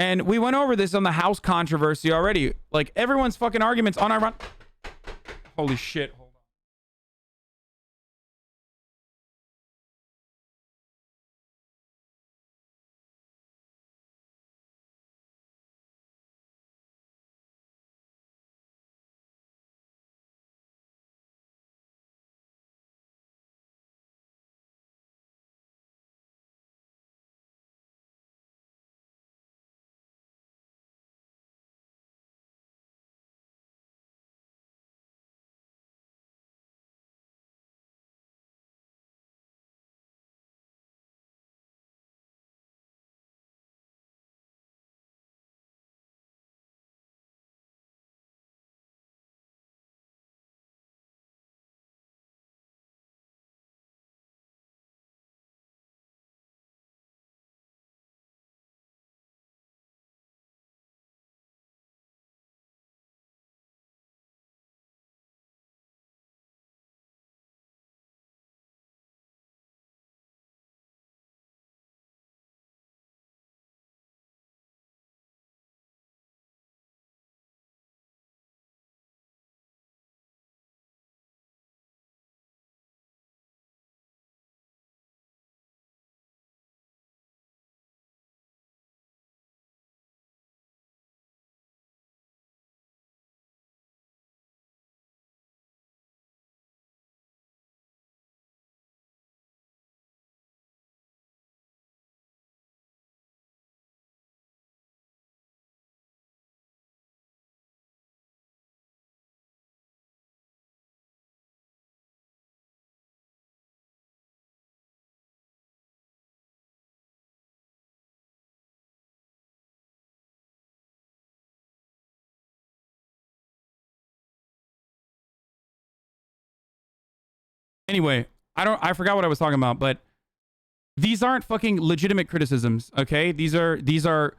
And we went over this on the house controversy already. Like, everyone's fucking arguments on our... Holy shit. Hold on. Anyway, I forgot what I was talking about, but these aren't fucking legitimate criticisms, okay? These are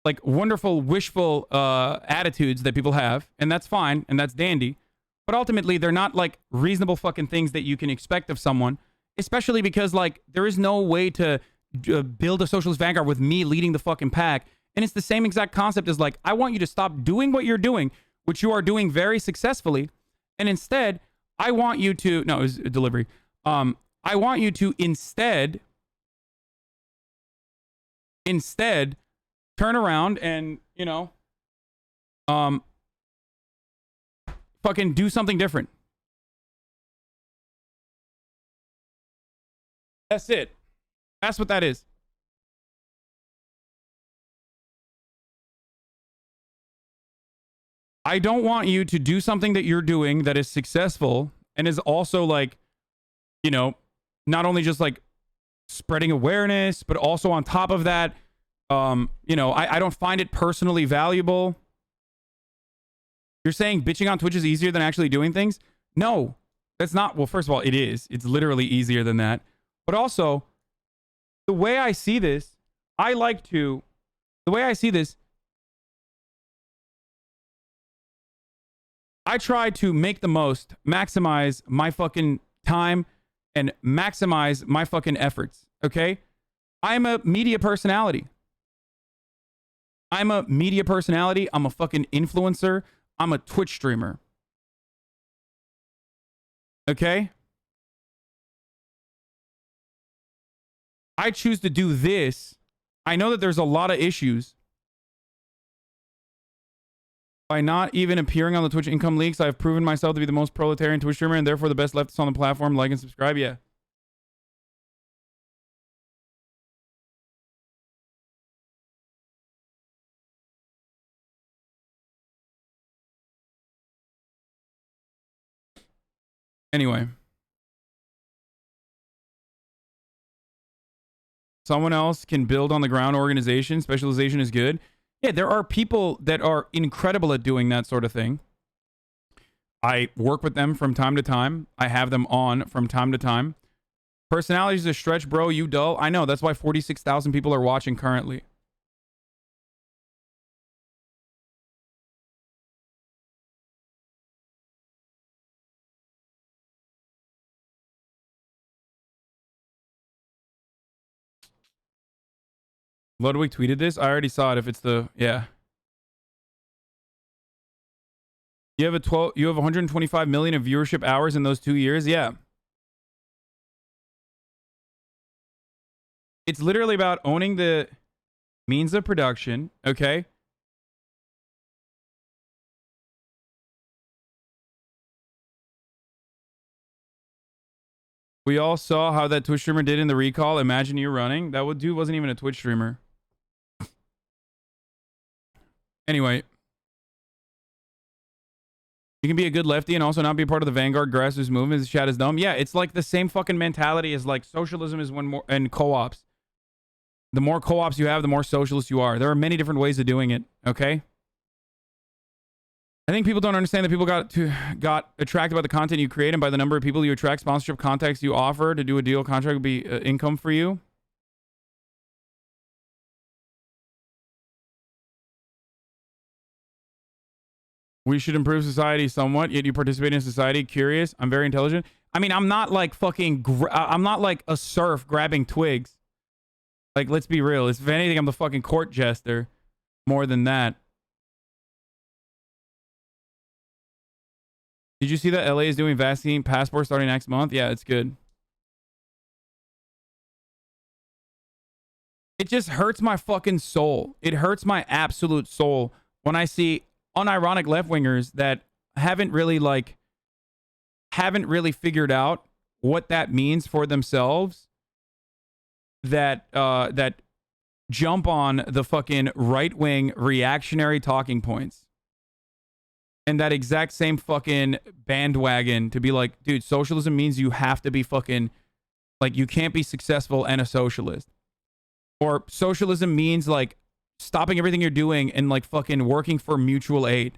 like wonderful, wishful attitudes that people have, and that's fine, and that's dandy. But ultimately, they're not like reasonable fucking things that you can expect of someone, especially because like there is no way to build a socialist vanguard with me leading the fucking pack. And it's the same exact concept as like, I want you to stop doing what you're doing, which you are doing very successfully, and instead, I want you to, no, it was a delivery. I want you to instead turn around and, you know, fucking do something different. That's it. That's what that is. I don't want you to do something that you're doing that is successful and is also like, you know, not only just like spreading awareness, but also on top of that, you know, I don't find it personally valuable. You're saying bitching on Twitch is easier than actually doing things? No, That's not, well, first of all, it is. It's literally easier than that. But also, the way I see this, I try to make the most, maximize my fucking time, and maximize my fucking efforts, okay? I'm a media personality. I'm a fucking influencer. I'm a Twitch streamer. Okay? I choose to do this. I know that there's a lot of issues. By not even appearing on the Twitch income leaks, I have proven myself to be the most proletarian Twitch streamer and therefore the best leftist on the platform. Like and subscribe. Yeah. Anyway. Someone else can build on the ground organization. Specialization is good. Yeah, there are people that are incredible at doing that sort of thing. I work with them from time to time. I have them on from time to time. Personality is a stretch, bro. You dull. I know. That's why 46,000 people are watching currently. Ludwig tweeted this. I already saw it. If it's the, yeah. You have 125 million of viewership hours in those 2 years. Yeah. It's literally about owning the means of production. Okay. We all saw how that Twitch streamer did in the recall. Imagine you running. That dude wasn't even a Twitch streamer. Anyway. You can be a good lefty and also not be a part of the Vanguard grassroots movement. The chat is dumb. Yeah, it's like the same fucking mentality as like socialism is one more, and co-ops. The more co-ops you have, the more socialist you are. There are many different ways of doing it. Okay. I think people don't understand that people got attracted by the content you create and by the number of people you attract. Sponsorship contacts you offer to do a deal contract would be income for you. We should improve society somewhat, yet you participate in society. Curious. I'm very intelligent. I mean, I'm not like fucking... I'm not like a serf grabbing twigs. Like, let's be real. If anything, I'm the fucking court jester. More than that. Did you see that LA is doing vaccine passport starting next month? Yeah, it's good. It just hurts my fucking soul. It hurts my absolute soul when I see unironic left-wingers that haven't really figured out what that means for themselves, that jump on the fucking right-wing reactionary talking points and that exact same fucking bandwagon to be like, dude, socialism means you have to be fucking, like, you can't be successful and a socialist, or socialism means like stopping everything you're doing and like fucking working for mutual aid.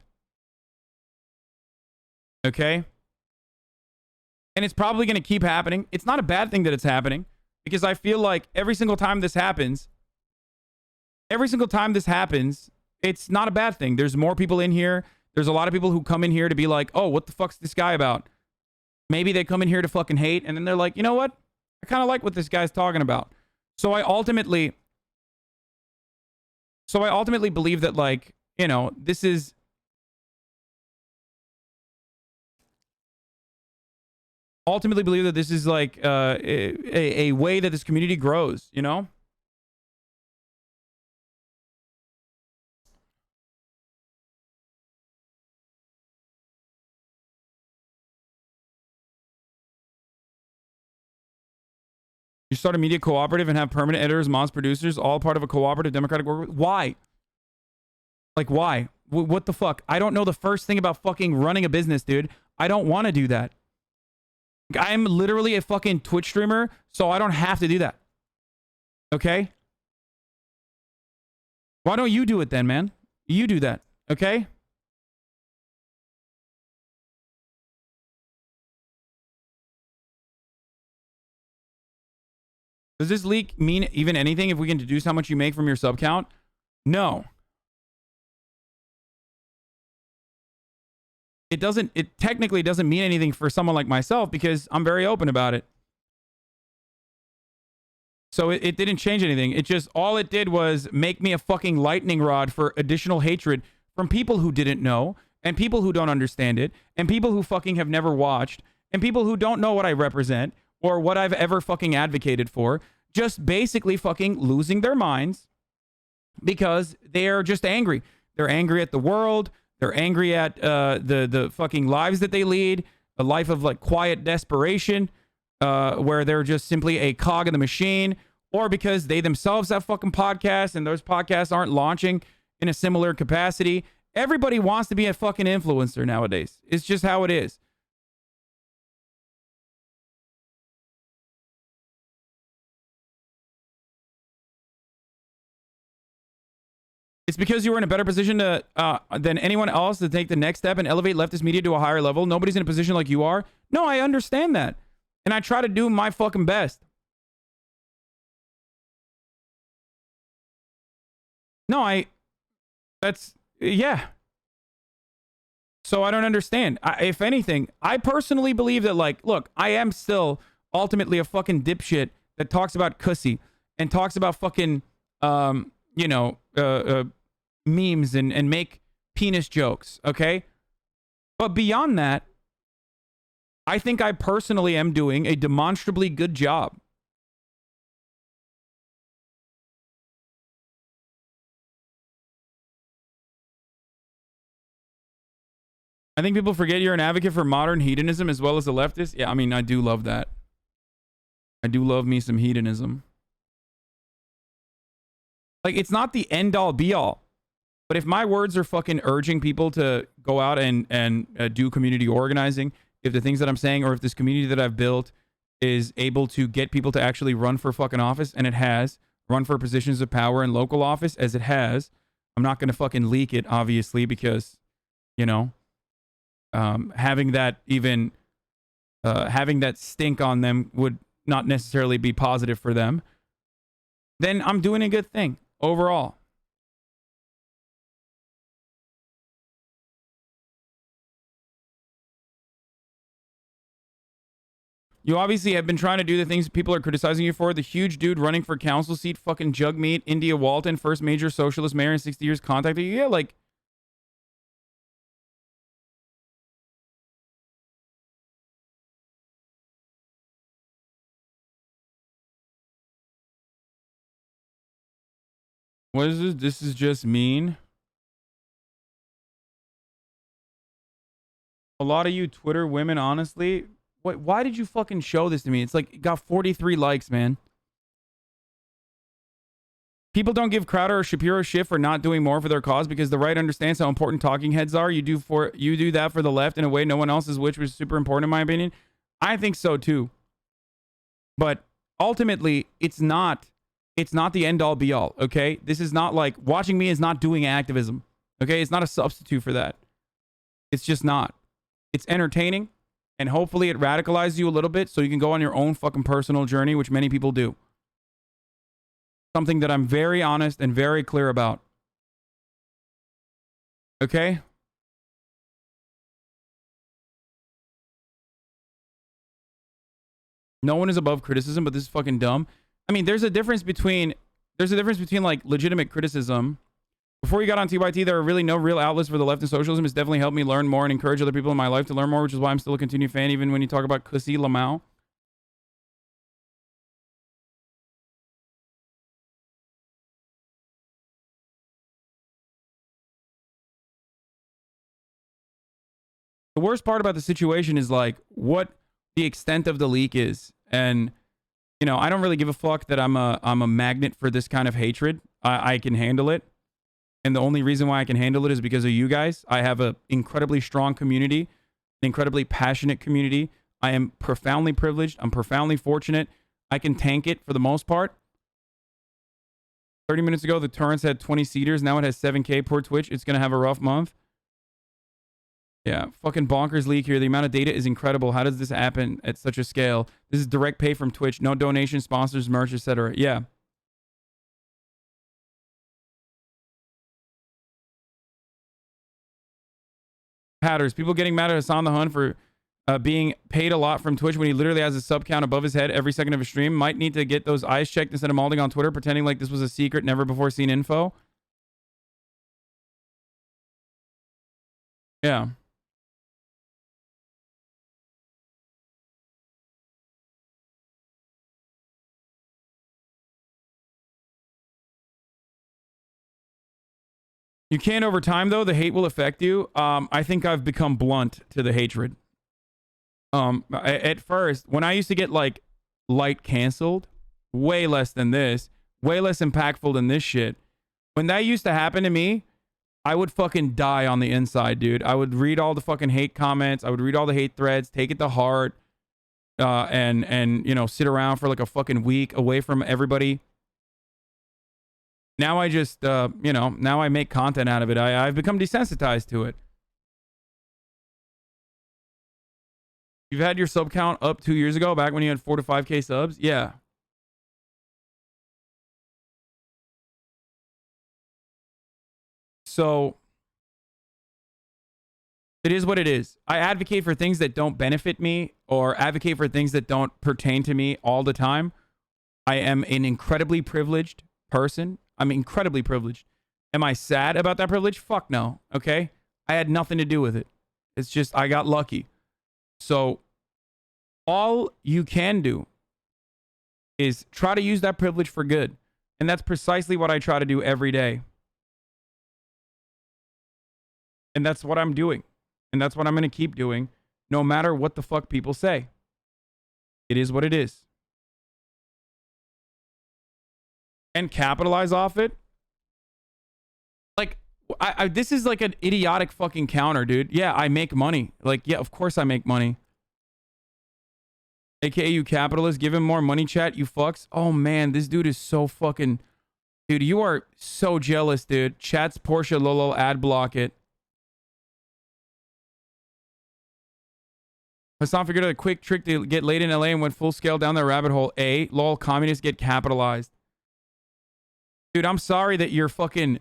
Okay? And it's probably going to keep happening. It's not a bad thing that it's happening, because I feel like every single time this happens, it's not a bad thing. There's more people in here. There's a lot of people who come in here to be like, oh, what the fuck's this guy about? Maybe they come in here to fucking hate, and then they're like, you know what? I kind of like what this guy's talking about. So I ultimately believe that, like, you know, this is... ultimately believe that this is like a way that this community grows, you know? You start a media cooperative and have permanent editors, mods, producers, all part of a cooperative democratic work. Why? Like, why? What the fuck? I don't know the first thing about fucking running a business, dude. I don't want to do that. I'm literally a fucking Twitch streamer, so I don't have to do that. Okay? Why don't you do it then, man? You do that, okay? Does this leak mean even anything if we can deduce how much you make from your sub count? No. It technically doesn't mean anything for someone like myself because I'm very open about it. So it didn't change anything. It just, all it did was make me a fucking lightning rod for additional hatred from people who didn't know, and people who don't understand it, and people who fucking have never watched, and people who don't know what I represent or what I've ever fucking advocated for, just basically fucking losing their minds because they're just angry. They're angry at the world. They're angry at the fucking lives that they lead, a life of like quiet desperation, where they're just simply a cog in the machine, or because they themselves have fucking podcasts and those podcasts aren't launching in a similar capacity. Everybody wants to be a fucking influencer nowadays. It's just how it is. It's because you were in a better position to than anyone else to take the next step and elevate leftist media to a higher level. Nobody's in a position like you are. No, I understand that. And I try to do my fucking best. No, yeah. So I don't understand. If anything, I personally believe that, like, look, I am still ultimately a fucking dipshit that talks about cussy and talks about fucking, you know, memes and make penis jokes, okay? But beyond that, I think I personally am doing a demonstrably good job. I think people forget you're an advocate for modern hedonism as well as a leftist. Yeah, I mean, I do love that. I do love me some hedonism. Like, it's not the end-all, be-all. But if my words are fucking urging people to go out and do community organizing, if the things that I'm saying, or if this community that I've built is able to get people to actually run for fucking office, and it has, run for positions of power in local office, as it has, I'm not going to fucking leak it, obviously, because, you know, having that stink on them would not necessarily be positive for them, then I'm doing a good thing overall. You obviously have been trying to do the things people are criticizing you for. The huge dude running for council seat, fucking jug meat, India Walton, first major socialist mayor in 60 years, contacted you. Yeah, like, what is this? This is just mean. A lot of you Twitter women, honestly, why did you fucking show this to me? It's like, it got 43 likes, man. People don't give Crowder or Shapiro shit for not doing more for their cause because the right understands how important talking heads are. You do that for the left in a way no one else is, which was super important in my opinion. I think so too. But ultimately, it's not the end all be all, okay? This is not like, watching me is not doing activism, okay? It's not a substitute for that. It's just not. It's entertaining, and hopefully it radicalizes you a little bit so you can go on your own fucking personal journey, which many people do. Something that I'm very honest and very clear about. Okay? No one is above criticism, but this is fucking dumb. I mean, there's a difference between like legitimate criticism. Before you got on TYT, there are really no real outlets for the left and socialism. It's definitely helped me learn more and encourage other people in my life to learn more, which is why I'm still a continued fan, even when you talk about cussy lmao. The worst part about the situation is like what the extent of the leak is. And, you know, I don't really give a fuck that I'm a magnet for this kind of hatred. I can handle it. And the only reason why I can handle it is because of you guys. I have an incredibly strong community, an incredibly passionate community. I am profoundly privileged. I'm profoundly fortunate. I can tank it for the most part. 30 minutes ago, the Torrents had 20 seaters. Now it has 7K per Twitch. It's going to have a rough month. Yeah, fucking bonkers leak here. The amount of data is incredible. How does this happen at such a scale? This is direct pay from Twitch. No donation, sponsors, merch, etc. Yeah. Hatters. People getting mad at Hasan the Hun for being paid a lot from Twitch when he literally has a sub count above his head every second of a stream. Might need to get those eyes checked instead of malding on Twitter, pretending like this was a secret, never before seen info. Yeah. You can't over time, though. The hate will affect you. I think I've become blunt to the hatred. At first, when I used to get, like, light canceled, way less than this, way less impactful than this shit. When that used to happen to me, I would fucking die on the inside, dude. I would read all the fucking hate comments. I would read all the hate threads, take it to heart, and you know, sit around for like a fucking week away from everybody. Now I just, you know, now I make content out of it. I've become desensitized to it. You've had your sub count up 2 years ago, back when you had 4 to 5K subs? Yeah. So, it is what it is. I advocate for things that don't benefit me or advocate for things that don't pertain to me all the time. I am an incredibly privileged person. I'm incredibly privileged. Am I sad about that privilege? Fuck no. Okay? I had nothing to do with it. It's just I got lucky. So all you can do is try to use that privilege for good. And that's precisely what I try to do every day. And that's what I'm doing. And that's what I'm going to keep doing no matter what the fuck people say. It is what it is. And capitalize off it. Like, this is like an idiotic fucking counter, dude. Yeah, I make money. Like, yeah, of course I make money. AKA you capitalists, give him more money, chat, you fucks. Oh man, this dude is so fucking... Dude, you are so jealous, dude. Chat's Porsche Lolo ad block it. Hasan figured out a quick trick to get laid in LA and went full scale down that rabbit hole. Lol, communists get capitalized. Dude, I'm sorry that you're fucking...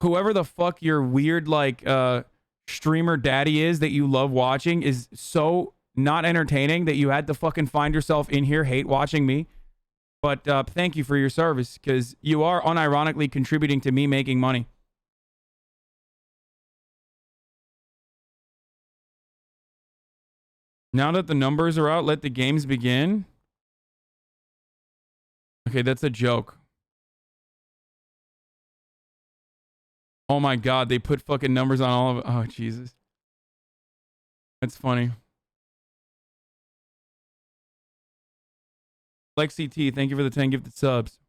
Whoever the fuck your weird, like, streamer daddy is that you love watching is so not entertaining that you had to fucking find yourself in here hate watching me. But thank you for your service, because you are unironically contributing to me making money. Now that the numbers are out, let the games begin. Okay, that's a joke. Oh my god, they put fucking numbers on all of it. Oh, Jesus. That's funny. Lexi T, thank you for the 10 gifted subs.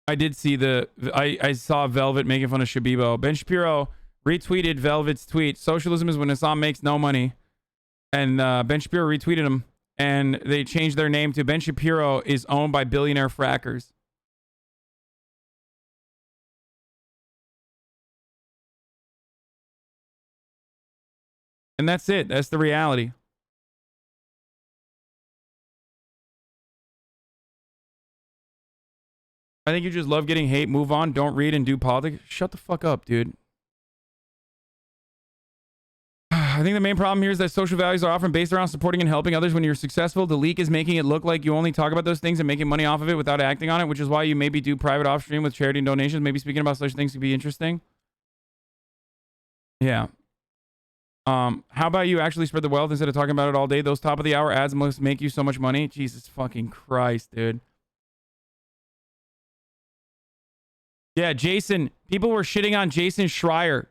I did see I saw Velvet making fun of Shabibo. Ben Shapiro retweeted Velvet's tweet. Socialism is when Hasan makes no money. And Ben Shapiro retweeted him. And they changed their name to Ben Shapiro is owned by billionaire frackers. And that's it. That's the reality. I think you just love getting hate. Move on. Don't read and do politics. Shut the fuck up, dude. I think the main problem here is that social values are often based around supporting and helping others when you're successful. The leak is making it look like you only talk about those things and making money off of it without acting on it, which is why you maybe do private off stream with charity and donations. Maybe speaking about such things could be interesting. Yeah. How about you actually spread the wealth instead of talking about it all day? Those top of the hour ads must make you so much money. Jesus fucking Christ, dude. Yeah, Jason. People were shitting on Jason Schreier.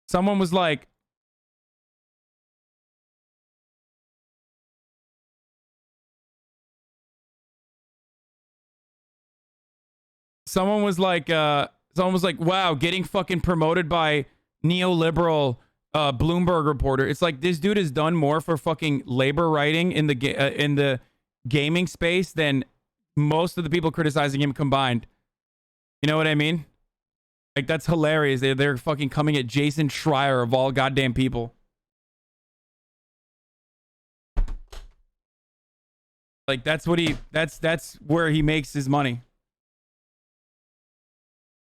Someone was like, wow, getting fucking promoted by neoliberal Bloomberg reporter. It's like, this dude has done more for fucking labor writing in the gaming space than most of the people criticizing him combined. You know what I mean? Like, that's hilarious. They're fucking coming at Jason Schreier of all goddamn people. Like, that's what that's where he makes his money.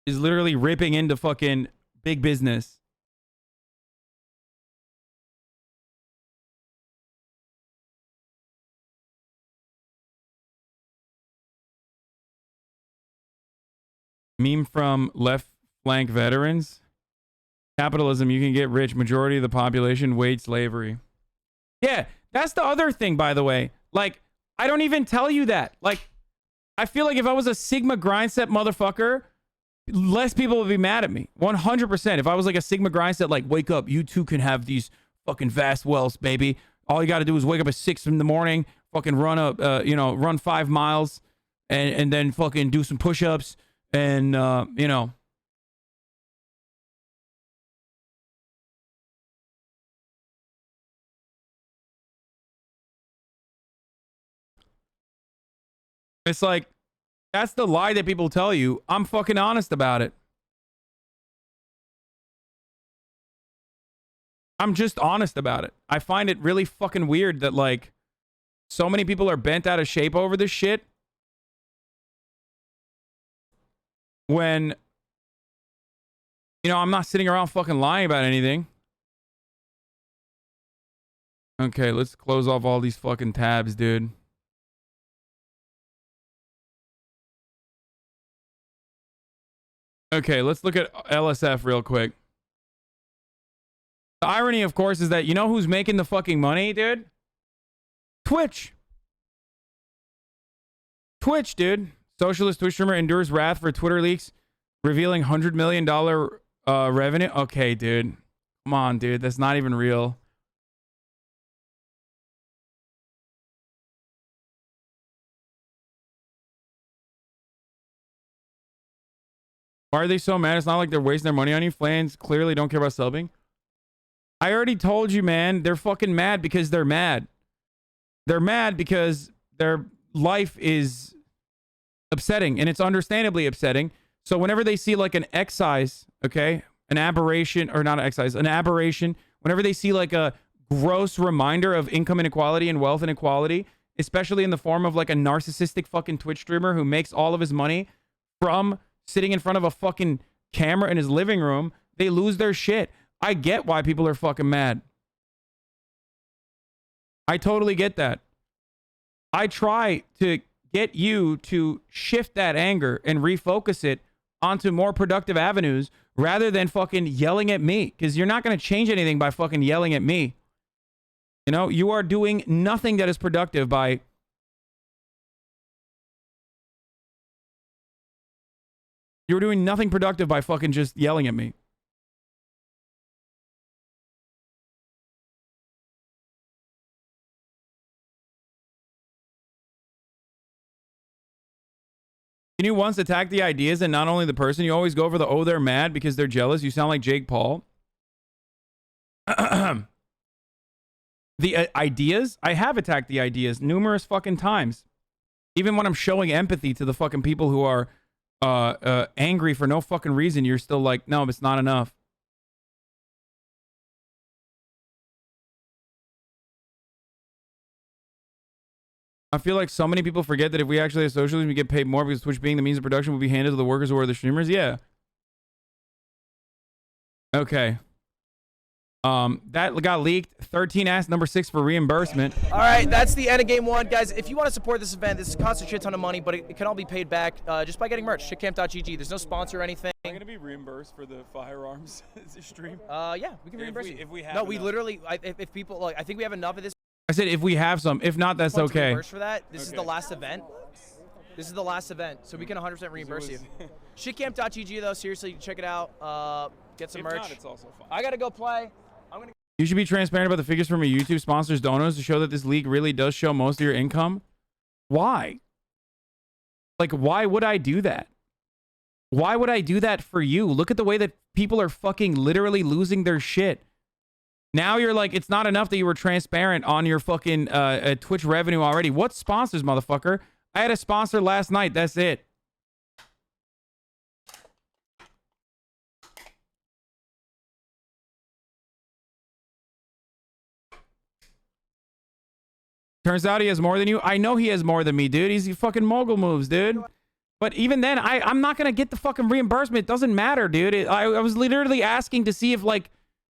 Is literally ripping into fucking big business. Meme from left flank veterans. Capitalism, you can get rich. Majority of the population wait slavery. Yeah, that's the other thing, by the way. Like, I don't even tell you that. Like, I feel like if I was a Sigma grindset motherfucker, less people would be mad at me. 100%. If I was like a Sigma grindset, like, wake up, you too can have these fucking vast wealths, baby. All you got to do is wake up at 6 in the morning, fucking run run 5 miles, and then fucking do some push-ups, and you know. It's like, that's the lie that people tell you. I'm fucking honest about it. I'm just honest about it. I find it really fucking weird that, like, so many people are bent out of shape over this shit. When, you know, I'm not sitting around fucking lying about anything. Okay, let's close off all these fucking tabs, dude. Okay, let's look at LSF real quick. The irony, of course, is that you know who's making the fucking money, dude? Twitch. Twitch, dude. Socialist Twitch streamer endures wrath for Twitter leaks revealing $100 million revenue. Okay, dude. Come on, dude. That's not even real. Why are they so mad? It's not like they're wasting their money on you. Flans clearly don't care about subbing. I already told you, man. They're fucking mad because they're mad. They're mad because their life is upsetting, and it's understandably upsetting. So whenever they see like an excise, okay, an aberration, or not an excise, an aberration, whenever they see like a gross reminder of income inequality and wealth inequality, especially in the form of like a narcissistic fucking Twitch streamer who makes all of his money from sitting in front of a fucking camera in his living room, they lose their shit. I get why people are fucking mad. I totally get that. I try to get you to shift that anger and refocus it onto more productive avenues rather than fucking yelling at me, because you're not going to change anything by fucking yelling at me. You know, you are doing nothing that is productive by You're doing nothing productive by fucking just yelling at me. Can you once attack the ideas and not only the person? You always go over the, oh, they're mad because they're jealous. You sound like Jake Paul. The ideas? I have attacked the ideas numerous fucking times. Even when I'm showing empathy to the fucking people who are angry for no fucking reason, you're still like, no, it's not enough. I feel like so many people forget that if we actually have socialism, we get paid more because Twitch being the means of production will be handed to the workers who are the streamers. Yeah. Okay. That got leaked. 13 asked number 6 for reimbursement. All right, that's the end of game 1, guys. If you want to support this event, this costs a shit ton of money, but it can all be paid back just by getting merch. Shitcamp.gg. There's no sponsor or anything. Am I gonna be reimbursed for the firearms stream? Yeah, we can reimburse you. If we have no, enough. we literally. If people like, I think we have enough of this. I said if we have some. If not, that's okay. Reimburse for that. This is the last event. This is the last event, so we can 100% reimburse you. Shitcamp.gg though, seriously, check it out. Get some merch. Not, it's also fine. I gotta go play. I'm gonna. You should be transparent about the figures from your YouTube sponsors, donors, to show that this league really does show most of your income. Why? Like, why would I do that? Why would I do that for you? Look at the way that people are fucking literally losing their shit. Now you're like, it's not enough that you were transparent on your fucking Twitch revenue already. What sponsors, motherfucker? I had a sponsor last night. That's it. Turns out he has more than you. I know he has more than me, dude. He's fucking mogul moves, dude. But even then, I'm not going to get the fucking reimbursement. It doesn't matter, dude. I was literally asking to see if, like,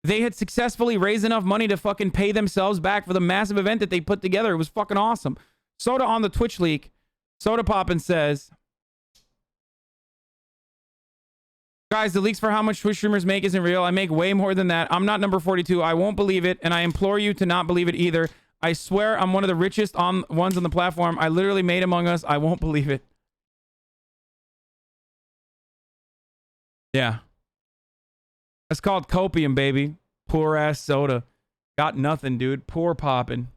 they had successfully raised enough money to fucking pay themselves back for the massive event that they put together. It was fucking awesome. Soda on the Twitch leak. Soda Poppin says, guys, the leaks for how much Twitch streamers make isn't real. I make way more than that. I'm not number 42. I won't believe it, and I implore you to not believe it either. I swear I'm one of the richest ones on the platform. I literally made Among Us. I won't believe it. Yeah. That's called copium, baby. Poor ass Soda. Got nothing, dude. Poor poppin'.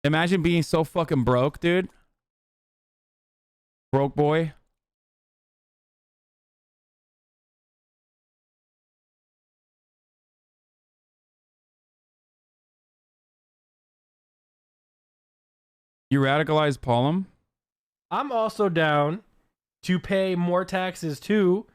Imagine being so fucking broke, dude. Broke boy. You radicalized Paulum? I'm also down to pay more taxes too,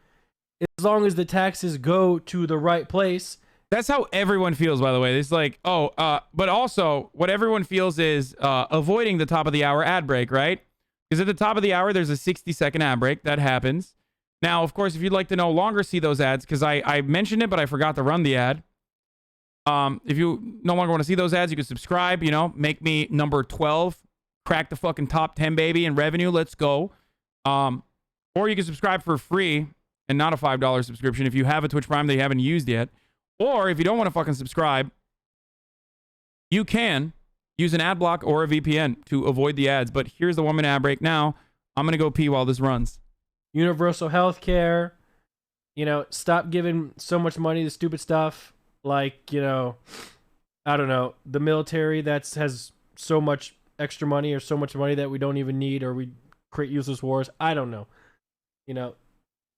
as long as the taxes go to the right place. That's how everyone feels, by the way. It's like, but also what everyone feels is avoiding the top of the hour ad break, right? Because at the top of the hour, there's a 60-second ad break. That happens. Now, of course, if you'd like to no longer see those ads, because I mentioned it, but I forgot to run the ad. If you no longer want to see those ads, you can subscribe, you know, make me number 12, crack the fucking top 10, baby, in revenue. Let's go. Or you can subscribe for free and not a $5 subscription if you have a Twitch Prime that you haven't used yet. Or if you don't want to fucking subscribe, you can use an ad block or a VPN to avoid the ads. But here's the 1 minute ad break now. I'm going to go pee while this runs. Universal health care. You know, stop giving so much money to stupid stuff. Like, you know, I don't know, the military that has so much extra money or so much money that we don't even need, or we create useless wars. I don't know. You know,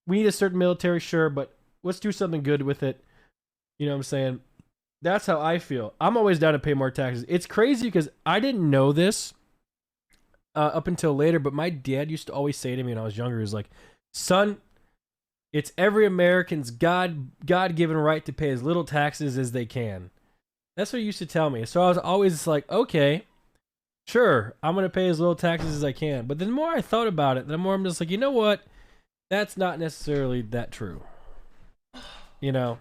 we need a certain military, sure, but let's do something good with it. You know what I'm saying? That's how I feel. I'm always down to pay more taxes. It's crazy because I didn't know this up until later, but my dad used to always say to me when I was younger, he was like, son, it's every American's God-given right to pay as little taxes as they can. That's what he used to tell me. So I was always like, okay, sure, I'm going to pay as little taxes as I can. But the more I thought about it, the more I'm just like, you know what? That's not necessarily that true. You know?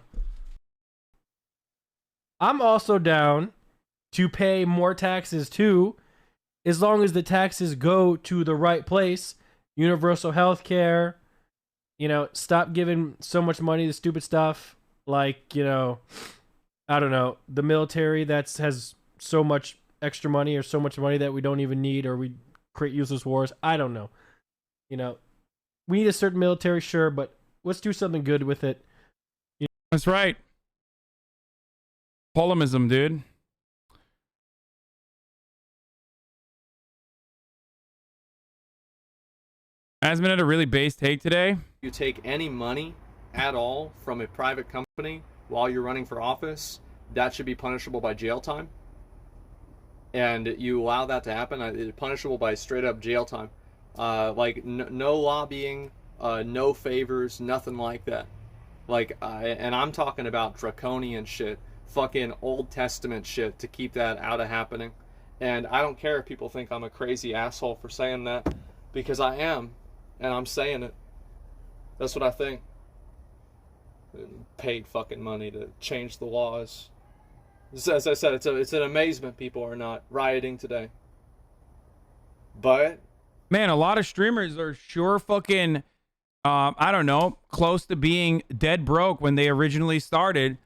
I'm also down to pay more taxes too, as long as the taxes go to the right place. Universal health care. You know, stop giving so much money to stupid stuff. Like, you know, I don't know, the military that has so much extra money or so much money that we don't even need, or we create useless wars. I don't know. You know, we need a certain military, sure, but let's do something good with it. You know? That's right. Polumism, dude. Asman had a really base take today. You take any money at all from a private company while you're running for office, that should be punishable by jail time. And you allow that to happen, it's punishable by straight up jail time. Like no lobbying, no favors, nothing like that. Like, and I'm talking about draconian shit, fucking Old Testament shit to keep that out of happening. And I don't care if people think I'm a crazy asshole for saying that, because I am, and I'm saying it. That's what I think. Paid fucking money to change the laws. As I said, it's an amazement people are not rioting today. But man, a lot of streamers are sure fucking I don't know, close to being dead broke when they originally started,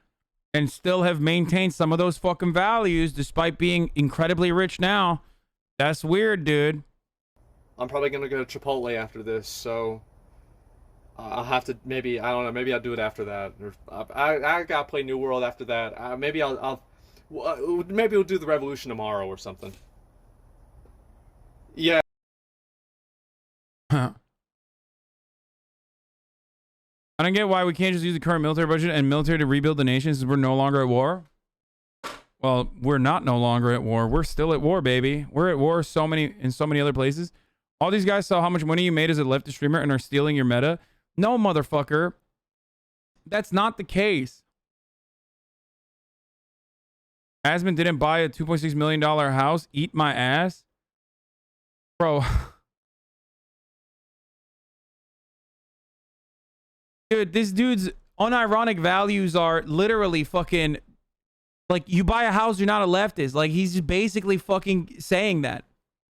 and still have maintained some of those fucking values despite being incredibly rich now. That's weird, dude. I'm probably gonna go to Chipotle after this, so I'll have to, maybe, I don't know, maybe I'll do it after that. I gotta play New World after that. Maybe maybe we'll do the Revolution tomorrow or something. Yeah. Huh. I don't get why we can't just use the current military budget and military to rebuild the nation since we're no longer at war. Well, we're not no longer at war. We're still at war, baby. We're at war in so many other places. All these guys saw how much money you made as a leftist streamer and are stealing your meta. No, motherfucker. That's not the case. Asman didn't buy a $2.6 million house. Eat my ass. Bro. Dude, this dude's unironic values are literally fucking... Like, you buy a house, you're not a leftist. Like, he's just basically fucking saying that.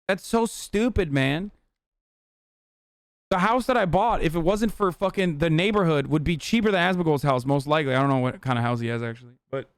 That's so stupid, man. The house that I bought, if it wasn't for fucking the neighborhood, would be cheaper than Asmongold's house, most likely. I don't know what kind of house he has, actually. But...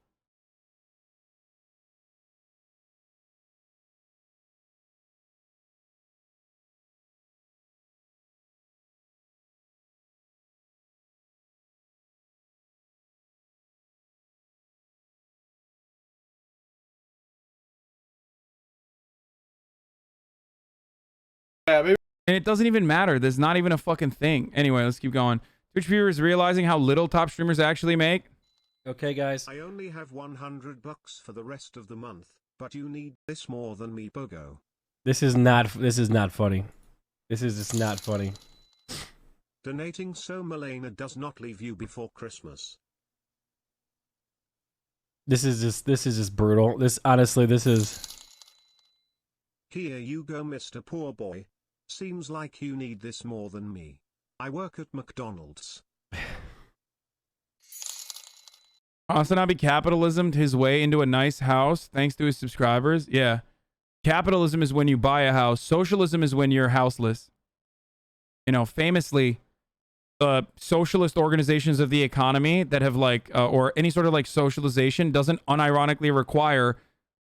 Yeah, maybe. And it doesn't even matter. There's not even a fucking thing. Anyway, let's keep going. Twitch viewers realizing how little top streamers actually make. Okay, guys. I only have $100 for the rest of the month, but you need this more than me, Pogo. This is not funny. This is just not funny. Donating so Milena does not leave you before Christmas. This is just brutal. Honestly, this is... Here you go, Mr. Poor Boy. Seems like you need this more than me. I work at McDonald's. HasanAbi capitalismed his way into a nice house thanks to his subscribers. Yeah. Capitalism is when you buy a house. Socialism is when you're houseless. You know, famously, socialist organizations of the economy that have like, or any sort of like socialization doesn't unironically require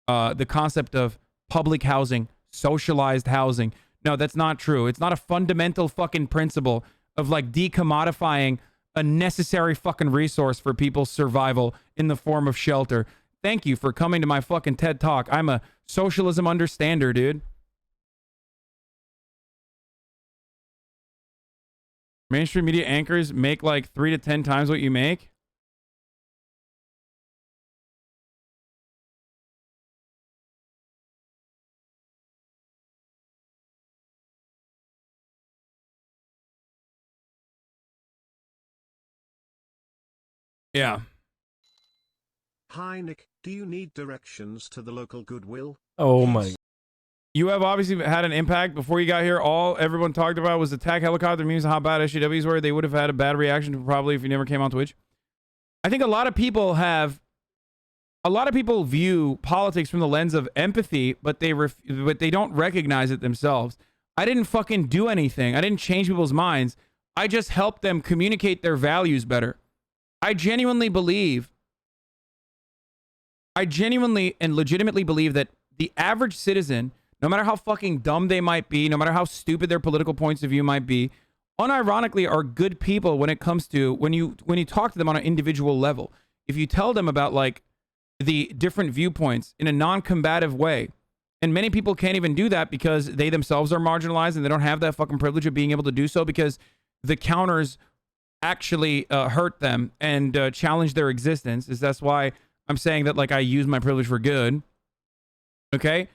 the concept of public housing, socialized housing. No, that's not true. It's not a fundamental fucking principle of like decommodifying a necessary fucking resource for people's survival in the form of shelter. Thank you for coming to my fucking TED Talk. I'm a socialism understander, dude. Mainstream media anchors make like 3 to 10 times what you make. Yeah. Hi, Nick. Do you need directions to the local Goodwill? Oh my. You have obviously had an impact. Before you got here, all everyone talked about was attack helicopter memes and how bad SJWs were. They would have had a bad reaction probably if you never came on Twitch. I think a lot of people view politics from the lens of empathy, but they don't recognize it themselves. I didn't fucking do anything. I didn't change people's minds. I just helped them communicate their values better. I genuinely and legitimately believe that the average citizen, no matter how fucking dumb they might be, no matter how stupid their political points of view might be, unironically are good people when it comes to when you talk to them on an individual level. If you tell them about like the different viewpoints in a non-combative way, and many people can't even do that because they themselves are marginalized and they don't have that fucking privilege of being able to do so because the counters actually hurt them and challenge their existence. That's why I'm saying that like I use my privilege for good. Okay?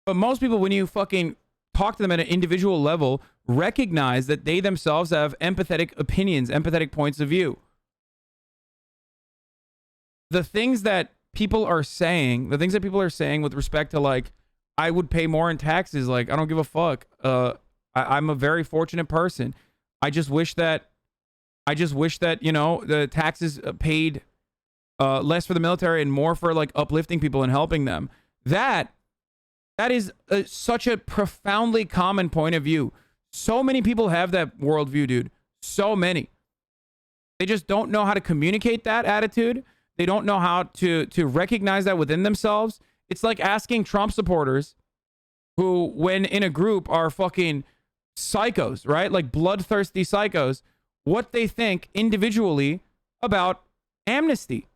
But most people, when you fucking talk to them at an individual level, recognize that they themselves have empathetic opinions, empathetic points of view. The things that people are saying with respect to like, I would pay more in taxes, like, I don't give a fuck. I'm a very fortunate person. I just wish that, you know, the taxes paid less for the military and more for like uplifting people and helping them. That is such a profoundly common point of view. So many people have that worldview, dude. So many. They just don't know how to communicate that attitude. They don't know how to recognize that within themselves. It's like asking Trump supporters who, when in a group, are fucking psychos, right? Like bloodthirsty psychos, what they think individually about amnesty.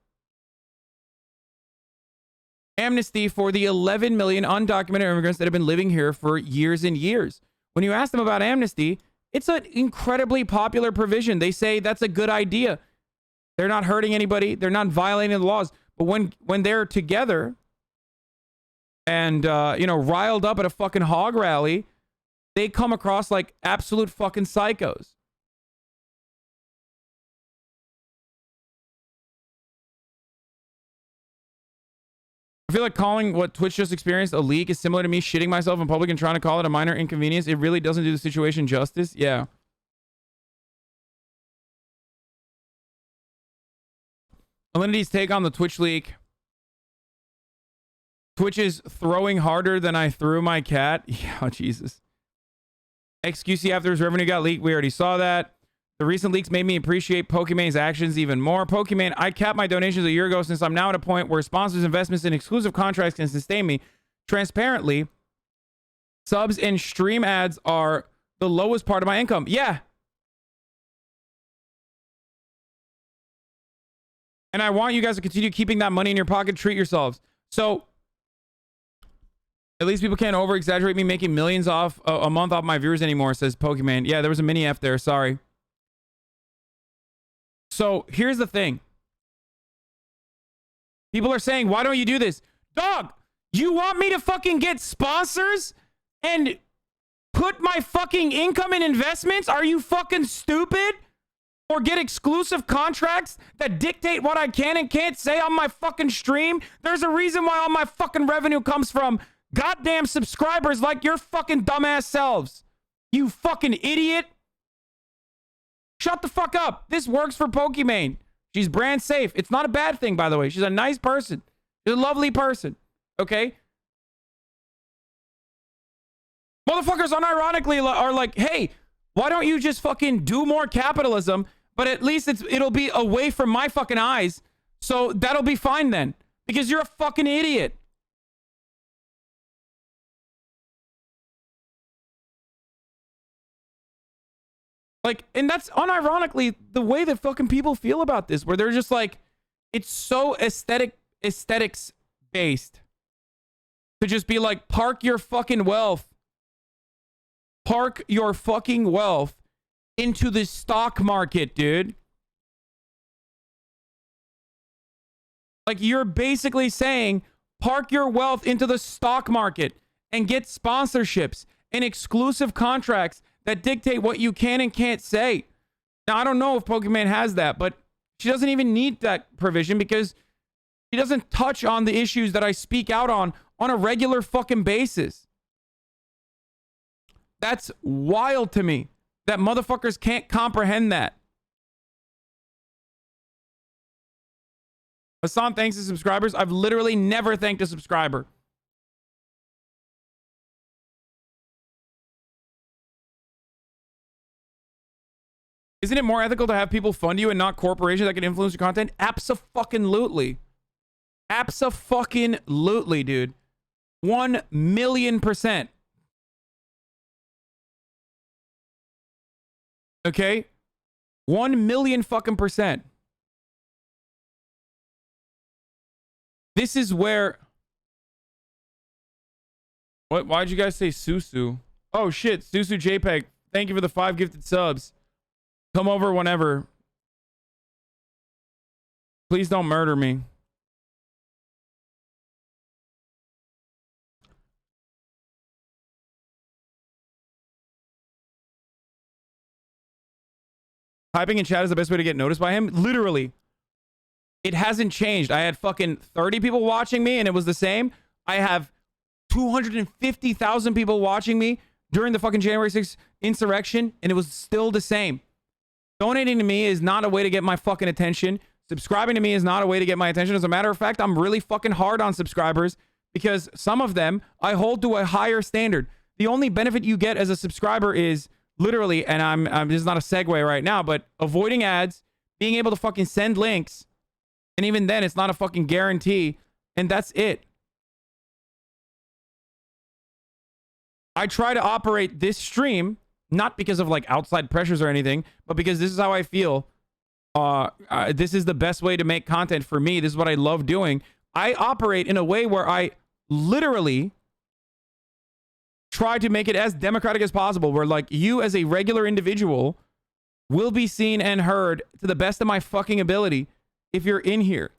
Amnesty for the 11 million undocumented immigrants that have been living here for years and years. When you ask them about amnesty, it's an incredibly popular provision. They say that's a good idea. They're not hurting anybody. They're not violating the laws. But when they're together and, you know, riled up at a fucking hog rally, they come across like absolute fucking psychos. I feel like calling what Twitch just experienced a leak is similar to me shitting myself in public and trying to call it a minor inconvenience. It really doesn't do the situation justice. Yeah. Alinity's take on the Twitch leak. Twitch is throwing harder than I threw my cat. Yeah, oh, Jesus. XQC after his revenue got leaked. We already saw that. The recent leaks made me appreciate Pokemon's actions even more. Pokemon, I capped my donations a year ago since I'm now at a point where sponsors' investments in exclusive contracts can sustain me. Transparently, subs and stream ads are the lowest part of my income. Yeah. And I want you guys to continue keeping that money in your pocket. Treat yourselves. So, at least people can't over-exaggerate me making millions off a month off my viewers anymore, says Pokemon. Yeah, there was a mini F there. Sorry. So, here's the thing. People are saying, why don't you do this? Dog, you want me to fucking get sponsors and put my fucking income in investments? Are you fucking stupid? Or get exclusive contracts that dictate what I can and can't say on my fucking stream? There's a reason why all my fucking revenue comes from goddamn subscribers like your fucking dumbass selves. You fucking idiot. Shut the fuck up. This works for Pokimane. She's brand safe. It's not a bad thing, by the way. She's a nice person. She's a lovely person. Okay? Motherfuckers unironically are like, hey, why don't you just fucking do more capitalism? But at least it'll be away from my fucking eyes. So that'll be fine then. Because you're a fucking idiot. Like, and that's unironically the way that fucking people feel about this, where they're just like, it's so aesthetics based to just be like, park your fucking wealth into the stock market, dude. Like, you're basically saying, park your wealth into the stock market and get sponsorships and exclusive contracts that dictate what you can and can't say. Now, I don't know if Pokemon has that, but she doesn't even need that provision because she doesn't touch on the issues that I speak out on a regular fucking basis. That's wild to me that motherfuckers can't comprehend that. Hasan thanks to subscribers. I've literally never thanked a subscriber. Isn't it more ethical to have people fund you and not corporations that can influence your content? Abso-fucking-lutely. Abso-fucking-lutely, dude. 1,000,000%. Okay? 1,000,000 fucking %. This is where... What? Why'd you guys say Susu? Oh, shit. Susu JPEG. Thank you for the 5 gifted subs. Come over whenever. Please don't murder me. Typing in chat is the best way to get noticed by him. Literally. It hasn't changed. I had fucking 30 people watching me and it was the same. I have 250,000 people watching me during the fucking January 6th insurrection and it was still the same. Donating to me is not a way to get my fucking attention. Subscribing to me is not a way to get my attention. As a matter of fact, I'm really fucking hard on subscribers because some of them I hold to a higher standard. The only benefit you get as a subscriber is literally, and I'm this is not a segue right now, but avoiding ads, being able to fucking send links, and even then it's not a fucking guarantee, and that's it. I try to operate this stream not because of like outside pressures or anything, but because this is how I feel. This is the best way to make content for me. This is what I love doing. I operate in a way where I literally try to make it as democratic as possible, where like you as a regular individual will be seen and heard to the best of my fucking ability if you're in here.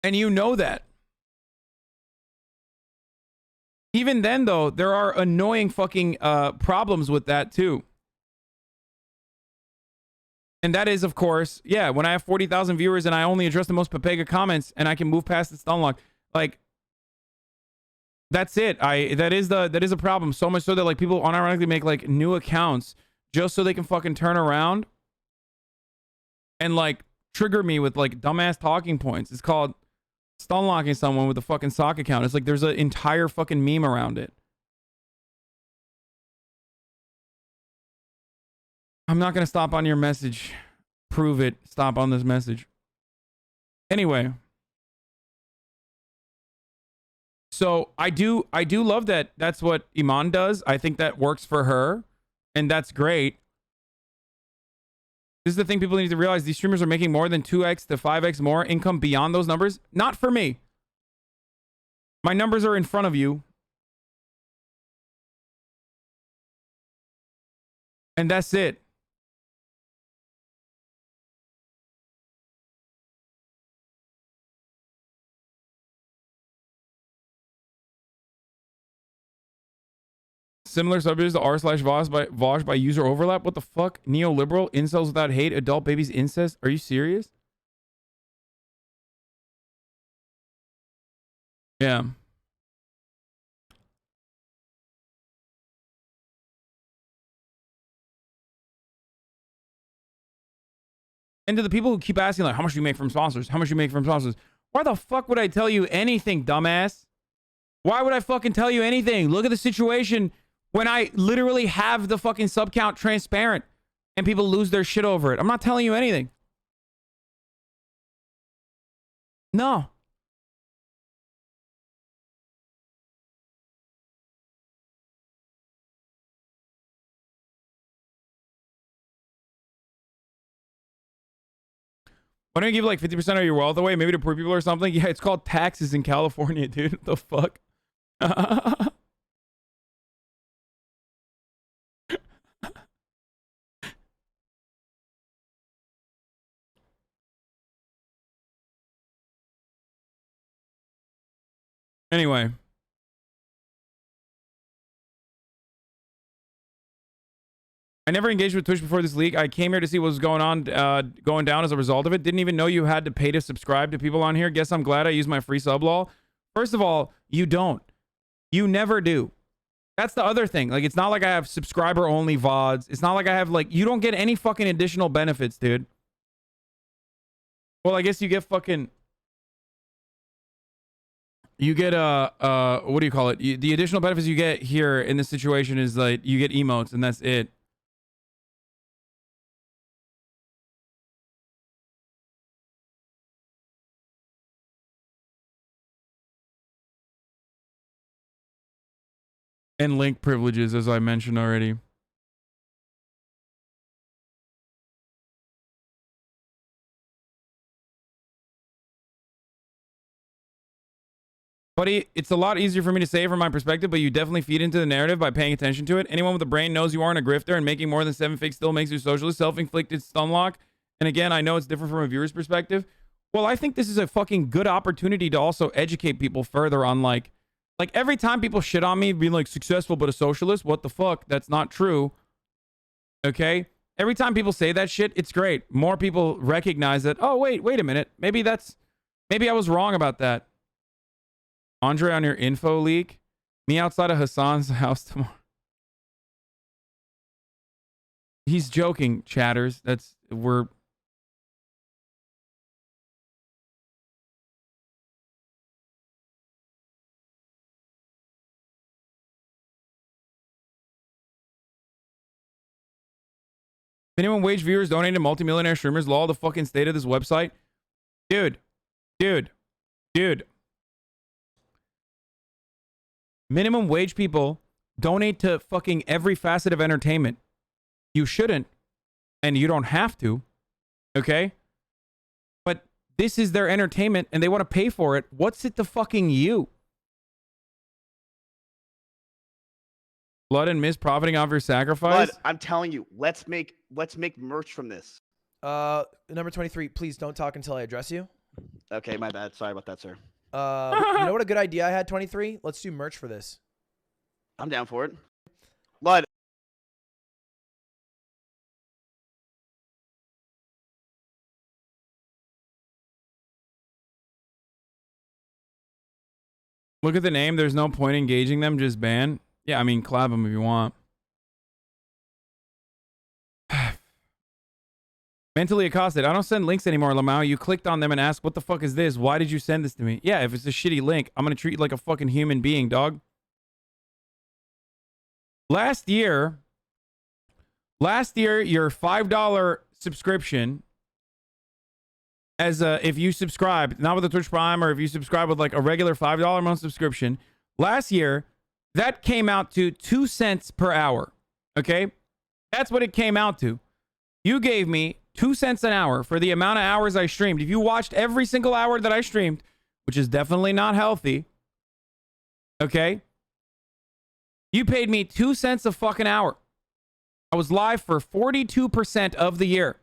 And you know that. Even then, though, there are annoying fucking problems with that, too. And that is, of course, yeah, when I have 40,000 viewers and I only address the most PepeLa comments and I can move past the Stunlock, like, that's it. That is a problem. So much so that like people unironically make like new accounts just so they can fucking turn around and like trigger me with like dumbass talking points. It's called Stunlocking someone with a fucking sock account. It's like there's an entire fucking meme around it. I'm not gonna stop on your message. Prove it. Stop on this message. Anyway. So I do love that that's what Iman does. I think that works for her. And that's great. This is the thing people need to realize. These streamers are making more than 2x to 5x more income beyond those numbers. Not for me. My numbers are in front of you. And that's it. Similar subjects to r/Vosh by user overlap. What the fuck? Neoliberal, incels without hate, adult babies, incest. Are you serious? Yeah. And to the people who keep asking, like, how much do you make from sponsors? How much do you make from sponsors? Why the fuck would I tell you anything, dumbass? Why would I fucking tell you anything? Look at the situation when I literally have the fucking sub count transparent and people lose their shit over it. I'm not telling you anything. No. Why don't you give like 50% of your wealth away, maybe to poor people or something? Yeah, it's called taxes in California, dude. What the fuck? Anyway. I never engaged with Twitch before this leak. I came here to see what was going on, going down as a result of it. Didn't even know you had to pay to subscribe to people on here. Guess I'm glad I used my free sub law. First of all, you don't. You never do. That's the other thing. Like, it's not like I have subscriber only VODs. It's not like I have like, you don't get any fucking additional benefits, dude. Well, I guess you get fucking, you get what do you call it? The additional benefits you get here in this situation is like you get emotes and that's it. And link privileges, as I mentioned already. Buddy, it's a lot easier for me to say from my perspective, but you definitely feed into the narrative by paying attention to it. Anyone with a brain knows you aren't a grifter, and making more than 7 figs still makes you socialist, self-inflicted stunlock. And again, I know it's different from a viewer's perspective. Well, I think this is a fucking good opportunity to also educate people further on like every time people shit on me being like successful but a socialist, what the fuck? That's not true. Okay? Every time people say that shit, it's great. More people recognize that, oh, wait a minute. Maybe I was wrong about that. Andre on your info leak. Me outside of Hasan's house tomorrow. He's joking, chatters. We're... Minimum wage viewers donating to multimillionaire streamers. Law, the fucking state of this website. Dude. Minimum wage people donate to fucking every facet of entertainment. You shouldn't. And you don't have to. Okay? But this is their entertainment and they want to pay for it. What's it to fucking you? Blood and Mist profiting off your sacrifice? Blood, I'm telling you, let's make merch from this. Number 23, please don't talk until I address you. Okay, my bad. Sorry about that, sir. You know what a good idea I had, 23? Let's do merch for this. I'm down for it. Blood, Look at the name. There's no point engaging them. Just ban. Yeah, I mean, collab them if you want. Mentally accosted. I don't send links anymore, lmao. You clicked on them and asked, what the fuck is this? Why did you send this to me? Yeah, if it's a shitty link, I'm going to treat you like a fucking human being, dog. Last year, your $5 subscription, as if you subscribe, not with the Twitch Prime, or if you subscribe with like a regular $5 a month subscription, last year, that came out to 2 cents per hour. Okay? That's what it came out to. You gave me 2 cents an hour for the amount of hours I streamed. If you watched every single hour that I streamed, which is definitely not healthy, okay? You paid me 2 cents a fucking hour. I was live for 42% of the year.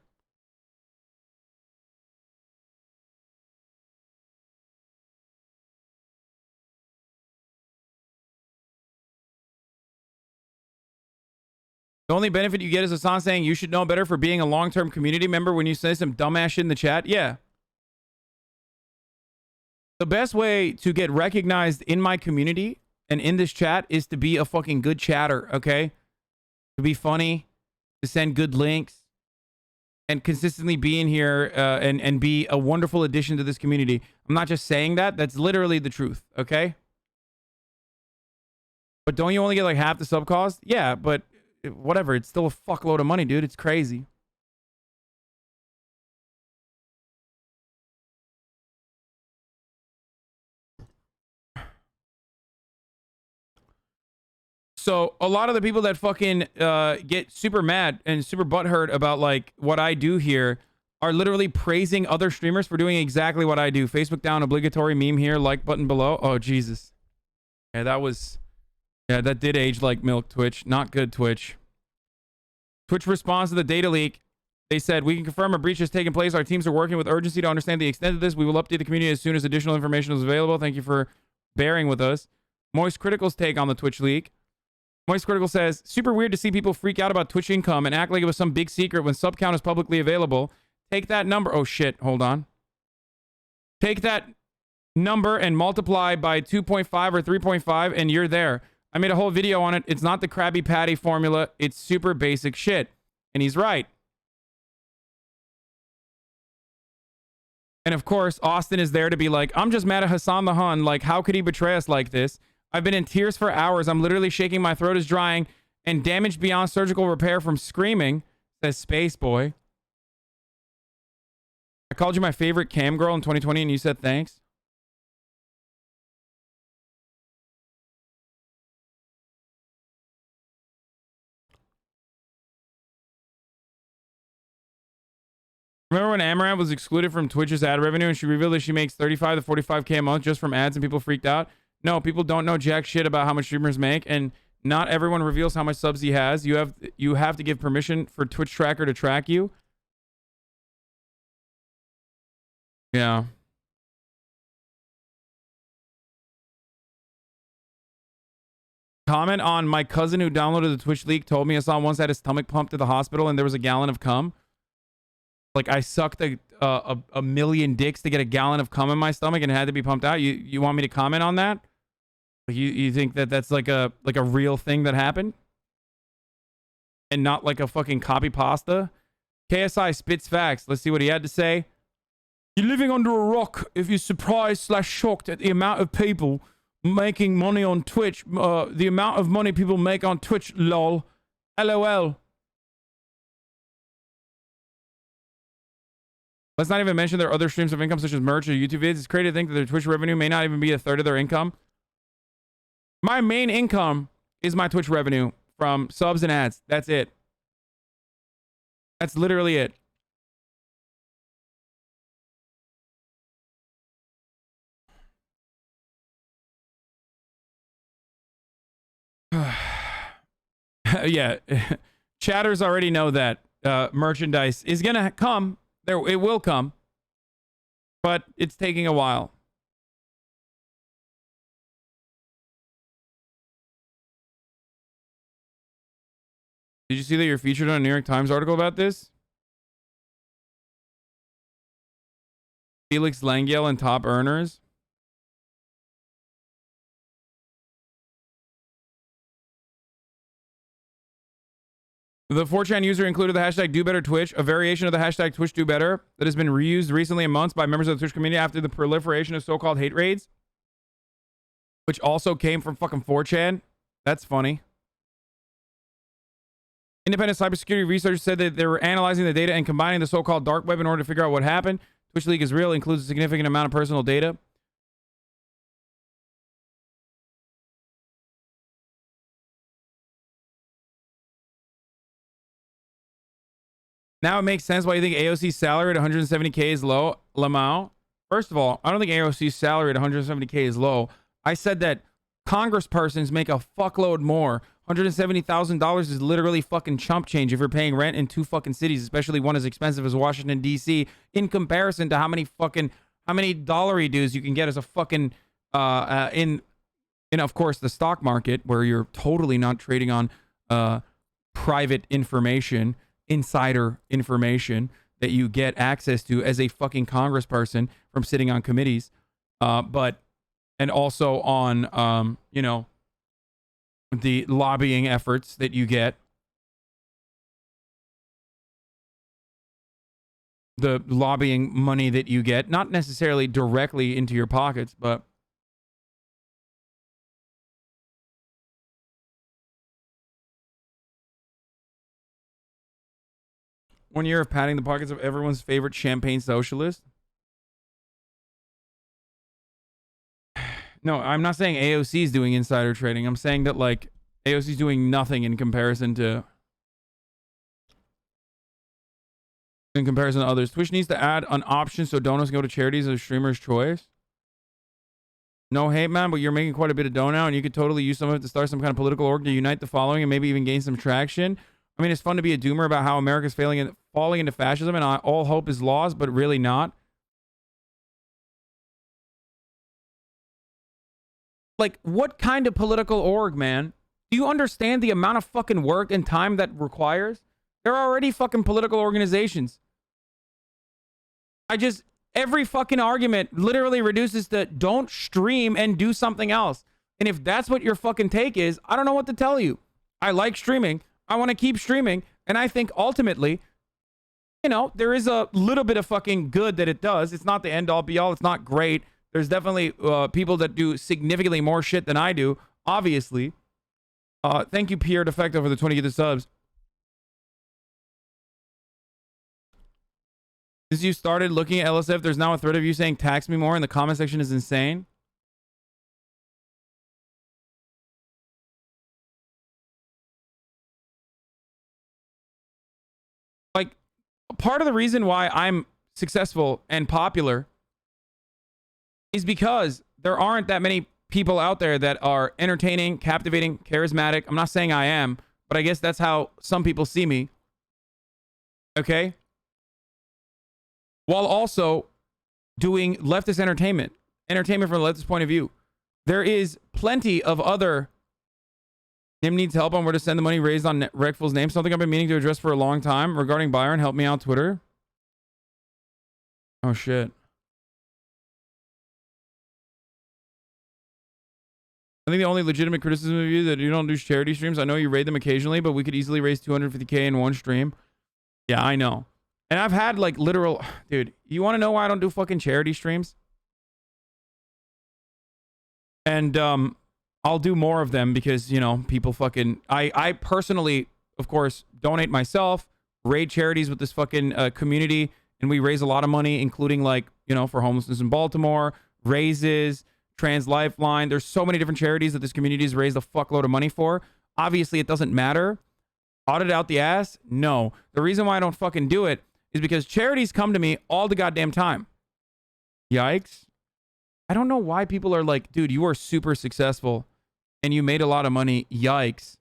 The only benefit you get is Hasan saying you should know better for being a long-term community member when you say some dumbass shit in the chat. Yeah. The best way to get recognized in my community and in this chat is to be a fucking good chatter, okay? To be funny, to send good links, and consistently be in here and be a wonderful addition to this community. I'm not just saying that. That's literally the truth, okay? But don't you only get like half the sub cost? Yeah, but whatever. It's still a fuckload of money, dude. It's crazy. So a lot of the people that fucking get super mad and super butthurt about like what I do here are literally praising other streamers for doing exactly what I do. Facebook down, obligatory meme here, like button below. Oh, Jesus. Yeah, that was... Yeah, that did age like milk, Twitch. Not good, Twitch. Twitch responds to the data leak. They said, we can confirm a breach has taken place. Our teams are working with urgency to understand the extent of this. We will update the community as soon as additional information is available. Thank you for bearing with us. Moist Critical's take on the Twitch leak. Moist Critical says, super weird to see people freak out about Twitch income and act like it was some big secret when sub count is publicly available. Take that number. Oh, shit. Hold on. Take that number and multiply by 2.5 or 3.5 and you're there. I made a whole video on it. It's not the Krabby Patty formula. It's super basic shit. And he's right. And of course, Austin is there to be like, I'm just mad at Hasan the Hun. Like, how could he betray us like this? I've been in tears for hours. I'm literally shaking. My throat is drying and damaged beyond surgical repair from screaming, says Space Boy. I called you my favorite cam girl in 2020 and you said thanks. Remember when Amaranth was excluded from Twitch's ad revenue and she revealed that she makes 35 to 45K a month just from ads and people freaked out? No, people don't know jack shit about how much streamers make, and not everyone reveals how much subs he has. You have to give permission for Twitch Tracker to track you. Yeah. Comment on my cousin who downloaded the Twitch leak told me Hasan once had his stomach pumped to the hospital and there was a gallon of cum. Like I sucked a million dicks to get a gallon of cum in my stomach and it had to be pumped out. You want me to comment on that? You think that that's like a real thing that happened? And not like a fucking copy pasta? KSI spits facts. Let's see what he had to say. You're living under a rock if you're surprised / shocked at the amount of people making money on Twitch. The amount of money people make on Twitch, lol. LOL. Let's not even mention their other streams of income such as merch or YouTube vids. It's crazy to think that their Twitch revenue may not even be a third of their income. My main income is my Twitch revenue from subs and ads. That's it. That's literally it. Yeah. Chatters already know that merchandise is going to come. It will come, but it's taking a while. Did you see that you're featured on a New York Times article about this? Felix Langiel and top earners. The 4chan user included the hashtag DoBetterTwitch, a variation of the hashtag TwitchDoBetter that has been reused recently in months by members of the Twitch community after the proliferation of so-called hate raids, which also came from fucking 4chan. That's funny. Independent cybersecurity researchers said that they were analyzing the data and combining the so-called dark web in order to figure out what happened. Twitch Leak is real, includes a significant amount of personal data. Now it makes sense why you think AOC's salary at 170K is low, lmao. First of all, I don't think AOC's salary at 170K is low. I said that congresspersons make a fuckload more. $170,000 is literally fucking chump change if you're paying rent in 2 fucking cities, especially one as expensive as Washington, D.C., in comparison to how many dollary dues you can get as a fucking, in of course, the stock market, where you're totally not trading on private information, insider information that you get access to as a fucking congressperson from sitting on committees, and also on, you know, the lobbying efforts that you get, the lobbying money that you get, not necessarily directly into your pockets, but one year of padding the pockets of everyone's favorite champagne socialist. No, I'm not saying AOC is doing insider trading. I'm saying that, like, AOC is doing nothing in comparison to others. Twitch needs to add an option so donors go to charities as a streamer's choice. No hate, man, but you're making quite a bit of dough now, and you could totally use some of it to start some kind of political org to unite the following and maybe even gain some traction. I mean, it's fun to be a doomer about how America's falling into fascism and all hope is lost, but really not. Like, what kind of political org, man? Do you understand the amount of fucking work and time that requires? There are already fucking political organizations. Every fucking argument literally reduces to don't stream and do something else. And if that's what your fucking take is, I don't know what to tell you. I like streaming. I want to keep streaming. And I think ultimately, you know, there is a little bit of fucking good that it does. It's not the end all be all. It's not great. There's definitely people that do significantly more shit than I do, obviously. Thank you, Pierre Defecto, for the 20 gifted subs. Since you started looking at LSF, there's now a thread of you saying tax me more, and the comment section is insane. Like, part of the reason why I'm successful and popular is because there aren't that many people out there that are entertaining, captivating, charismatic. I'm not saying I am, but I guess that's how some people see me. Okay? While also doing leftist entertainment from the leftist point of view. There is plenty of other... Nim needs help on where to send the money raised on Recful's name. Something I've been meaning to address for a long time. Regarding Byron, help me out, Twitter. Oh, shit. I think the only legitimate criticism of you is that you don't do charity streams. I know you raid them occasionally, but we could easily raise 250K in one stream. Yeah, I know. And I've had like literal... Dude, you want to know why I don't do fucking charity streams? And I'll do more of them because, you know, people fucking... I personally, of course, donate myself, raid charities with this fucking community, and we raise a lot of money, including like, you know, for homelessness in Baltimore, raises... Trans Lifeline. There's so many different charities that this community has raised a fuckload of money for. Obviously, it doesn't matter. Audit out the ass? No. The reason why I don't fucking do it is because charities come to me all the goddamn time. Yikes. I don't know why people are like, dude, you are super successful and you made a lot of money. Yikes.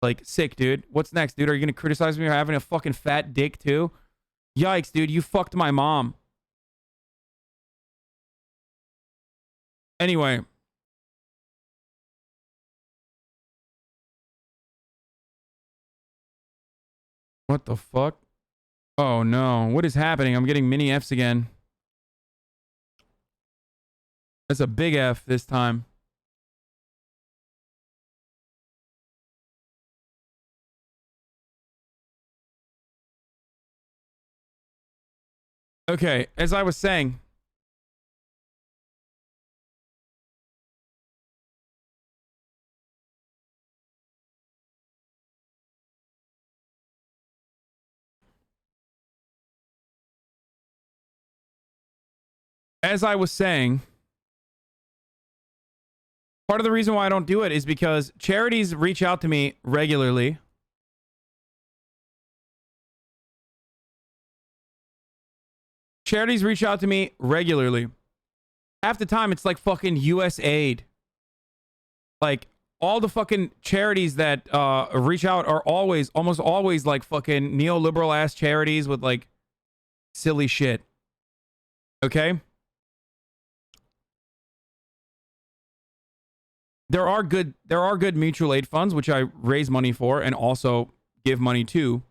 Like, sick, dude. What's next, dude? Are you going to criticize me for having a fucking fat dick, too? Yikes, dude. You fucked my mom. Anyway. What the fuck? Oh no. What is happening? I'm getting mini Fs again. That's a big F this time. Okay, as I was saying. Part of the reason why I don't do it is because charities reach out to me regularly. Charities reach out to me regularly. Half the time, it's like fucking USAID. Like, all the fucking charities that reach out are almost always like fucking neoliberal ass charities with like silly shit. Okay? There are good mutual aid funds which I raise money for and also give money to.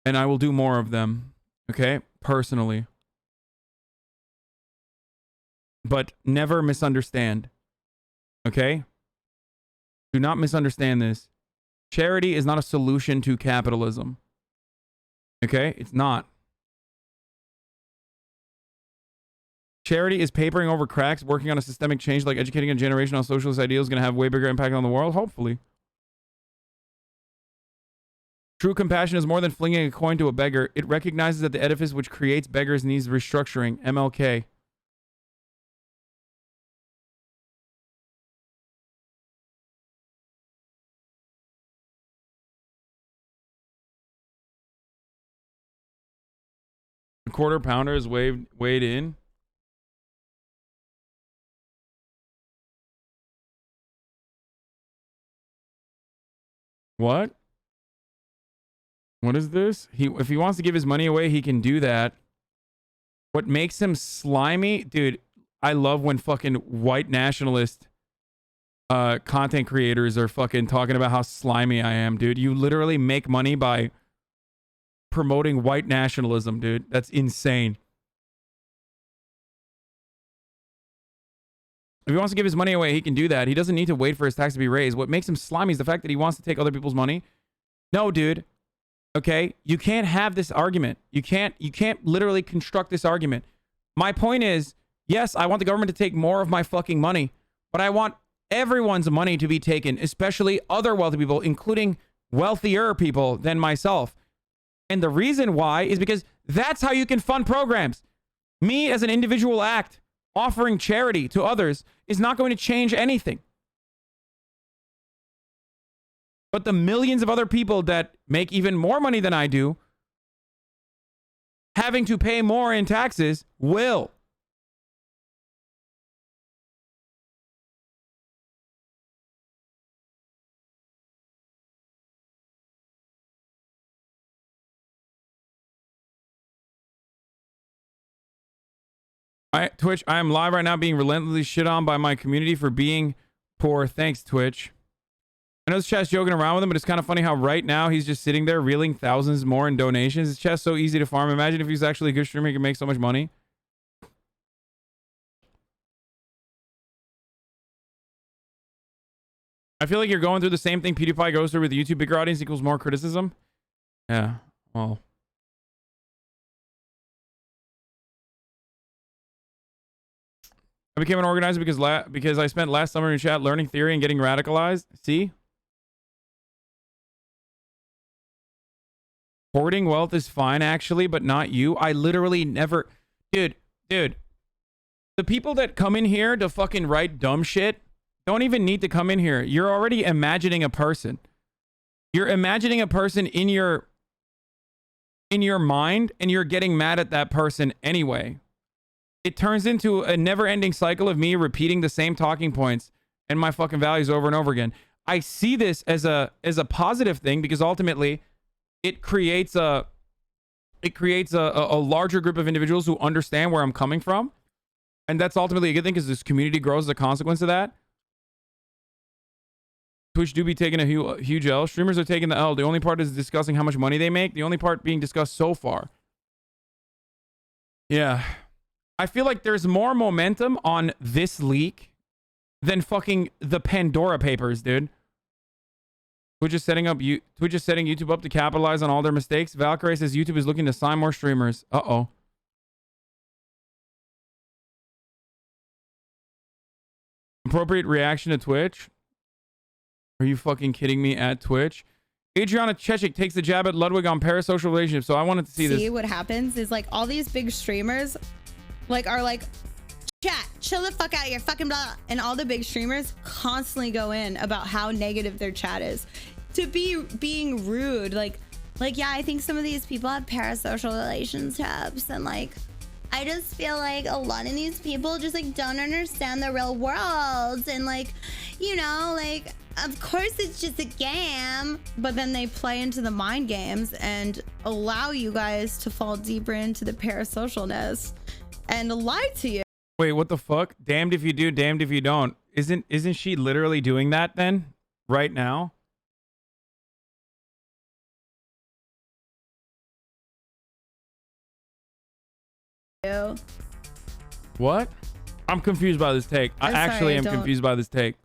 And I will do more of them, okay? Personally. But never misunderstand. Okay? Do not misunderstand this. Charity is not a solution to capitalism. Okay? It's not. Charity is papering over cracks, working on a systemic change like educating a generation on socialist ideals, going to have way bigger impact on the world, hopefully. True compassion is more than flinging a coin to a beggar. It recognizes that the edifice which creates beggars needs restructuring. MLK. A quarter pounder is weighed in. What? What is this? If he wants to give his money away, he can do that. What makes him slimy? Dude, I love when fucking white nationalist content creators are fucking talking about how slimy I am, dude. You literally make money by promoting white nationalism, dude. That's insane. If he wants to give his money away, he can do that. He doesn't need to wait for his tax to be raised. What makes him slimy is the fact that he wants to take other people's money. No, dude. Okay? You can't have this argument. You can't literally construct this argument. My point is, yes, I want the government to take more of my fucking money, but I want everyone's money to be taken, especially other wealthy people, including wealthier people than myself. And the reason why is because that's how you can fund programs. Me as an individual act offering charity to others is not going to change anything. But the millions of other people that make even more money than I do, having to pay more in taxes, will. Twitch, I am live right now being relentlessly shit on by my community for being poor. Thanks, Twitch. I know this chat's joking around with him, but it's kind of funny how right now he's just sitting there reeling thousands more in donations. This chat's so easy to farm. Imagine if he's actually a good streamer, he could make so much money. I feel like you're going through the same thing PewDiePie goes through with YouTube. Bigger audience equals more criticism. Yeah, well. I became an organizer because I spent last summer in chat learning theory and getting radicalized. See? Hoarding wealth is fine, actually, but not you. I literally never... Dude. The people that come in here to fucking write dumb shit don't even need to come in here. You're already imagining a person. You're imagining a person in your mind, and you're getting mad at that person anyway. It turns into a never-ending cycle of me repeating the same talking points and my fucking values over and over again. I see this as a positive thing because ultimately it creates a larger group of individuals who understand where I'm coming from, and that's ultimately a good thing because this community grows as a consequence of that. Twitch do be taking a huge L. Streamers are taking the L. The only part is discussing how much money they make. The only part being discussed so far. Yeah. I feel like there's more momentum on this leak than fucking the Pandora Papers, dude. Twitch is setting YouTube up to capitalize on all their mistakes. Valkyrie says YouTube is looking to sign more streamers. Uh-oh. Appropriate reaction to Twitch? Are you fucking kidding me at Twitch? Adriana Chechik takes the jab at Ludwig on parasocial relationships. So I wanted to see this. See what happens is like all these big streamers like are like, chat, chill the fuck out, you're fucking blah. And all the big streamers constantly go in about how negative their chat is. To be being rude, like yeah, I think some of these people have parasocial relationships, and like I just feel like a lot of these people just like don't understand the real world, and like, you know, like of course it's just a game, but then they play into the mind games and allow you guys to fall deeper into the parasocialness and lie to you. Wait, what the fuck? Damned if you do, damned if you don't. Isn't she literally doing that then? Right now? What? I'm confused by this take. I actually am confused by this take.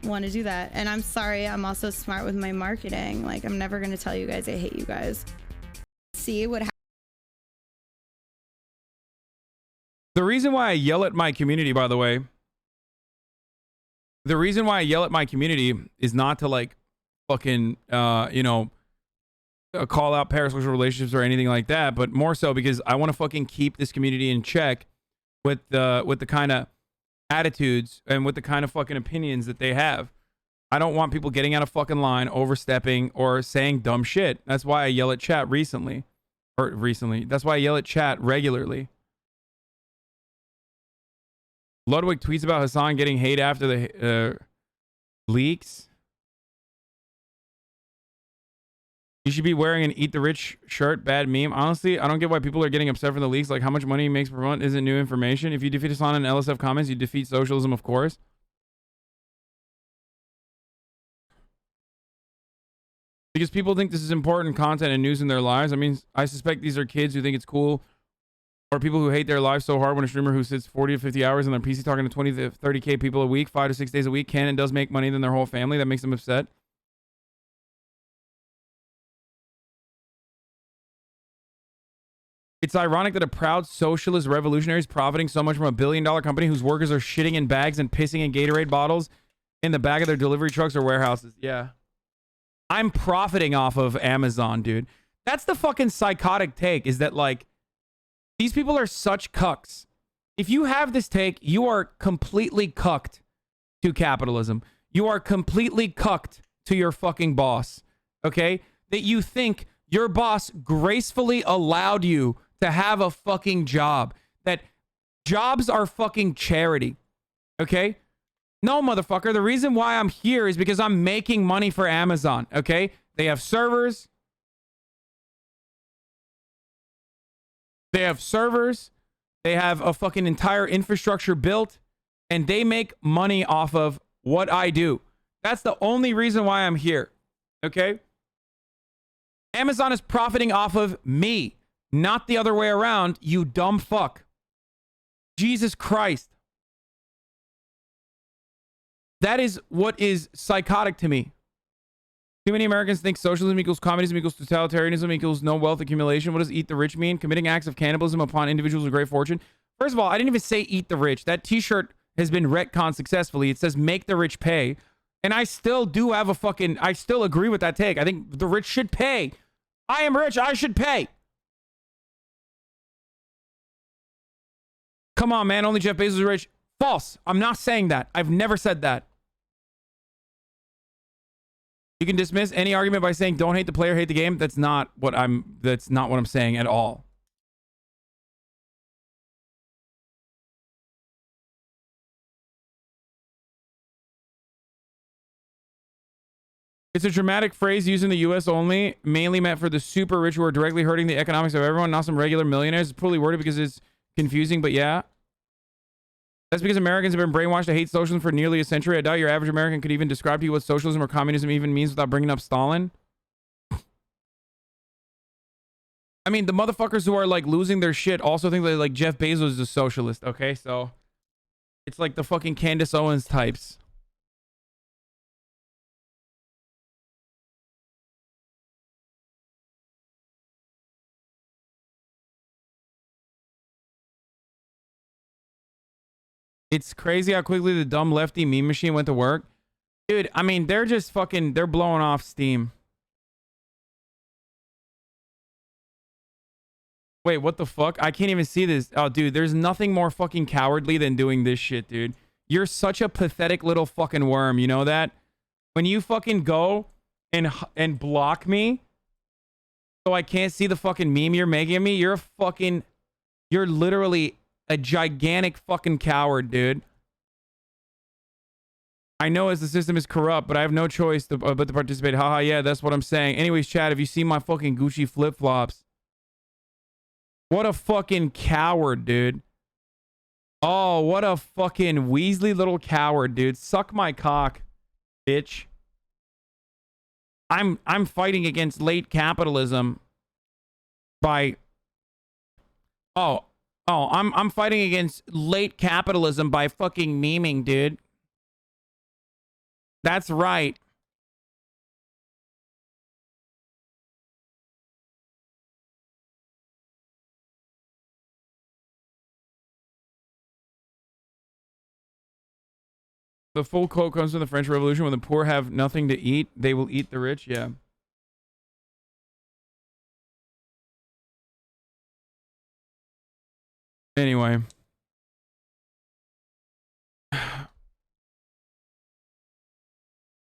Want to do that, and I'm sorry, I'm also smart with my marketing. Like, I'm never gonna tell you guys I hate you guys. See what happens. The reason why I yell at my community, by the way, the reason why I yell at my community is not to like fucking you know, call out parasocial relationships or anything like that, but more so because I want to fucking keep this community in check with the kind of attitudes and with the kind of fucking opinions that they have. I don't want people getting out of fucking line, overstepping, or saying dumb shit. That's why I yell at chat recently. That's why I yell at chat regularly. Ludwig tweets about Hasan getting hate after the leaks. You should be wearing an Eat the Rich shirt. Bad meme. Honestly, I don't get why people are getting upset for the leaks. Like, how much money he makes per month isn't new information. If you defeat Hasan in LSF comments, you defeat socialism, of course. Because people think this is important content and news in their lives. I mean, I suspect these are kids who think it's cool, or people who hate their lives so hard when a streamer who sits 40 to 50 hours on their PC talking to 20 to 30K people a week, 5 to 6 days a week, can and does make money than their whole family. That makes them upset. It's ironic that a proud socialist revolutionary is profiting so much from a billion-dollar company whose workers are shitting in bags and pissing in Gatorade bottles in the back of their delivery trucks or warehouses. Yeah. I'm profiting off of Amazon, dude. That's the fucking psychotic take, is that, like, these people are such cucks. If you have this take, you are completely cucked to capitalism. You are completely cucked to your fucking boss, okay? That you think your boss gracefully allowed you to have a fucking job. That jobs are fucking charity. Okay? No, motherfucker. The reason why I'm here is because I'm making money for Amazon. Okay? They have servers. They have servers. They have a fucking entire infrastructure built. And they make money off of what I do. That's the only reason why I'm here. Okay? Amazon is profiting off of me. Not the other way around, you dumb fuck. Jesus Christ. That is what is psychotic to me. Too many Americans think socialism equals communism equals totalitarianism equals no wealth accumulation. What does eat the rich mean? Committing acts of cannibalism upon individuals with great fortune. First of all, I didn't even say eat the rich. That t-shirt has been retconned successfully. It says make the rich pay. And I still do have a fucking... I still agree with that take. I think the rich should pay. I am rich. I should pay. Come on, man. Only Jeff Bezos is rich. False. I'm not saying that. I've never said that. You can dismiss any argument by saying don't hate the player, hate the game. That's not what I'm saying at all. It's a dramatic phrase used in the US only, mainly meant for the super rich who are directly hurting the economics of everyone, not some regular millionaires. It's poorly worded because it's confusing, but yeah. That's because Americans have been brainwashed to hate socialism for nearly a century. I doubt your average American could even describe to you what socialism or communism even means without bringing up Stalin. I mean, the motherfuckers who are like losing their shit also think that like Jeff Bezos is a socialist, okay? So it's like the fucking Candace Owens types. It's crazy how quickly the dumb lefty meme machine went to work. Dude, I mean, they're just fucking, they're blowing off steam. Wait, what the fuck? I can't even see this. Oh, dude, there's nothing more fucking cowardly than doing this shit, dude. You're such a pathetic little fucking worm, you know that? When you fucking go and block me so I can't see the fucking meme you're making of me, you're literally a gigantic fucking coward, dude. I know as the system is corrupt, but I have no choice but to participate. Haha, yeah, that's what I'm saying. Anyways, chat, have you seen my fucking Gucci flip-flops? What a fucking coward, dude. Oh, what a fucking Weasley little coward, dude. Suck my cock, bitch. I'm fighting against late capitalism by I'm fighting against late capitalism by fucking memeing, dude. That's right. The full quote comes from the French Revolution: when the poor have nothing to eat, they will eat the rich. Yeah. Anyway.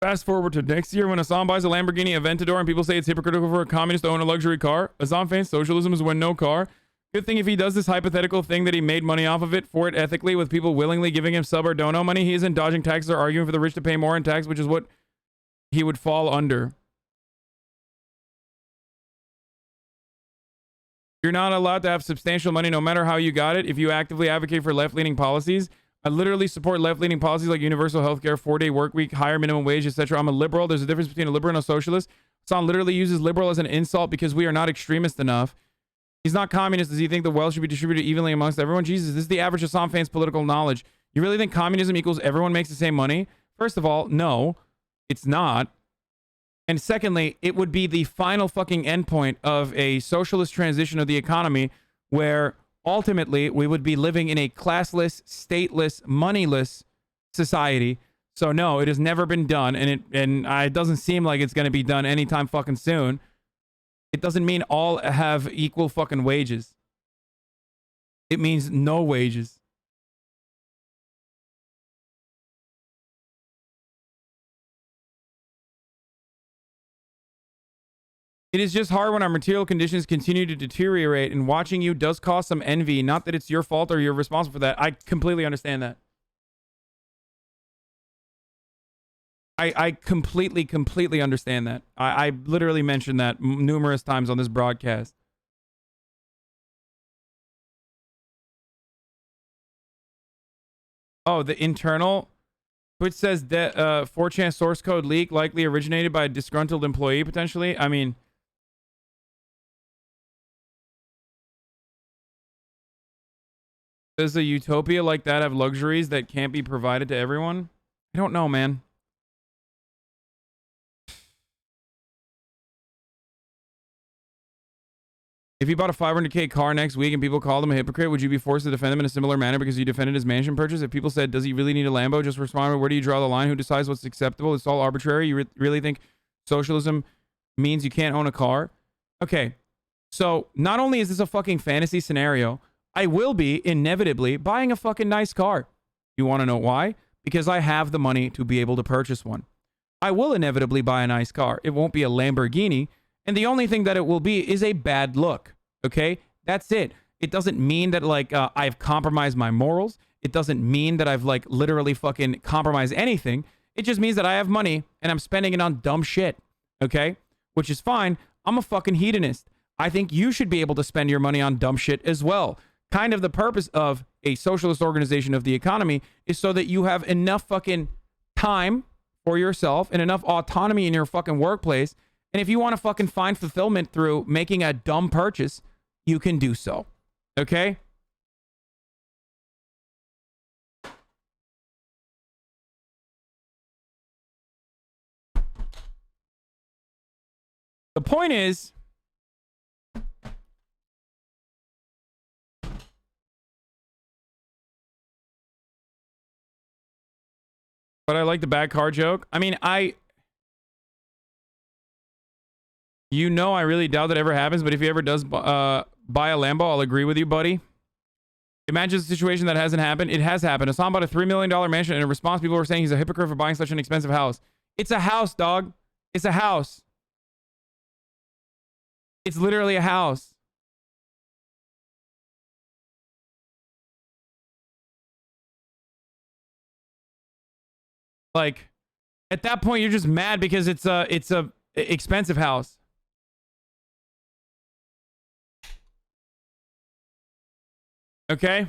Fast forward to next year when Hasan buys a Lamborghini Aventador and people say it's hypocritical for a communist to own a luxury car. Hasan thinks socialism is when no car. Good thing if he does this hypothetical thing that he made money off of it for it ethically with people willingly giving him sub or dono money. He isn't dodging taxes or arguing for the rich to pay more in tax, which is what he would fall under. You're not allowed to have substantial money no matter how you got it if you actively advocate for left-leaning policies. I literally support left-leaning policies like universal healthcare, 4-day work week, higher minimum wage, etc. I'm a liberal. There's a difference between a liberal and a socialist. Hasan literally uses liberal as an insult because we are not extremist enough. He's not communist. Does he think the wealth should be distributed evenly amongst everyone? Jesus, this is the average Hasan fan's political knowledge. You really think communism equals everyone makes the same money? First of all, no, it's not. And secondly, it would be the final fucking endpoint of a socialist transition of the economy where ultimately we would be living in a classless, stateless, moneyless society. So no, it has never been done, and it doesn't seem like it's going to be done anytime fucking soon. It doesn't mean all have equal fucking wages. It means no wages. It is just hard when our material conditions continue to deteriorate, and watching you does cause some envy. Not that it's your fault or you're responsible for that. I completely understand that. I completely understand that. I literally mentioned that numerous times on this broadcast. Oh, the internal. Which says that 4chan source code leak likely originated by a disgruntled employee, potentially. I mean, does a utopia like that have luxuries that can't be provided to everyone? I don't know, man. If you bought a 500K car next week and people called him a hypocrite, would you be forced to defend him in a similar manner because you defended his mansion purchase? If people said, does he really need a Lambo? Just respond, where do you draw the line? Who decides what's acceptable? It's all arbitrary. You really think socialism means you can't own a car? Okay, so not only is this a fucking fantasy scenario, I will be inevitably buying a fucking nice car. You want to know why? Because I have the money to be able to purchase one. I will inevitably buy a nice car. It won't be a Lamborghini. And the only thing that it will be is a bad look. Okay? That's it. It doesn't mean that, like, I've compromised my morals. It doesn't mean that I've, like, literally fucking compromised anything. It just means that I have money and I'm spending it on dumb shit. Okay? Which is fine. I'm a fucking hedonist. I think you should be able to spend your money on dumb shit as well. Kind of the purpose of a socialist organization of the economy is so that you have enough fucking time for yourself and enough autonomy in your fucking workplace. And if you want to fucking find fulfillment through making a dumb purchase, you can do so. Okay? The point is, But I like the bad car joke. I mean, you know, I really doubt that ever happens, but if he ever does buy a Lambo, I'll agree with you, buddy. Imagine a situation that hasn't happened. It has happened. Hasan bought a $3 million mansion, and in response, people were saying he's a hypocrite for buying such an expensive house. It's a house, dog. It's a house. It's literally a house. Like, at that point, you're just mad because it's a expensive house. Okay?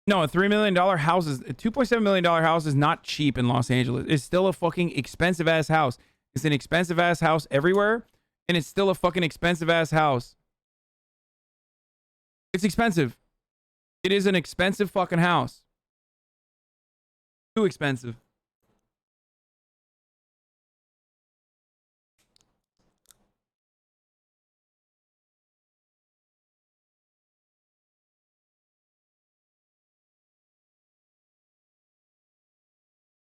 No, a $3 million house is a $2.7 million house is not cheap in Los Angeles. It's still a fucking expensive ass house. It's an expensive ass house everywhere, and it's still a fucking expensive ass house. It's expensive. It is an expensive fucking house. Too expensive.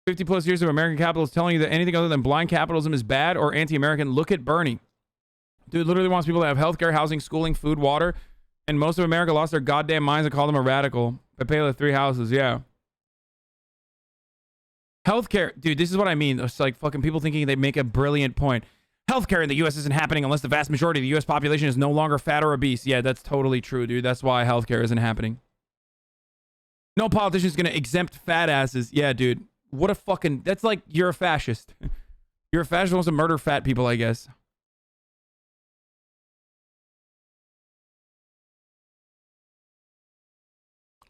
+50 years of American capitalism telling you that anything other than blind capitalism is bad or anti-American. Look at Bernie. Dude literally wants people to have healthcare, housing, schooling, food, water, and most of America lost their goddamn minds and called him a radical. PepeLa 3 houses, yeah. Healthcare, dude, this is what I mean. It's like fucking people thinking they make a brilliant point. Healthcare in the U.S. isn't happening unless the vast majority of the U.S. population is no longer fat or obese. Yeah, that's totally true, dude. That's why healthcare isn't happening. No politician is going to exempt fat asses. Yeah, dude. What a fucking... That's like, you're a fascist. You're a fascist who wants to murder fat people, I guess.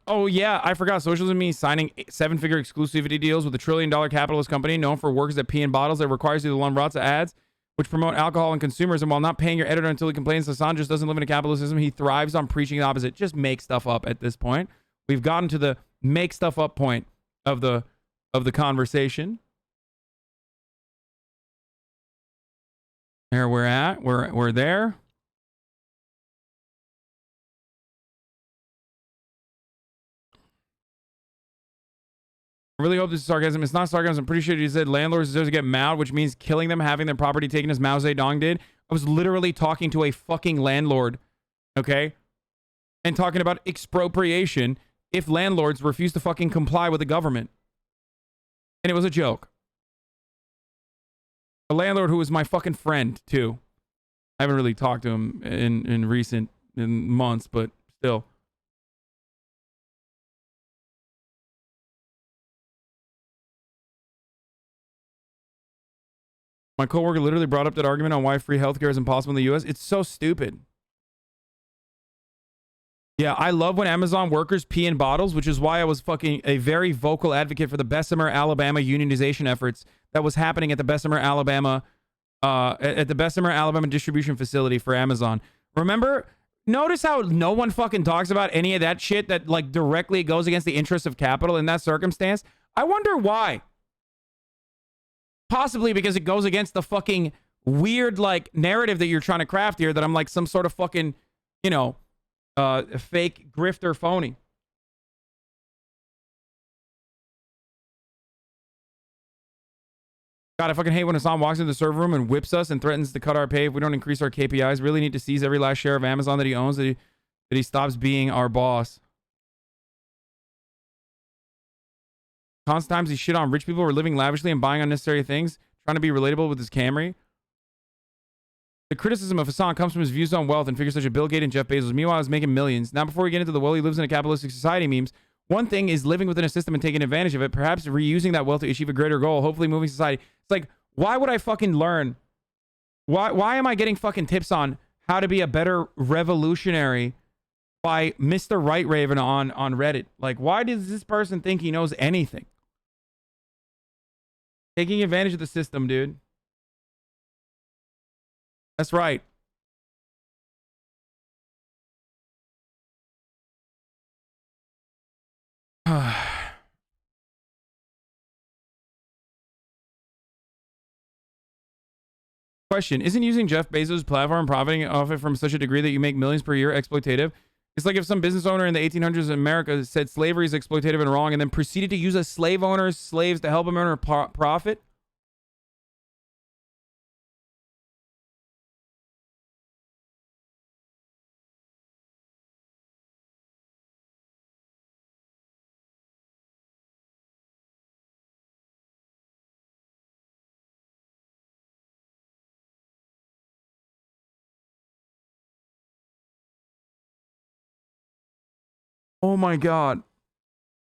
Oh, yeah, I forgot. Socialism means signing 7-figure exclusivity deals with a $1 trillion capitalist company known for workers that pee in bottles that requires you to run lots of ads, which promote alcohol and consumerism while not paying your editor until he complains. Hasan just doesn't live in a capitalist system. He thrives on preaching the opposite. Just make stuff up at this point. We've gotten to the make stuff up point of the conversation. There we're at. We're there. I really hope this is sarcasm. It's not sarcasm. I'm pretty sure you said landlords deserve to get mad, which means killing them, having their property taken as Mao Zedong did. I was literally talking to a fucking landlord, okay? And talking about expropriation if landlords refuse to fucking comply with the government. And it was a joke. A landlord who was my fucking friend, too. I haven't really talked to him in recent months, but still. My coworker literally brought up that argument on why free healthcare is impossible in the U.S. It's so stupid. Yeah, I love when Amazon workers pee in bottles, which is why I was fucking a very vocal advocate for the Bessemer, Alabama unionization efforts that was happening at the Bessemer, Alabama, distribution facility for Amazon. Remember? Notice how no one fucking talks about any of that shit that like directly goes against the interests of capital in that circumstance. I wonder why. Possibly because it goes against the fucking weird, like, narrative that you're trying to craft here that I'm like some sort of fucking, you know, fake grifter phony. God, I fucking hate when Hasan walks into the server room and whips us and threatens to cut our pay if we don't increase our KPIs. Really need to seize every last share of Amazon that he owns, that he stops being our boss. Constant times he shit on rich people who are living lavishly and buying unnecessary things, trying to be relatable with his Camry. The criticism of Hasan comes from his views on wealth and figures such as Bill Gates and Jeff Bezos. Meanwhile, he's making millions. Now, before we get into the well, he lives in a capitalistic society memes. One thing is living within a system and taking advantage of it, perhaps reusing that wealth to achieve a greater goal, hopefully moving society. It's like, why would I fucking learn? Why am I getting fucking tips on how to be a better revolutionary by Mr. Right Raven on Reddit? Like, why does this person think he knows anything? Taking advantage of the system, dude. That's right. Question: isn't using Jeff Bezos' platform, profiting off it from such a degree that you make millions per year, exploitative? It's like if some business owner in the 1800s in America said slavery is exploitative and wrong, and then proceeded to use a slave owner's slaves to help him earn a profit. Oh my god.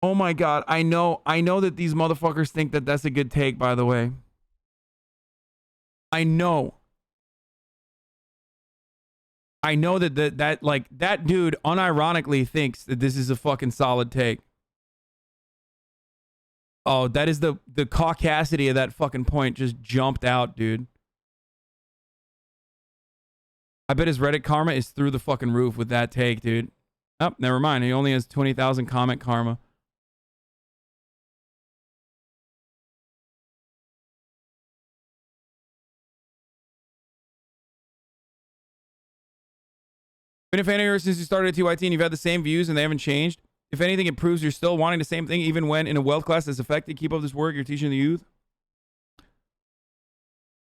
Oh my god. I know that these motherfuckers think that that's a good take, by the way. I know that like that dude unironically thinks that this is a fucking solid take. Oh, that is the caucasity of that fucking point just jumped out, dude. I bet his Reddit karma is through the fucking roof with that take, dude. Oh, never mind. He only has 20,000 comment karma. Been a fan of yours since you started at TYT and you've had the same views and they haven't changed. If anything, it proves you're still wanting the same thing even when in a wealth class that's affected. Keep up this work you're teaching the youth.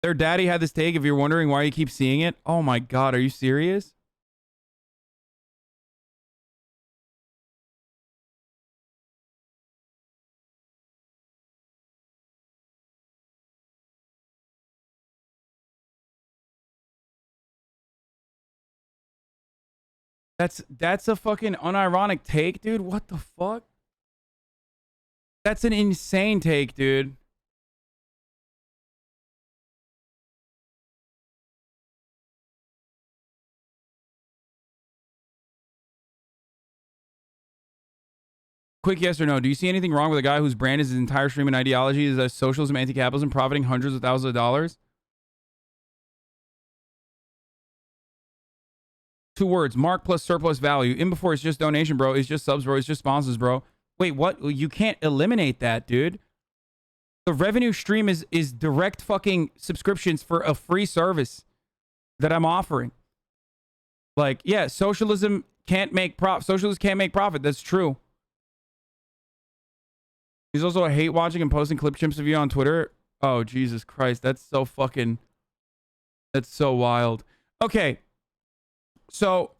Their daddy had this take if you're wondering why you keep seeing it. Oh my god, are you serious? That's a fucking unironic take, dude. What the fuck? That's an insane take, dude. Quick yes or no. Do you see anything wrong with a guy whose brand is his entire stream and ideology is as socialism, anti-capitalism, profiting hundreds of thousands of dollars? 2 words. Mark plus surplus value. In before it's just donation, bro. It's just subs, bro. It's just sponsors, bro. Wait, what? You can't eliminate that, dude. The revenue stream is direct fucking subscriptions for a free service that I'm offering. Like, yeah, socialism can't make profit. Socialists can't make profit. That's true. He's also a hate watching and posting clip chimps of you on Twitter. Oh, Jesus Christ. That's so fucking... That's so wild. Okay. So,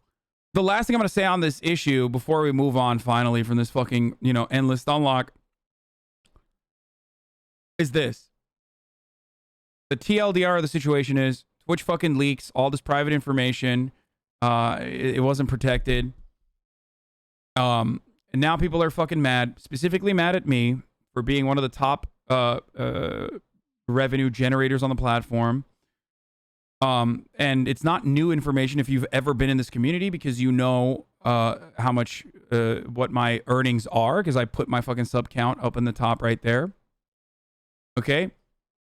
the last thing I'm going to say on this issue before we move on finally from this fucking, you know, endless unlock is this. The TLDR of the situation is Twitch fucking leaks all this private information. It wasn't protected. And now people are fucking mad, specifically mad at me for being one of the top revenue generators on the platform. And it's not new information if you've ever been in this community because you know how much what my earnings are because I put my fucking sub count up in the top right there. Okay?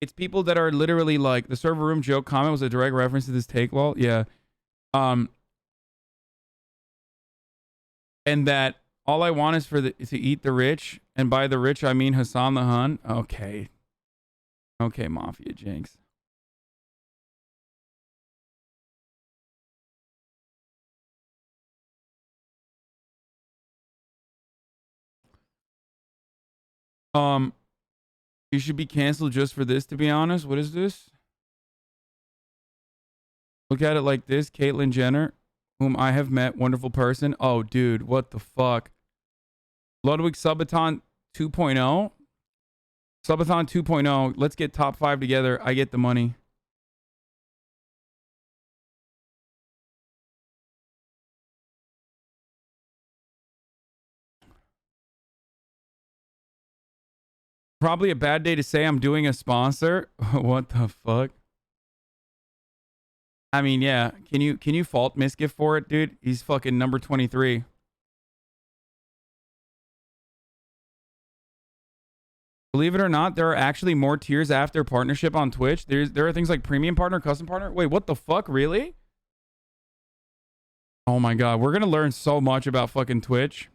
It's people that are literally like the server room joke comment was a direct reference to this take wall. Yeah. And that all I want is to eat the rich, and by the rich I mean Hasan the Hun. Okay. Okay, Mafia Jinx. You should be canceled just for this, to be honest. What is this? Look at it like this. Caitlyn Jenner, whom I have met, wonderful person. Oh, dude, what the fuck? Ludwig Subathon 2.0? Subathon 2.0. Let's get top 5 together. I get the money. Probably a bad day to say I'm doing a sponsor. What the fuck? I mean, yeah. Can you fault Misgift for it, dude? He's fucking number 23. Believe it or not, there are actually more tiers after partnership on Twitch. There are things like premium partner, custom partner. Wait, what the fuck? Really? Oh my god, we're gonna learn so much about fucking Twitch.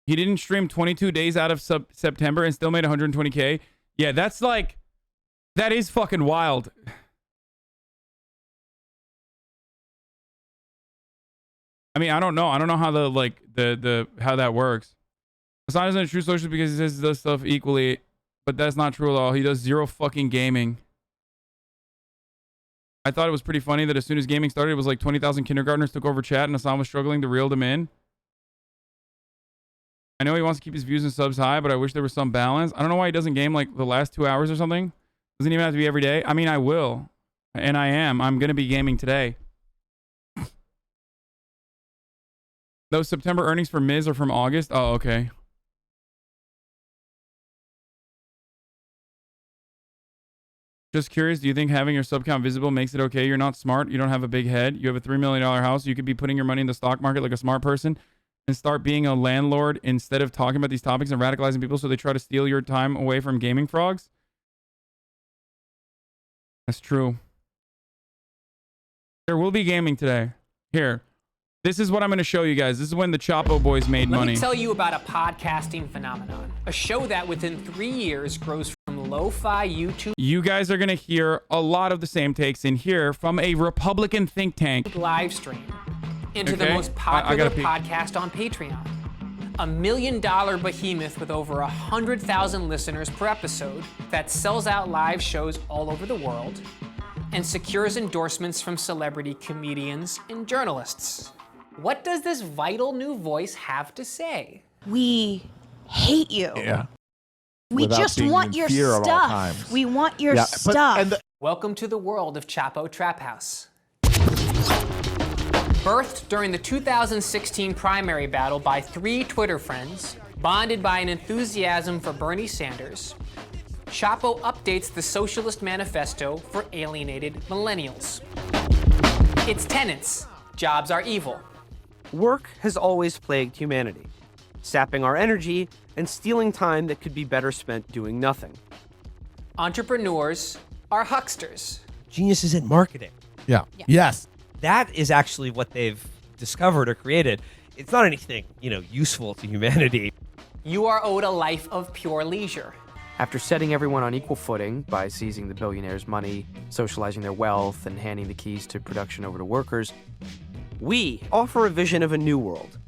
He didn't stream 22 days out of September and still made 120K. Yeah, that's like, that is fucking wild. I mean, I don't know. I don't know how the, like, how that works. Hasan isn't a true socialist because he says he does stuff equally, but that's not true at all. He does zero fucking gaming. I thought it was pretty funny that as soon as gaming started, it was like 20,000 kindergartners took over chat and Hasan was struggling to reel them in. I know he wants to keep his views and subs high, but I wish there was some balance. I don't know why he doesn't game like the last 2 hours or something. Doesn't even have to be every day. I mean, I will. And I am. I'm going to be gaming today. Those September earnings for Miz are from August. Oh, okay. Just curious, do you think having your sub count visible makes it okay? You're not smart. You don't have a big head. You have a $3 million house. You could be putting your money in the stock market like a smart person and start being a landlord instead of talking about these topics and radicalizing people so they try to steal your time away from gaming frogs. That's true. There will be gaming today. Here. This is what I'm going to show you guys. This is when the Chapo boys made money. Let me tell you about a podcasting phenomenon. A show that within 3 years grows from lo-fi YouTube. You guys are going to hear a lot of the same takes in here from a Republican think tank. Live stream into the most popular podcast on Patreon. $1 million behemoth with over 100,000 listeners per episode that sells out live shows all over the world and secures endorsements from celebrity comedians and journalists. What does this vital new voice have to say? We hate you. Yeah. We Without just being want in your fear at all stuff. times. We want your stuff. Welcome to the world of Chapo Trap House. Birthed during the 2016 primary battle by 3 Twitter friends, bonded by an enthusiasm for Bernie Sanders, Chapo updates the Socialist Manifesto for Alienated Millennials. Its tenets: jobs are evil. Work has always plagued humanity, sapping our energy and stealing time that could be better spent doing nothing. Entrepreneurs are hucksters. Genius is in marketing. Yeah. Yes. That is actually what they've discovered or created. It's not anything, useful to humanity. You are owed a life of pure leisure. After setting everyone on equal footing by seizing the billionaires' money, socializing their wealth, and handing the keys to production over to workers, we offer a vision of a new world,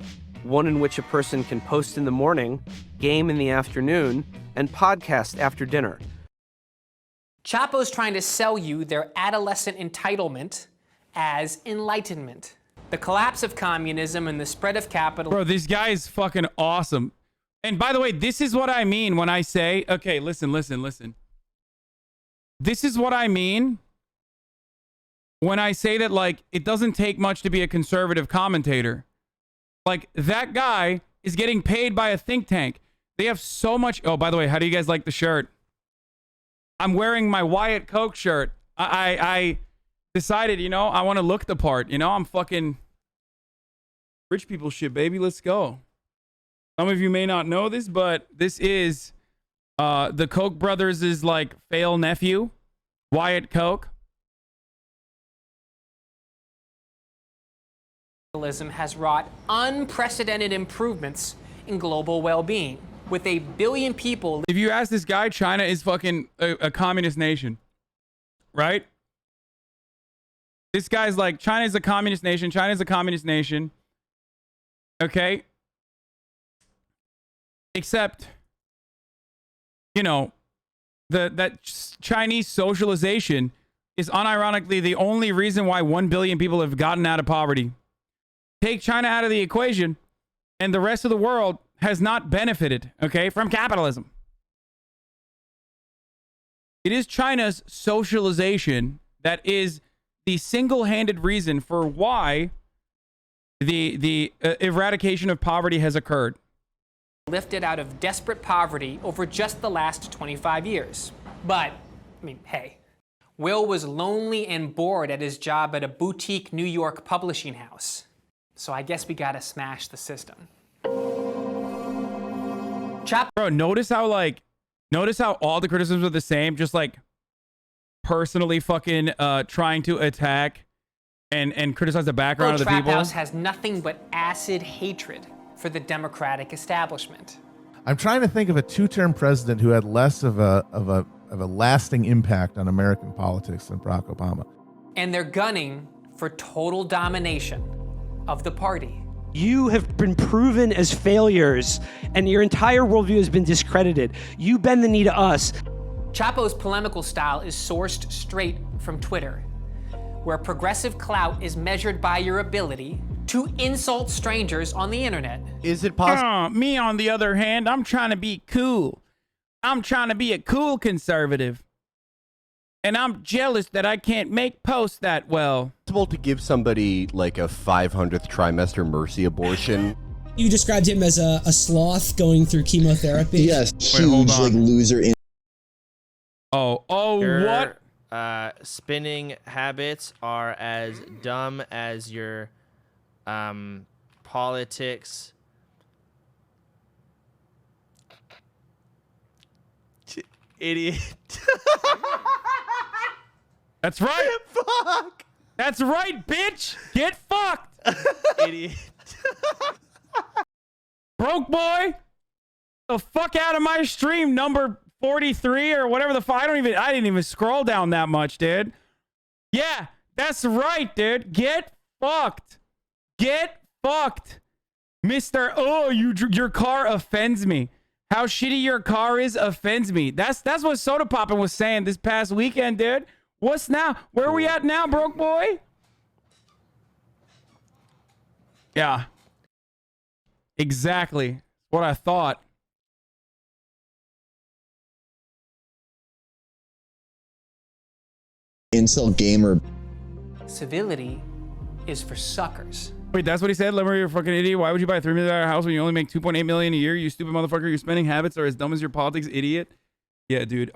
one in which a person can post in the morning, game in the afternoon, and podcast after dinner. Chapo's trying to sell you their adolescent entitlement as enlightenment. The collapse of communism and the spread of capital. Bro, this guy is fucking awesome. And by the way, this is what I mean when I say, okay, listen. This is what I mean when I say that, like, it doesn't take much to be a conservative commentator. Like, that guy is getting paid by a think tank. They have so much. Oh, by the way, how do you guys like the shirt? I'm wearing my Wyatt Coke shirt. I decided, I want to look the part. I'm fucking rich people shit, baby. Let's go. Some of you may not know this, but this is the Koch brothers' like fail nephew, Wyatt Coke. Has wrought unprecedented improvements in global well-being. With 1 billion people. If you ask this guy, China is fucking a communist nation, right? This guy's like, China is a communist nation. China is a communist nation. Okay. Except, that Chinese socialization is unironically the only reason why 1 billion people have gotten out of poverty. Take China out of the equation, and the rest of the world has not benefited, okay, from capitalism. It is China's socialization that is the single-handed reason for why the eradication of poverty has occurred. Lifted out of desperate poverty over just the last 25 years. But, hey, Will was lonely and bored at his job at a boutique New York publishing house. So I guess we gotta smash the system. Bro, notice how all the criticisms are the same, just like personally fucking trying to attack and criticize the background of the people. Trap House has nothing but acid hatred. for the Democratic establishment. I'm trying to think of a two-term president who had less of a lasting impact on American politics than Barack Obama. And they're gunning for total domination of the party. You have been proven as failures, and your entire worldview has been discredited. You bend the knee to us. Chapo's polemical style is sourced straight from Twitter, where progressive clout is measured by your ability to insult strangers on the internet. Is it possible? Me, on the other hand, I'm trying to be cool. I'm trying to be a cool conservative. And I'm jealous that I can't make posts that well. Possible to give somebody like a 500th trimester mercy abortion? You described him as a sloth going through chemotherapy. Yes, huge like loser. Your, spinning habits are as dumb as your politics. Idiot. That's right. Fuck. That's right, bitch. Get fucked. Idiot. Broke boy. The fuck out of my stream, number 43 or whatever the fuck. I didn't even scroll down that much, dude. Yeah, that's right, dude. Get fucked. Get fucked. Mr. Oh, your car offends me. How shitty your car is offends me. That's what Soda Poppin' was saying this past weekend, dude. What's now? Where are we at now, broke boy? Yeah. Exactly. What I thought. Incel gamer. Civility is for suckers. Wait, that's what he said? Lemmer, you're a fucking idiot. Why would you buy a $3 million house when you only make $2.8 million a year? You stupid motherfucker. Your spending habits are as dumb as your politics, idiot. Yeah, dude.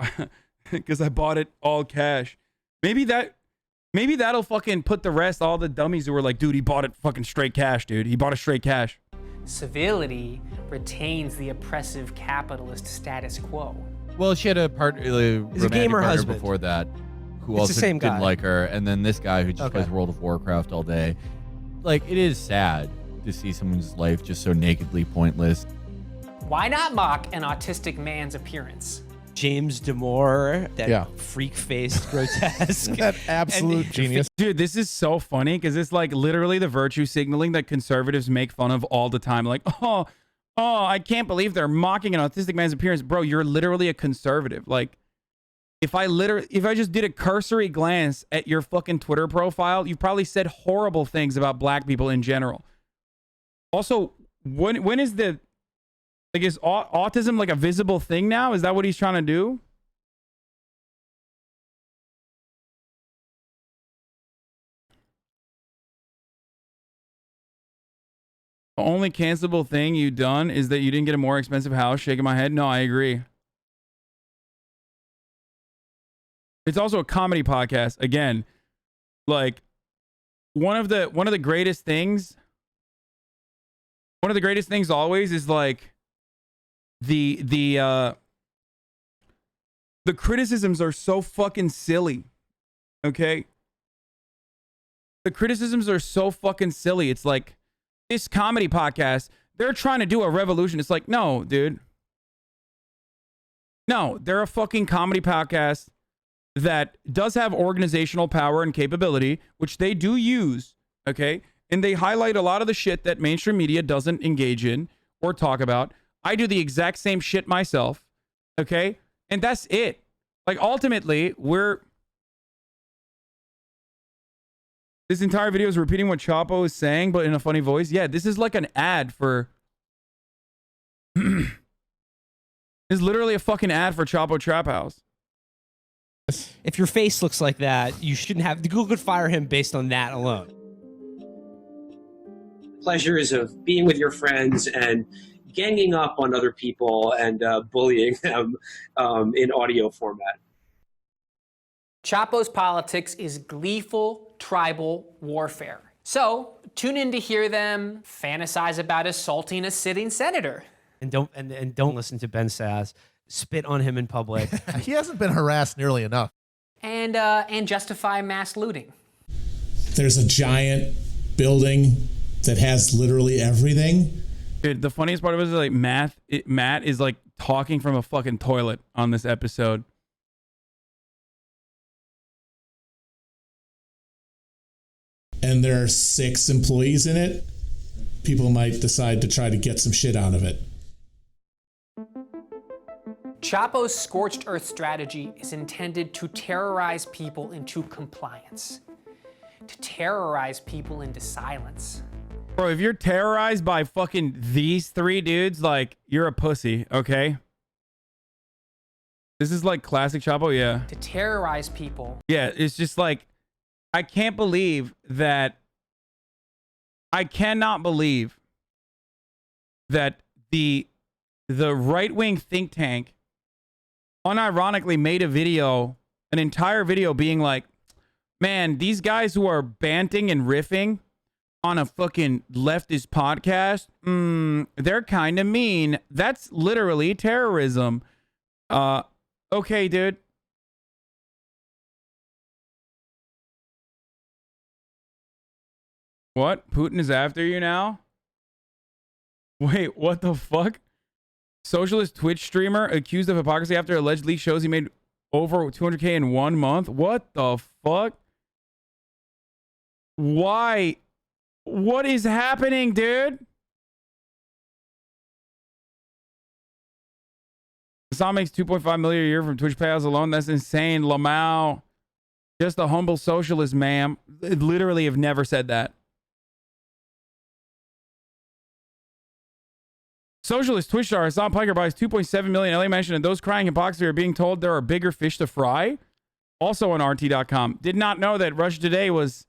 Because I bought it all cash. Maybe that'll fucking put the rest, all the dummies who were like, dude, he bought it fucking straight cash, dude. He bought it straight cash. Civility retains the oppressive capitalist status quo. Well, she had a romantic gamer partner husband before that who It's also the same didn't guy. like her, and then this guy who just plays World of Warcraft all day. Like, it is sad to see someone's life just so nakedly pointless. Why not mock an autistic man's appearance? James Damore, that freak-faced grotesque. That absolute genius. Dude, this is so funny because it's like literally the virtue signaling that conservatives make fun of all the time. Like, oh, I can't believe they're mocking an autistic man's appearance. Bro, you're literally a conservative. Like, if I just did a cursory glance at your fucking Twitter profile, you've probably said horrible things about black people in general. Also, when is the... Like, is autism like a visible thing now? Is that what he's trying to do? The only cancelable thing you've done is that you didn't get a more expensive house. Shaking my head. No, I agree. It's also a comedy podcast. Again, like one of the greatest things. One of the greatest things always is like the criticisms are so fucking silly. Okay? The criticisms are so fucking silly. It's like this comedy podcast, they're trying to do a revolution. It's like, no, dude. No, they're a fucking comedy podcast that does have organizational power and capability, which they do use, okay? And they highlight a lot of the shit that mainstream media doesn't engage in or talk about. I do the exact same shit myself, okay? And that's it. Like, ultimately, this entire video is repeating what Chapo is saying, but in a funny voice. Yeah, this is like an ad for... It's literally a fucking ad for Chapo Trap House. If your face looks like that, you shouldn't have... Google could fire him based on that alone. Pleasures of being with your friends and ganging up on other people and bullying them in audio format. Chapo's politics is gleeful tribal warfare. So tune in to hear them fantasize about assaulting a sitting senator. And don't listen to Ben Sass spit on him in public. He hasn't been harassed nearly enough. And justify mass looting. There's a giant building that has literally everything, Dude, the funniest part of it is like Matt is like talking from a fucking toilet on this episode. And there are 6 employees in it, people might decide to try to get some shit out of it. Chapo's scorched earth strategy is intended to terrorize people into compliance, to terrorize people into silence. Bro, if you're terrorized by fucking these 3 dudes, like, you're a pussy, okay? This is like classic Chapo, yeah. To terrorize people. Yeah, it's just like, I can't believe that. I cannot believe that the right-wing think tank unironically made a video, an entire video being like, man, these guys who are banting and riffing on a fucking leftist podcast, they're kind of mean. That's literally terrorism. Okay, dude. What? Putin is after you now? Wait, what the fuck? Socialist Twitch streamer accused of hypocrisy after allegedly shows he made over 200K in 1 month? What the fuck? Why? What is happening, dude? Hasan makes 2.5 million a year from Twitch payouts alone. That's insane. lmao. Just a humble socialist, ma'am. Literally have never said that. Socialist Twitch star Hasan Piker buys 2.7 million LA mansion, and those crying hypocrisy are being told there are bigger fish to fry. Also on RT.com. Did not know that Russia Today was...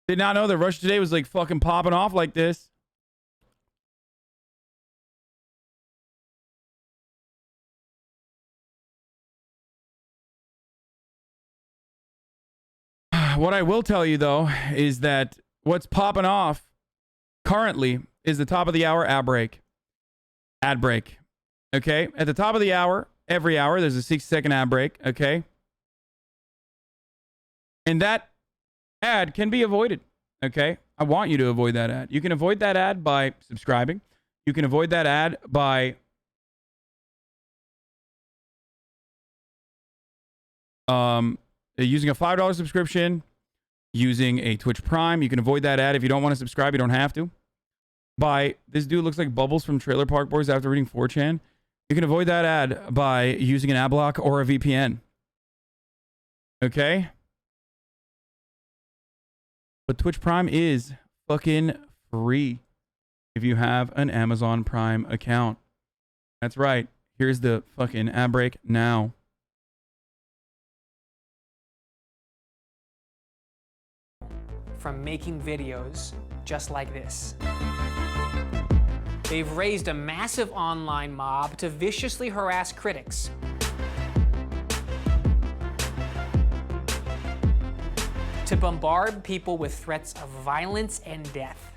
Did not know that Russia Today was like fucking popping off like this. What I will tell you though is that what's popping off currently is the top of the hour ad break. Ad break. Okay? At the top of the hour, every hour, there's a 60-second ad break. Okay? And that ad can be avoided. Okay? I want you to avoid that ad. You can avoid that ad by subscribing. You can avoid that ad by using a $5 subscription, using a Twitch Prime. You can avoid that ad if you don't want to subscribe. You don't have to. By this dude looks like Bubbles from Trailer Park Boys after reading 4chan. You can avoid that ad by using an ad block or a VPN. Okay? But Twitch Prime is fucking free if you have an Amazon Prime account. That's right. Here's the fucking ad break now. From making videos just like this. They've raised a massive online mob to viciously harass critics. To bombard people with threats of violence and death.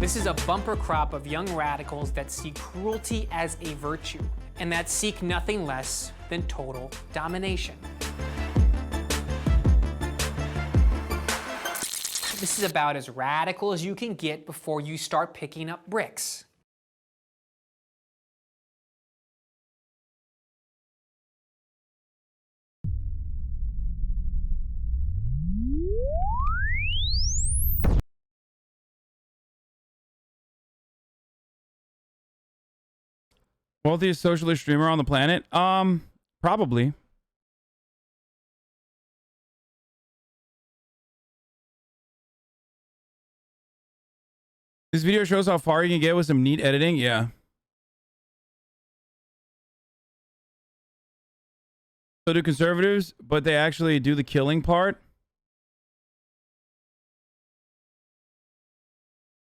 This is a bumper crop of young radicals that see cruelty as a virtue, and that seek nothing less than total domination. This is about as radical as you can get before you start picking up bricks. Wealthiest socialist streamer on the planet? Probably. This video shows how far you can get with some neat editing. Yeah. So do conservatives, but they actually do the killing part.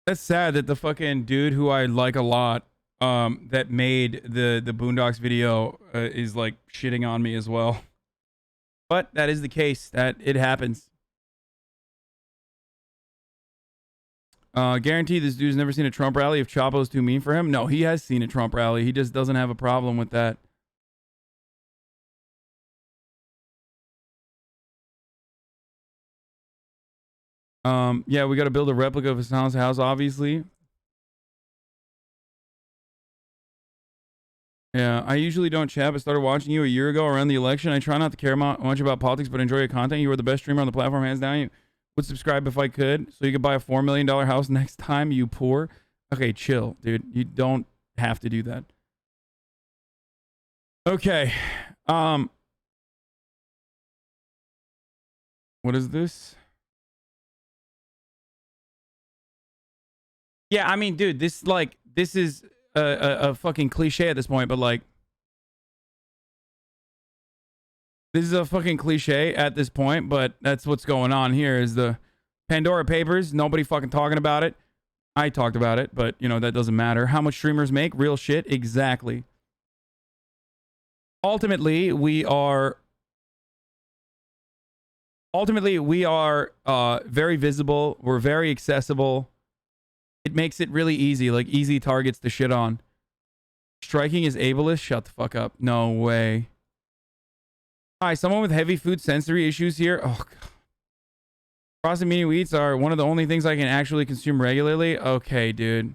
That's sad that the fucking dude who I like a lot that made the Boondocks video is like shitting on me as well. But that is the case. That it happens. Guarantee this dude's never seen a Trump rally if Chapo's too mean for him. No, he has seen a Trump rally. He just doesn't have a problem with that. Yeah, we got to build a replica of Hasan's house, obviously. Yeah, I usually don't chat, but started watching you a year ago around the election. I try not to care much about politics, but enjoy your content. You are the best streamer on the platform, hands down. You would subscribe if I could, so you could buy a $4 million house next time, you poor. Okay, chill, dude. You don't have to do that. Okay. What is this? Yeah, I mean, dude, this is a fucking cliche at this point, but like, this is a fucking cliche at this point, but that's what's going on here is the Pandora Papers. Nobody fucking talking about it. I talked about it, but you know, that doesn't matter. How much streamers make? Real shit. Exactly. Ultimately, we are very visible. We're very accessible. It makes it really easy, like easy targets to shit on. Striking is ableist? Shut the fuck up. No way. Hi, someone with heavy food sensory issues here. Oh, God. Frosted mini wheats are one of the only things I can actually consume regularly. Okay, dude.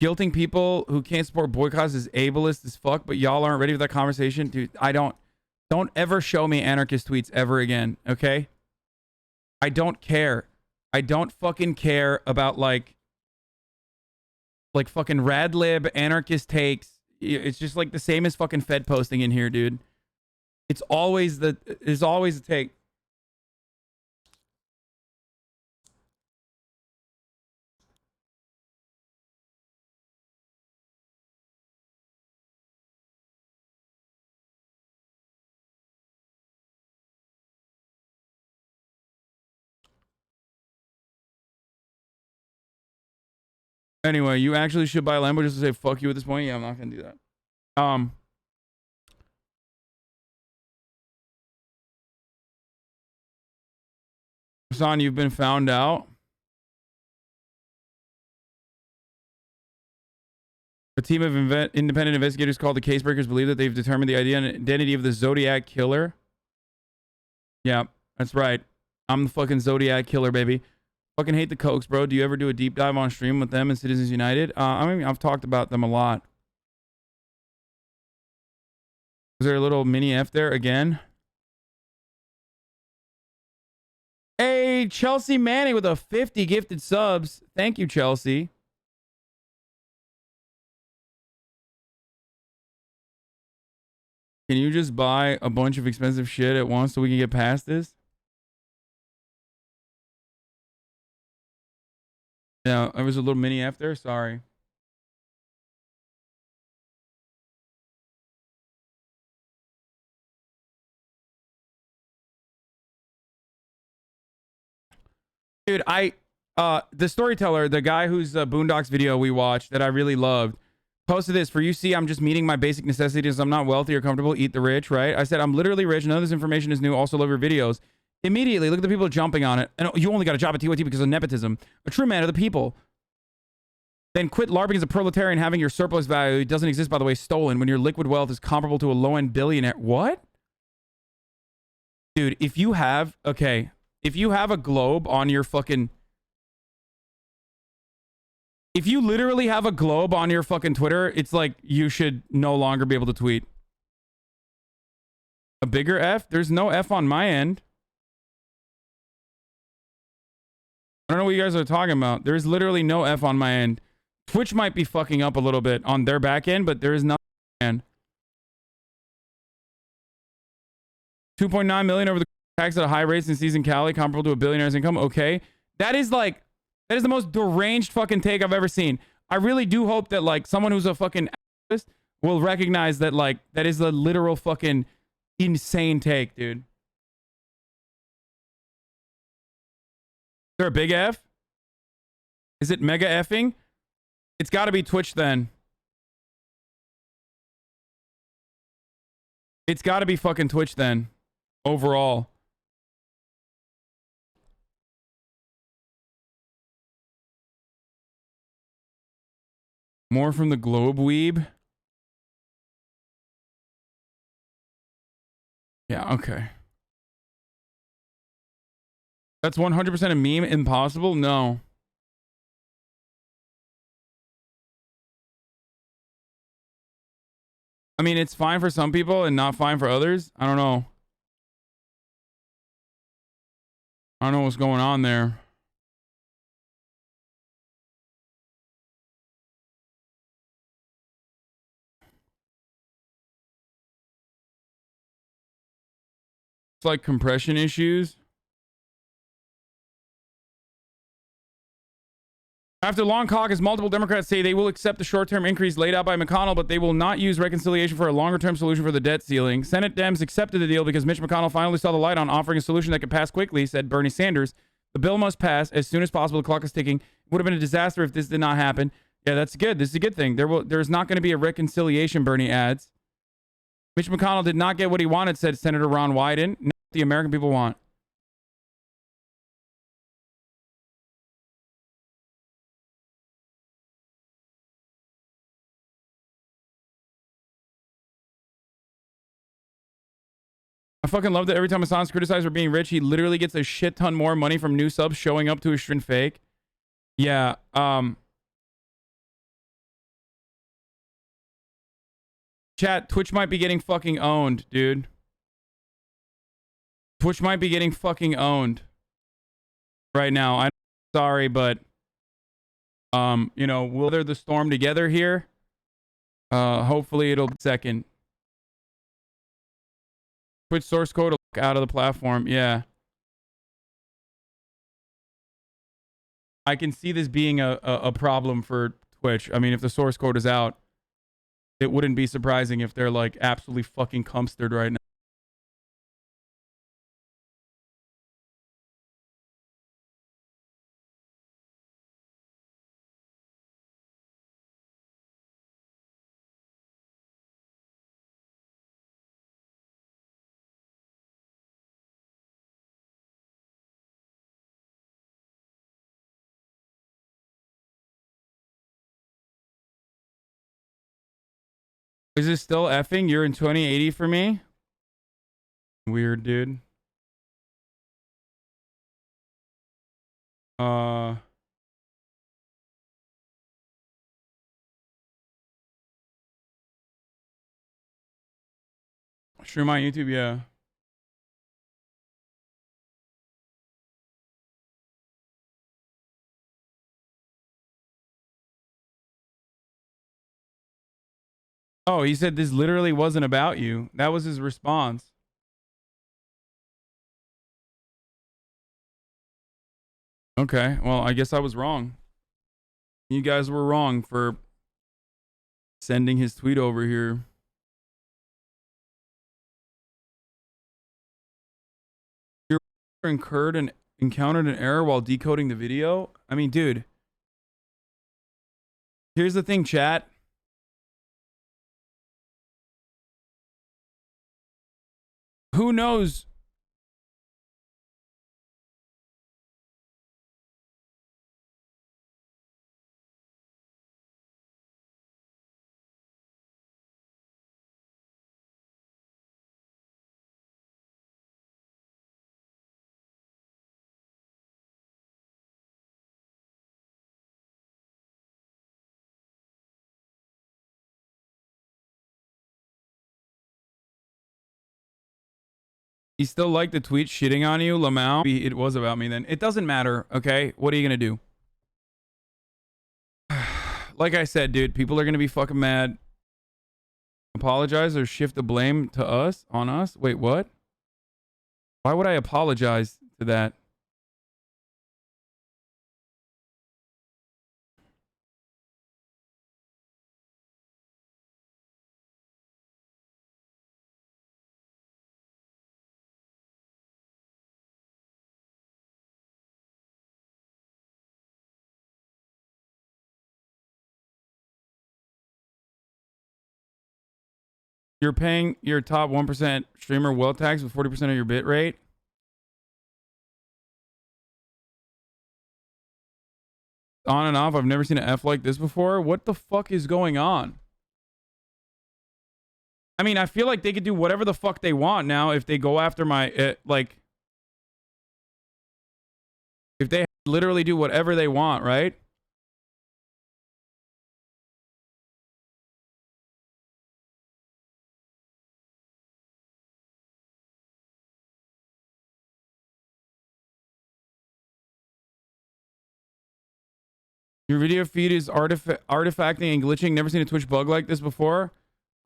Guilting people who can't support boycotts is ableist as fuck, but y'all aren't ready for that conversation. Dude, don't ever show me anarchist tweets ever again, okay? I don't care. I don't fucking care about like fucking rad lib anarchist takes. It's just like the same as fucking Fed posting in here, dude. It's always a take. Anyway, you actually should buy Lambo just to say fuck you at this point. Yeah, I'm not gonna do that. Hasan, you've been found out. A team of independent investigators called the Casebreakers believe that they've determined the identity of the Zodiac Killer. Yeah, that's right. I'm the fucking Zodiac Killer, baby. Fucking hate the Cokes, bro. Do you ever do a deep dive on stream with them and Citizens United? I mean, I've talked about them a lot. Was there a little mini F there again? Hey, Chelsea Manning with a 50 gifted subs. Thank you, Chelsea. Can you just buy a bunch of expensive shit at once so we can get past this? Yeah, there was a little mini F there. Sorry. Dude, the storyteller, the guy whose Boondocks video we watched that I really loved, posted this for you. See, I'm just meeting my basic necessities. I'm not wealthy or comfortable. Eat the rich, right? I said, I'm literally rich. None of this information is new. Also love your videos. Immediately, look at the people jumping on it. And you only got a job at TYT because of nepotism. A true man of the people. Then quit LARPing as a proletarian, having your surplus value, it doesn't exist, by the way, stolen when your liquid wealth is comparable to a low-end billionaire. What? Dude, if you have a globe on your fucking... If you literally have a globe on your fucking Twitter, it's like you should no longer be able to tweet. A bigger F? There's no F on my end. I don't know what you guys are talking about. There's literally no F on my end. Twitch might be fucking up a little bit on their back end, but there is nothing on my end. 2.9 million over the tax at a high rate since season Cali, comparable to a billionaire's income. Okay. That is the most deranged fucking take I've ever seen. I really do hope that like someone who's a fucking activist will recognize that like that is a literal fucking insane take, dude. Is there a big F? Is it mega effing? It's got to be Twitch then. It's got to be fucking Twitch then. Overall. More from the Globe Weeb. Yeah, okay. That's 100% a meme. Impossible? No. I mean, it's fine for some people and not fine for others. I don't know. I don't know what's going on there. It's like compression issues. After long caucus, multiple Democrats say they will accept the short-term increase laid out by McConnell, but they will not use reconciliation for a longer-term solution for the debt ceiling. Senate Dems accepted the deal because Mitch McConnell finally saw the light on offering a solution that could pass quickly, said Bernie Sanders. The bill must pass as soon as possible. The clock is ticking. It would have been a disaster if this did not happen. Yeah, that's good. This is a good thing. There's not going to be a reconciliation, Bernie adds. Mitch McConnell did not get what he wanted, said Senator Ron Wyden. Not what the American people want. I fucking love that every time Hasan's criticized for being rich, he literally gets a shit ton more money from new subs showing up to his stream fake. Yeah, chat, Twitch might be getting fucking owned, dude. Twitch might be getting fucking owned right now. I'm sorry, but you know, we'll weather the storm together here. Hopefully it'll be second. Twitch source code out of the platform. Yeah. I can see this being a problem for Twitch. I mean, if the source code is out, it wouldn't be surprising if they're like absolutely fucking cumstered right now. Is this still effing? You're in 2080 for me? Weird, dude. Stream on YouTube, yeah. Oh, he said this literally wasn't about you. That was his response. Okay, well, I guess I was wrong. You guys were wrong for sending his tweet over here. You encountered an error while decoding the video? I mean, dude. Here's the thing, chat. Who knows? You still like the tweet shitting on you, lmao? It was about me then. It doesn't matter, okay? What are you going to do? Like I said, dude, people are going to be fucking mad. Apologize or shift the blame to us? On us? Wait, what? Why would I apologize to that? You're paying your top 1% streamer well tax with 40% of your bit rate. on and off. I've never seen an F like this before. What the fuck is going on? I mean, I feel like they could do whatever the fuck they want now if they go after my, like, if they literally do whatever they want, right? Your video feed is artifacting and glitching. Never seen a Twitch bug like this before.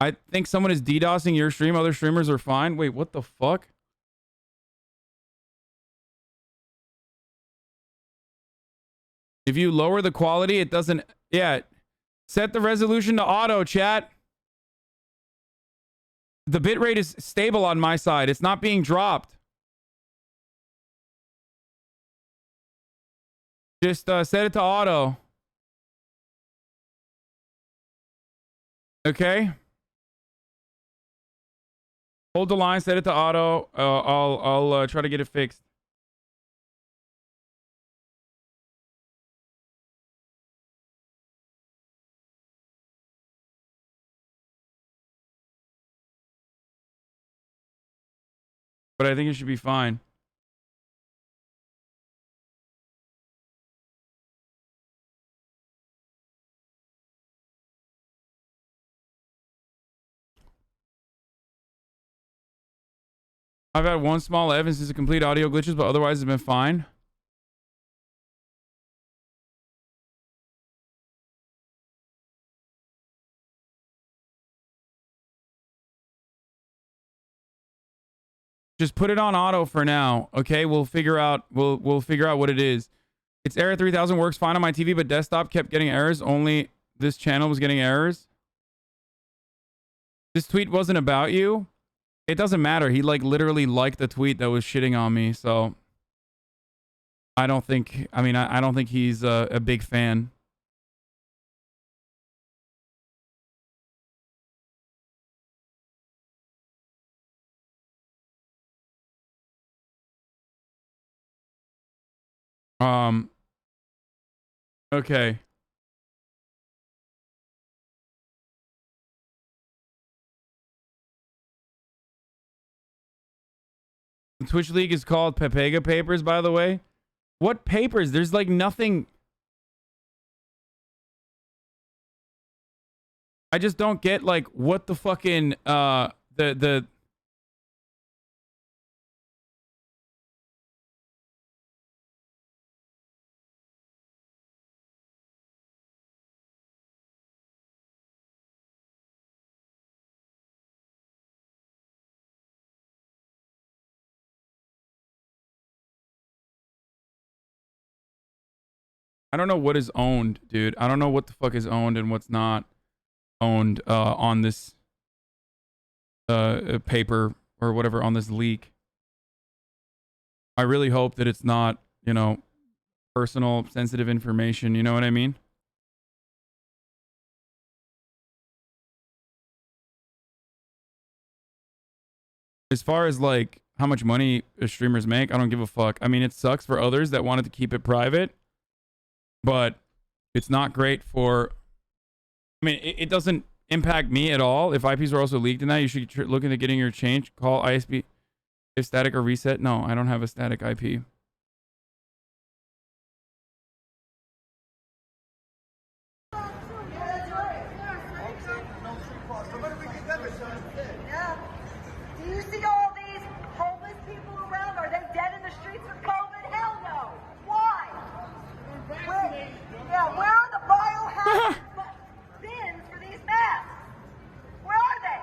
I think someone is DDoSing your stream. Other streamers are fine. Wait, what the fuck? If you lower the quality, it doesn't... Yeah. Set the resolution to auto, chat. The bitrate is stable on my side. It's not being dropped. Just set it to auto. Okay. Hold the line, set it to auto. I'll try to get it fixed. But I think it should be fine. I've had one small evidence is a complete audio glitches, but otherwise it's been fine. Just put it on auto for now, okay? We'll figure out what it is. It's error 3000 works fine on my TV, but desktop kept getting errors. Only this channel was getting errors. This tweet wasn't about you. It doesn't matter. He like literally liked the tweet that was shitting on me, so I don't think. I mean, I don't think he's a big fan. Okay. The Twitch League is called PepeLa Papers, by the way. What papers? There's like nothing. I just don't get like what the fucking the I don't know what is owned, dude. I don't know what the fuck is owned and what's not owned on this paper or whatever, on this leak. I really hope that it's not, you know, personal sensitive information, you know what I mean? As far as like how much money streamers make, I don't give a fuck. I mean, it sucks for others that wanted to keep it private. But it's not great for... I mean, it doesn't impact me at all. If IPs are also leaked in that, you should look into getting your change. Call ISP if static or reset. No, I don't have a static IP. Do you see all these homeless people around? Are they dead in the streets with COVID? Hell no. Why? Where are the biohazard bins for these masks? Where are they?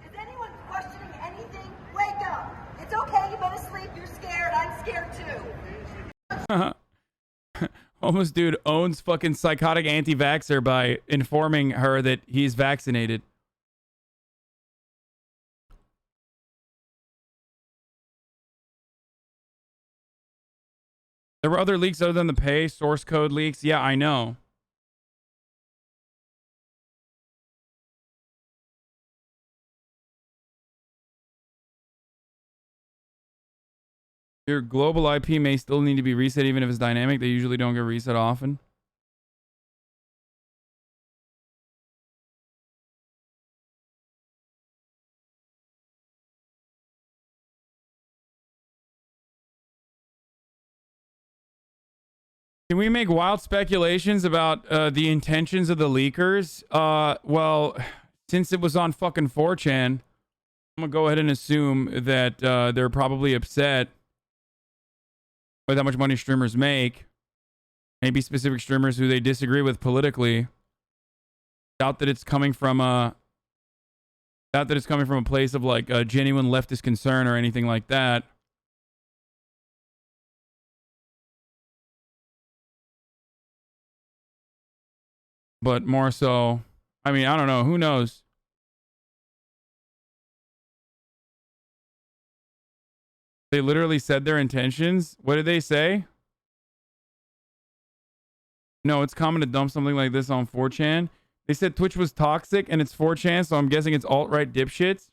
Is anyone questioning anything? Wake up. It's okay. You've been asleep. You're scared. I'm scared too. Homeless dude owns fucking psychotic anti-vaxxer by informing her that he's vaccinated. There were other leaks other than the pay source code leaks. Yeah, I know. Your global IP may still need to be reset even if it's dynamic. They usually don't get reset often. Can we make wild speculations about the intentions of the leakers? Well, since it was on fucking 4chan, I'm gonna go ahead and assume that they're probably upset with how much money streamers make. Maybe specific streamers who they disagree with politically. Doubt that it's coming from a place of like a genuine leftist concern or anything like that. But more so, I mean, I don't know. Who knows? They literally said their intentions. What did they say? No, it's common to dump something like this on 4chan. They said Twitch was toxic and it's 4chan, so I'm guessing it's alt-right dipshits.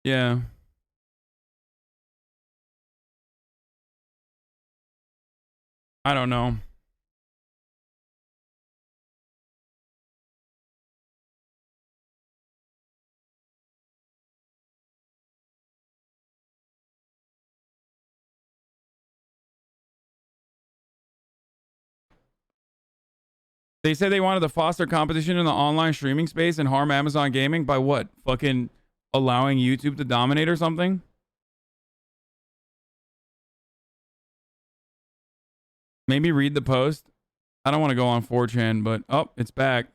Yeah. I don't know. They said they wanted to foster competition in the online streaming space and harm Amazon Gaming by what? Fucking allowing YouTube to dominate or something? Maybe read the post. I don't want to go on 4chan, but oh, it's back.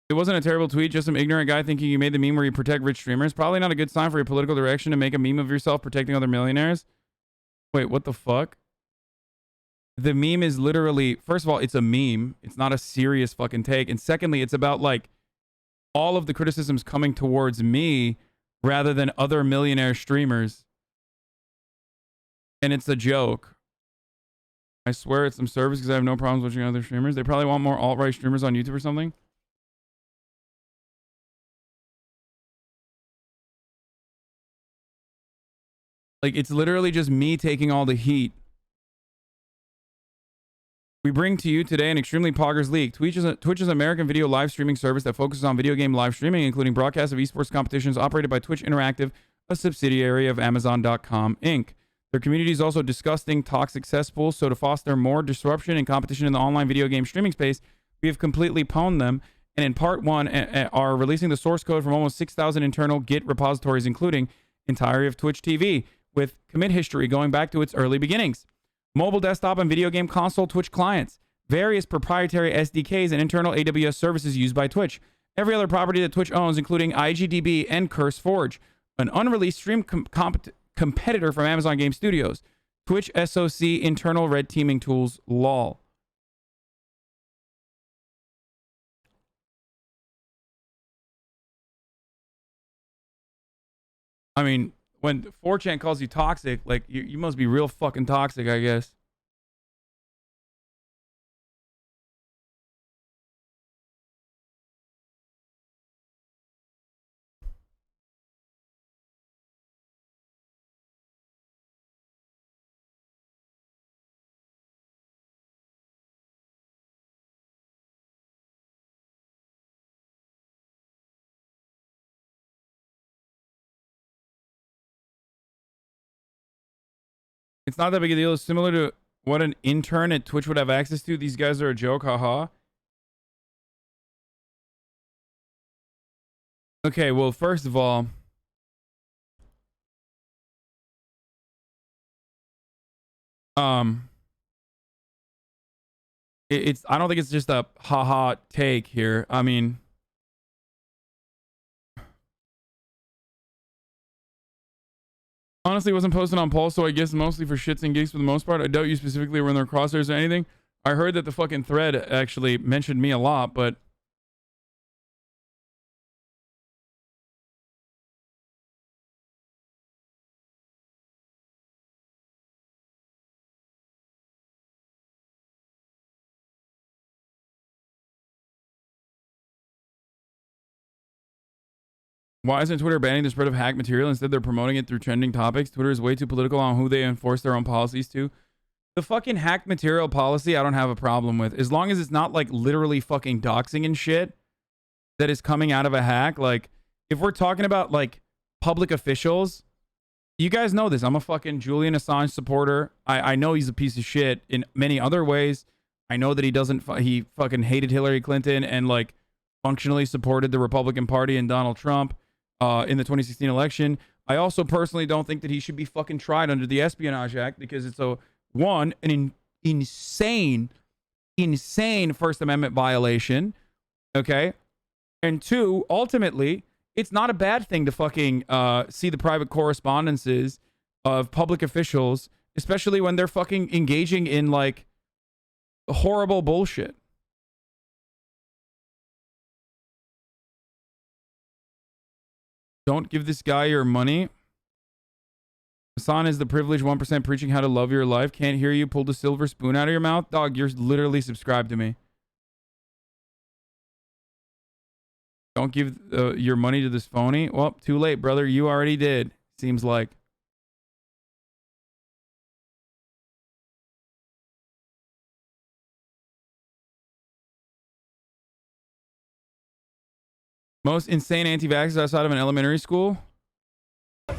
It wasn't a terrible tweet, just some ignorant guy thinking you made the meme where you protect rich streamers. Probably not a good sign for your political direction to make a meme of yourself protecting other millionaires. Wait, what the fuck? The meme is literally, first of all, it's a meme. It's not a serious fucking take. And secondly, it's about like all of the criticisms coming towards me rather than other millionaire streamers. And it's a joke. I swear it's some service because I have no problems watching other streamers. They probably want more alt-right streamers on YouTube or something. Like, it's literally just me taking all the heat. We bring to you today an extremely poggers leak. Twitch is an American video live streaming service that focuses on video game live streaming, including broadcasts of esports competitions operated by Twitch Interactive, a subsidiary of Amazon.com, Inc. Their community is also disgusting, toxic cesspools, so to foster more disruption and competition in the online video game streaming space, we have completely pwned them, and in part one are releasing the source code from almost 6,000 internal Git repositories, including entirety of Twitch TV, with commit history going back to its early beginnings. Mobile, desktop, and video game console Twitch clients, various proprietary SDKs, and internal AWS services used by Twitch. Every other property that Twitch owns, including IGDB and CurseForge, an unreleased stream competitor from Amazon Game Studios. Twitch SOC internal red teaming tools, lol. I mean, when 4chan calls you toxic, like, you must be real fucking toxic, I guess. It's not that big a deal. It's similar to what an intern at Twitch would have access to. These guys are a joke, haha. Okay, well, first of all, it's I don't think it's just a haha take here. I mean, honestly, wasn't posted on Pulse, so I guess mostly for shits and gigs for the most part. I doubt you specifically were in their crosshairs or anything. I heard that the fucking thread actually mentioned me a lot, but Why isn't Twitter banning the spread of hack material? Instead, they're promoting it through trending topics. Twitter is way too political on who they enforce their own policies to. The fucking hack material policy, I don't have a problem with. As long as it's not like literally fucking doxing and shit that is coming out of a hack. Like, if we're talking about like public officials, you guys know this. I'm a fucking Julian Assange supporter. I know he's a piece of shit in many other ways. I know that he fucking hated Hillary Clinton and like functionally supported the Republican Party and Donald Trump in the 2016 election. I also personally don't think that he should be fucking tried under the Espionage Act because it's an insane First Amendment violation. Okay. And two, ultimately, it's not a bad thing to fucking see the private correspondences of public officials, especially when they're fucking engaging in like horrible bullshit. Don't give this guy your money. Hasan is the privileged 1% preaching how to love your life. Can't hear you. Pulled a silver spoon out of your mouth. Dog, you're literally subscribed to me. Don't give your money to this phony. Well, too late, brother. You already did. Seems like. Most insane anti-vaxxers outside of an elementary school?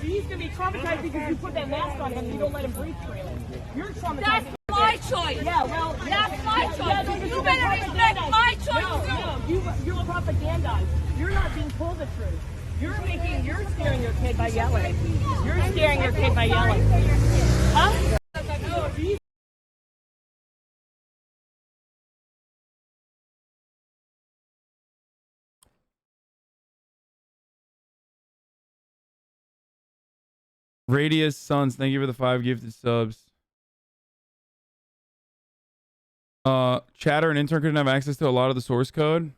He's gonna be traumatized because you put that mask on him and you don't let him breathe freely. You're traumatized. That's my choice. Yeah, well, that's my choice. Yeah, you better respect my choice too. No, you're propagandized. You're not being told the truth. You're scaring your kid by yelling. You're scaring your kid by yelling. Huh? Radius Sons, thank you for the 5 gifted subs. Chatter and intern couldn't have access to a lot of the source code.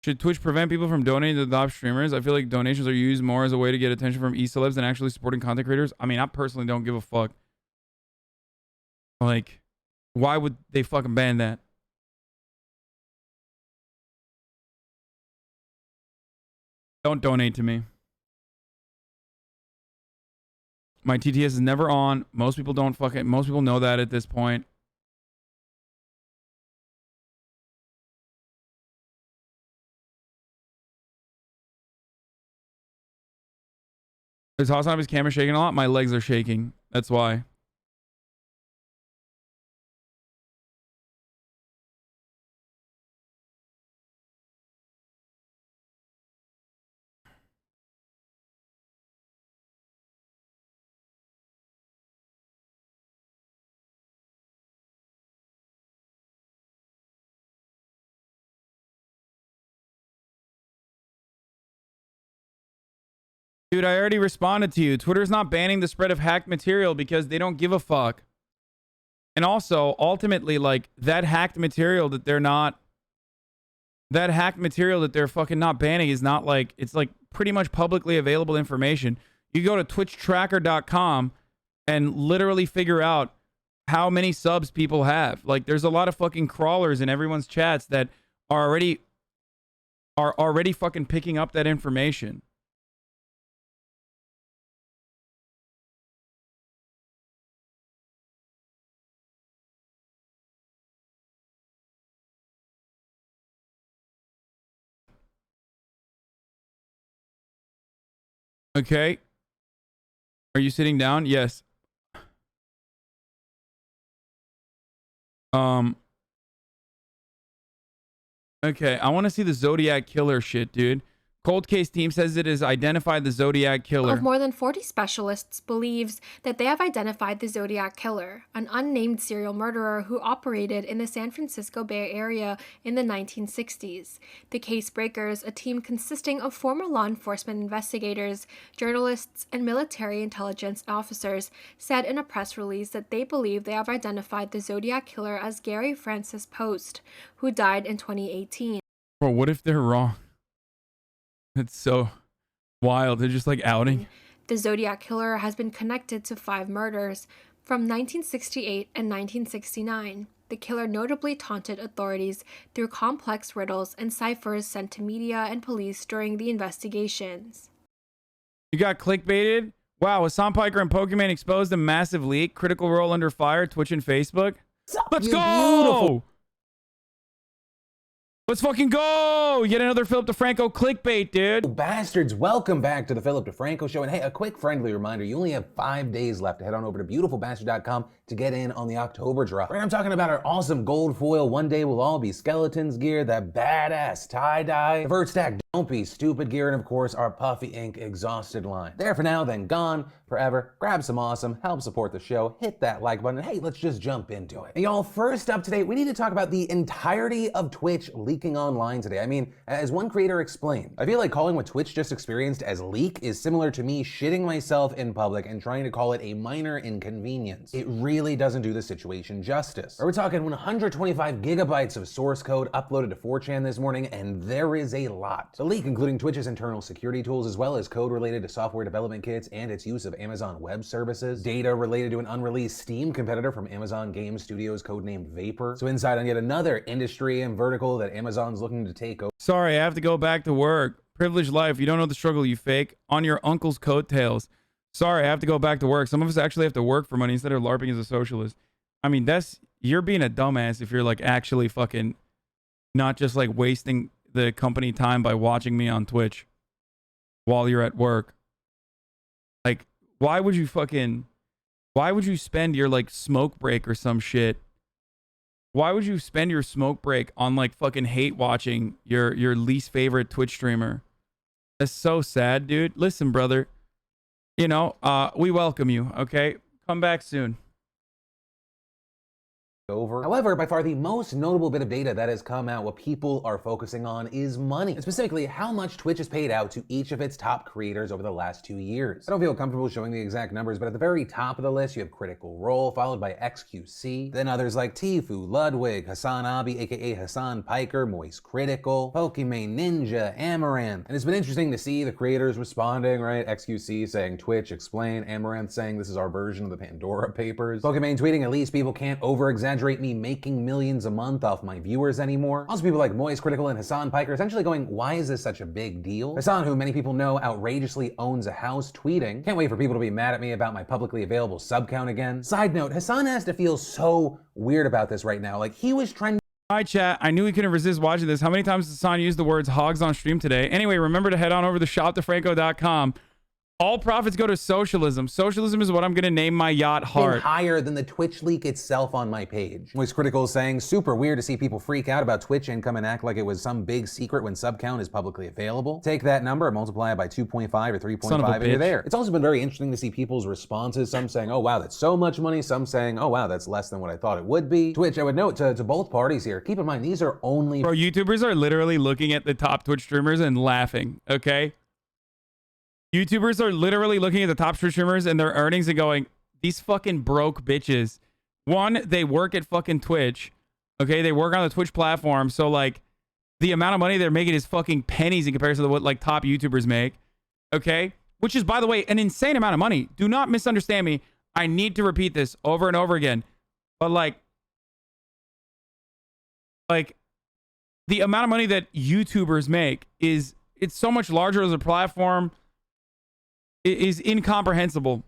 Should Twitch prevent people from donating to the top streamers? I feel like donations are used more as a way to get attention from e-celebs than actually supporting content creators. I mean, I personally don't give a fuck. Like, why would they fucking ban that? Don't donate to me. My TTS is never on. Most people don't fucking... Most people know that at this point. Is HasanAbi's camera shaking a lot? My legs are shaking. That's why. Dude, I already responded to you. Twitter's not banning the spread of hacked material because they don't give a fuck. And also, ultimately, like, that hacked material that they're fucking not banning is not like, it's like pretty much publicly available information. You go to twitchtracker.com and literally figure out how many subs people have. Like, there's a lot of fucking crawlers in everyone's chats that are already fucking picking up that information. Okay. Are you sitting down? Yes. Okay, I want to see the Zodiac Killer shit, dude. Cold case team says it has identified the Zodiac Killer. Of more than 40 specialists believes that they have identified the Zodiac Killer, an unnamed serial murderer who operated in the San Francisco Bay Area in the 1960s. The Case Breakers, a team consisting of former law enforcement investigators, journalists, and military intelligence officers, said in a press release that they believe they have identified the Zodiac Killer as Gary Francis Post, who died in 2018. Bro, what if they're wrong? It's so wild. They're just like outing. The Zodiac Killer has been connected to 5 murders from 1968 and 1969. The killer notably taunted authorities through complex riddles and ciphers sent to media and police during the investigations. You got clickbaited? Wow, Hasan Piker and Pokemon exposed a massive leak. Critical Role under fire, Twitch and Facebook. Let's go! Beautiful. Let's fucking go! Yet another Philip DeFranco clickbait, dude. Bastards, welcome back to the Philip DeFranco Show. And hey, a quick friendly reminder, you only have 5 days left to head on over to beautifulbastard.com to get in on the October drop. Right, I'm talking about our awesome gold foil, one day we'll all be skeletons gear, that badass tie-dye, the vert stack don't be stupid gear, and of course our Puffy Ink exhausted line. There for now, then gone forever. Grab some awesome, help support the show, hit that like button, and hey, let's just jump into it. And y'all, first up today, we need to talk about the entirety of Twitch leaking online today. I mean, as one creator explained, I feel like calling what Twitch just experienced as leak is similar to me shitting myself in public and trying to call it a minor inconvenience. It really doesn't do the situation justice. We're talking 125 gigabytes of source code uploaded to 4chan this morning, and there is a lot. The leak, including Twitch's internal security tools, as well as code related to software development kits and its use of Amazon Web Services, data related to an unreleased Steam competitor from Amazon Game Studios codenamed Vapor. So insight on yet another industry and vertical that Amazon's looking to take over. Sorry, I have to go back to work. Privileged life. You don't know the struggle, you fake. On your uncle's coattails. Sorry, I have to go back to work. Some of us actually have to work for money instead of LARPing as a socialist. I mean, you're being a dumbass if you're like actually fucking not just like wasting the company time by watching me on Twitch while you're at work. Like, why would you spend your like smoke break or some shit? Why would you spend your smoke break on like fucking hate watching your least favorite Twitch streamer? That's so sad, dude. Listen, brother. You know, we welcome you, okay? Come back soon. Over. However, by far the most notable bit of data that has come out, what people are focusing on is money, and specifically how much Twitch has paid out to each of its top creators over the last 2 years. I don't feel comfortable showing the exact numbers, but at the very top of the list, you have Critical Role, followed by XQC, then others like Tfue, Ludwig, HasanAbi, aka Hasan Piker, Moist Critical, Pokemon Ninja, Amaranth. And it's been interesting to see the creators responding, right? XQC saying Twitch, explain, Amaranth saying this is our version of the Pandora Papers, Pokemon tweeting at least people can't over-exaggerate me making millions a month off my viewers anymore. Also people like Moist Critical and Hasan Piker essentially going, why is this such a big deal? Hasan, who many people know outrageously owns a house, tweeting, can't wait for people to be mad at me about my publicly available sub count again. Side note, Hasan has to feel so weird about this right now. Like he was trying. Hi chat, I knew we couldn't resist watching this. How many times has Hasan used the words hogs on stream today? Anyway, remember to head on over to shopdefranco.com. All profits go to socialism. Socialism is what I'm gonna name my yacht Heart. Higher than the Twitch leak itself on my page. Moist Critical is saying, super weird to see people freak out about Twitch income and act like it was some big secret when sub count is publicly available. Take that number and multiply it by 2.5 or 3.5 and you're there. It's also been very interesting to see people's responses. Some saying, oh wow, that's so much money. Some saying, oh wow, that's less than what I thought it would be. Twitch, I would note to both parties here, keep in mind, these are only... Bro, YouTubers are literally looking at the top Twitch streamers and laughing, okay? YouTubers are literally looking at the top streamers and their earnings and going, these fucking broke bitches. One, they work at fucking Twitch. Okay, they work on the Twitch platform. So like the amount of money they're making is fucking pennies in comparison to what like top YouTubers make. Okay, which is, by the way, an insane amount of money. Do not misunderstand me. I need to repeat this over and over again. But like the amount of money that YouTubers make it's so much larger as a platform. It is incomprehensible.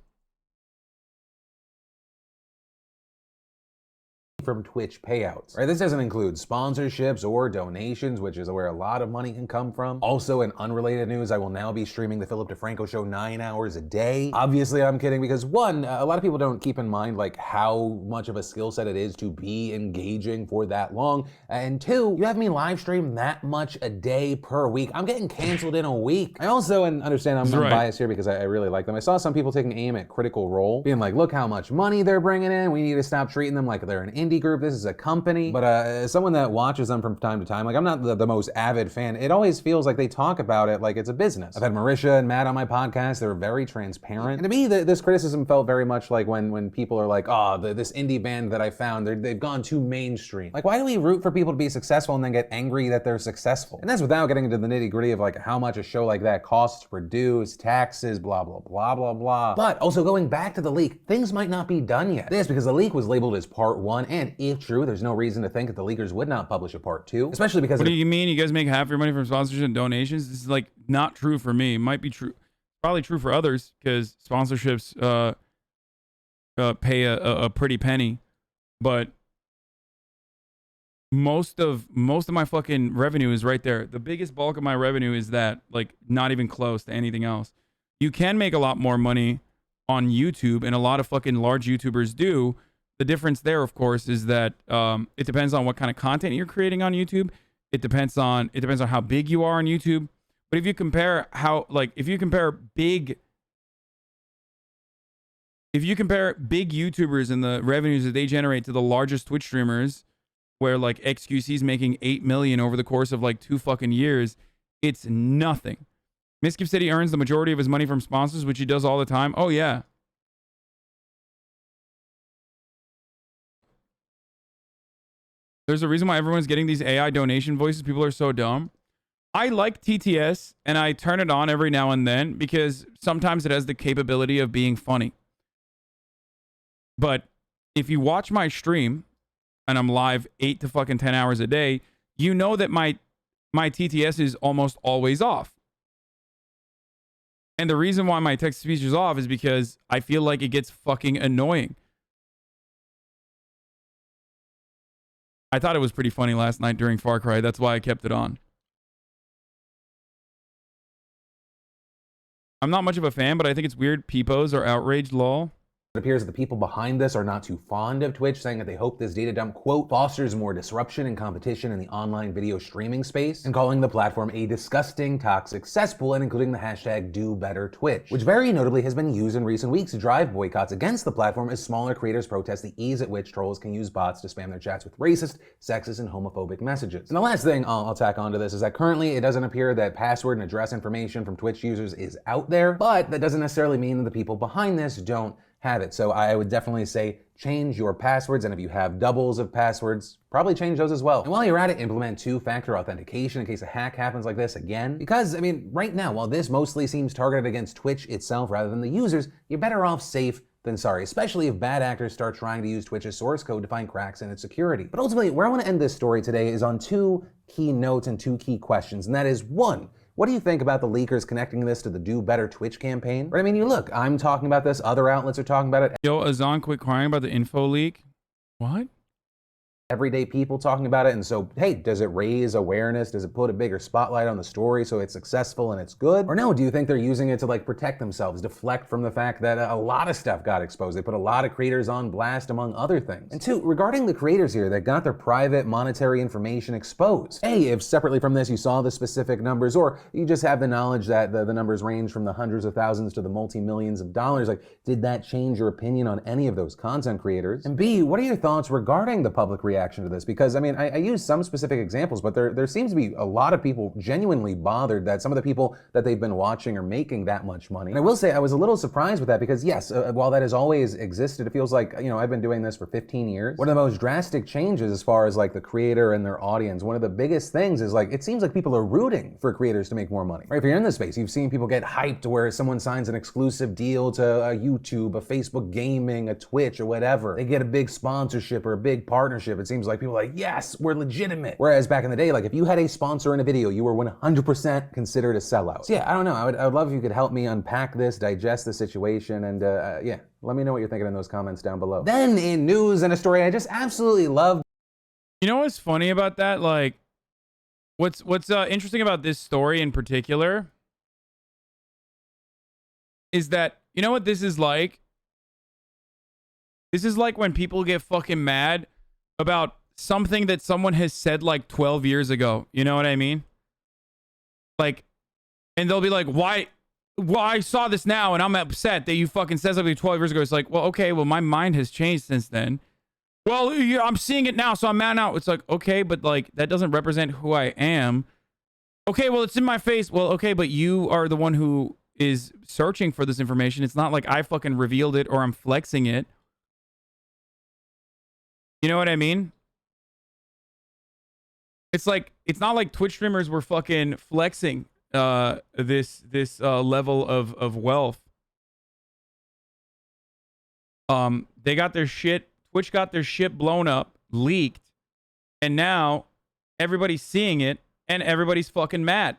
From Twitch payouts. Right, this doesn't include sponsorships or donations, which is where a lot of money can come from. Also, in unrelated news, I will now be streaming the Philip DeFranco Show 9 hours a day. Obviously, I'm kidding because one, a lot of people don't keep in mind like how much of a skill set it is to be engaging for that long. And two, you have me live stream that much a day per week. I'm getting canceled in a week. I also, and understand I'm biased here because I really like them. I saw some people taking aim at Critical Role, being like, look how much money they're bringing in. We need to stop treating them like they're an indie indie group. This is a company. But as someone that watches them from time to time, like I'm not the most avid fan. It always feels like they talk about it like it's a business. I've had Marisha and Matt on my podcast. They're very transparent. And to me, this criticism felt very much like when people are like, oh, this indie band that I found, they've gone too mainstream. Like, why do we root for people to be successful and then get angry that they're successful? And that's without getting into the nitty gritty of like how much a show like that costs to produce, taxes, blah, blah, blah, blah, blah. But also going back to the leak, things might not be done yet. This because the leak was labeled as part 1, and if true, there's no reason to think that the leakers would not publish a part 2, especially because— What do you mean? You guys make half your money from sponsorships and donations? This is like not true for me. It might be true, probably true for others, because sponsorships pay a pretty penny, but most of my fucking revenue is right there. The biggest bulk of my revenue is that, like, not even close to anything else. You can make a lot more money on YouTube, and a lot of fucking large YouTubers do. The difference there, of course, is that it depends on what kind of content you're creating on YouTube. It depends on how big you are on YouTube. But if you compare big YouTubers and the revenues that they generate to the largest Twitch streamers, where like XQC's making 8 million over the course of like 2 fucking years, it's nothing. Miskiff said he earns the majority of his money from sponsors, which he does all the time. Oh yeah. There's a reason why everyone's getting these AI donation voices. People are so dumb. I like TTS, and I turn it on every now and then because sometimes it has the capability of being funny. But if you watch my stream, and I'm live 8 to fucking 10 hours a day, you know that my TTS is almost always off. And the reason why my text-to-speech is off is because I feel like it gets fucking annoying. I thought it was pretty funny last night during Far Cry. That's why I kept it on. I'm not much of a fan, but I think it's weird. Peepos are outraged, lol. It appears that the people behind this are not too fond of Twitch, saying that they hope this data dump, quote, fosters more disruption and competition in the online video streaming space, and calling the platform a disgusting, toxic cesspool, and including the hashtag #DoBetterTwitch, which very notably has been used in recent weeks to drive boycotts against the platform as smaller creators protest the ease at which trolls can use bots to spam their chats with racist, sexist, and homophobic messages. And the last thing I'll tack onto this is that currently it doesn't appear that password and address information from Twitch users is out there, but that doesn't necessarily mean that the people behind this don't have it. So I would definitely say change your passwords, and if you have doubles of passwords, probably change those as well. And while you're at it, implement 2-factor authentication in case a hack happens like this again. Because, I mean, right now, while this mostly seems targeted against Twitch itself rather than the users, you're better off safe than sorry, especially if bad actors start trying to use Twitch's source code to find cracks in its security. But ultimately, where I want to end this story today is on 2 key notes and 2 key questions, and that is, 1, what do you think about the leakers connecting this to the Do Better Twitch campaign? Right, I mean, you look, I'm talking about this, other outlets are talking about it. Yo, Hasan, quit crying about the info leak. What? Everyday people talking about it, and so, hey, does it raise awareness? Does it put a bigger spotlight on the story so it's successful and it's good? Or no, do you think they're using it to like protect themselves, deflect from the fact that a lot of stuff got exposed? They put a lot of creators on blast, among other things. And 2, regarding the creators here that got their private monetary information exposed. A, if separately from this you saw the specific numbers, or you just have the knowledge that the numbers range from the hundreds of thousands to the multi-millions of dollars, like, did that change your opinion on any of those content creators? And B, what are your thoughts regarding the public reaction to this? Because I mean, I use some specific examples, but there seems to be a lot of people genuinely bothered that some of the people that they've been watching are making that much money. And I will say I was a little surprised with that because yes, while that has always existed, it feels like, you know, I've been doing this for 15 years. One of the most drastic changes as far as like the creator and their audience, one of the biggest things is like, it seems like people are rooting for creators to make more money. Right? If you're in this space, you've seen people get hyped where someone signs an exclusive deal to a YouTube, a Facebook gaming, a Twitch, or whatever. They get a big sponsorship or a big partnership. It seems like people are like, yes, we're legitimate. Whereas back in the day, like if you had a sponsor in a video, you were 100% considered a sellout. So yeah, I don't know. I would love if you could help me unpack this, digest the situation, and yeah, let me know what you're thinking in those comments down below. Then in news and a story I just absolutely love. You know what's funny about that? Like, what's interesting about this story in particular is that, you know what this is like? This is like when people get fucking mad about something that someone has said like 12 years ago. You know what I mean? Like, and they'll be like, why I saw this now and I'm upset that you fucking said something 12 years ago. It's like, well, okay, well, my mind has changed since then. Well, yeah, I'm seeing it now, so I'm mad now. It's like, okay, but like that doesn't represent who I am. Okay, well, it's in my face. Well, okay, but you are the one who is searching for this information. It's not like I fucking revealed it or I'm flexing it. You know what I mean? It's like, it's not like Twitch streamers were fucking flexing this level of wealth. They got their shit, Twitch got their shit blown up, leaked, and now everybody's seeing it and everybody's fucking mad.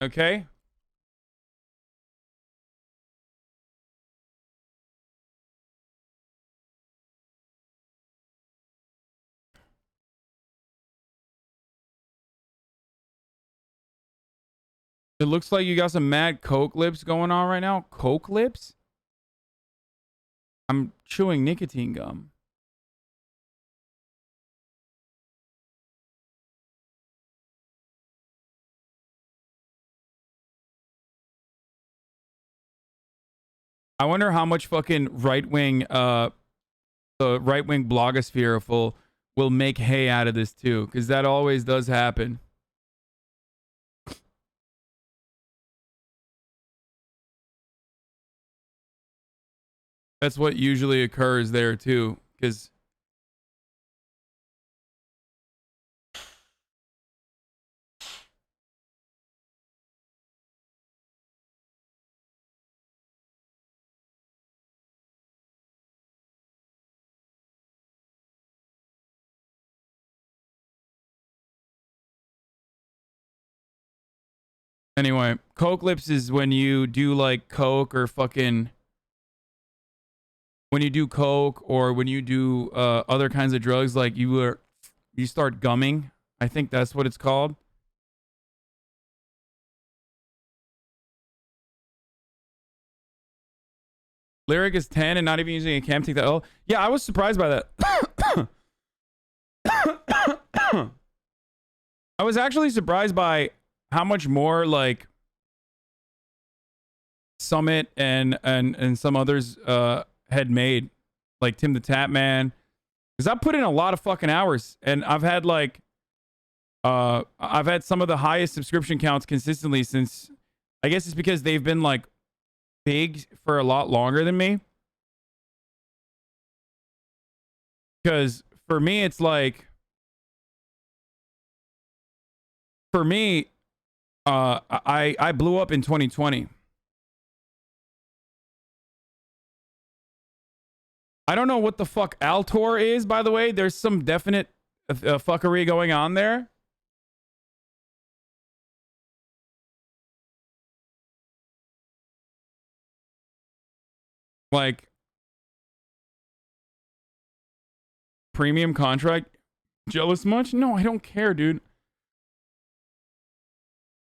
Okay? It looks like you got some mad coke lips going on right now. Coke lips? I'm chewing nicotine gum. I wonder how much fucking right-wing, the right-wing blogosphere will make hay out of this too, because that always does happen. That's what usually occurs there too, because anyway, coke lips is when you do like coke or fucking, when you do coke or when you do other kinds of drugs, like you start gumming. I think that's what it's called. Lyric is 10 and not even using a cam. Take that L. Yeah, I was surprised by that. I was actually surprised by how much more like Summit and some others had made, like Tim the Tap Man, because I put in a lot of fucking hours and I've had like I've had some of the highest subscription counts consistently since, I guess it's because they've been like big for a lot longer than me. Because for me it's like, for me I blew up in 2020. I don't know what the fuck Altor is, by the way. There's some definite fuckery going on there. Like, premium contract. Jealous much? No, I don't care, dude.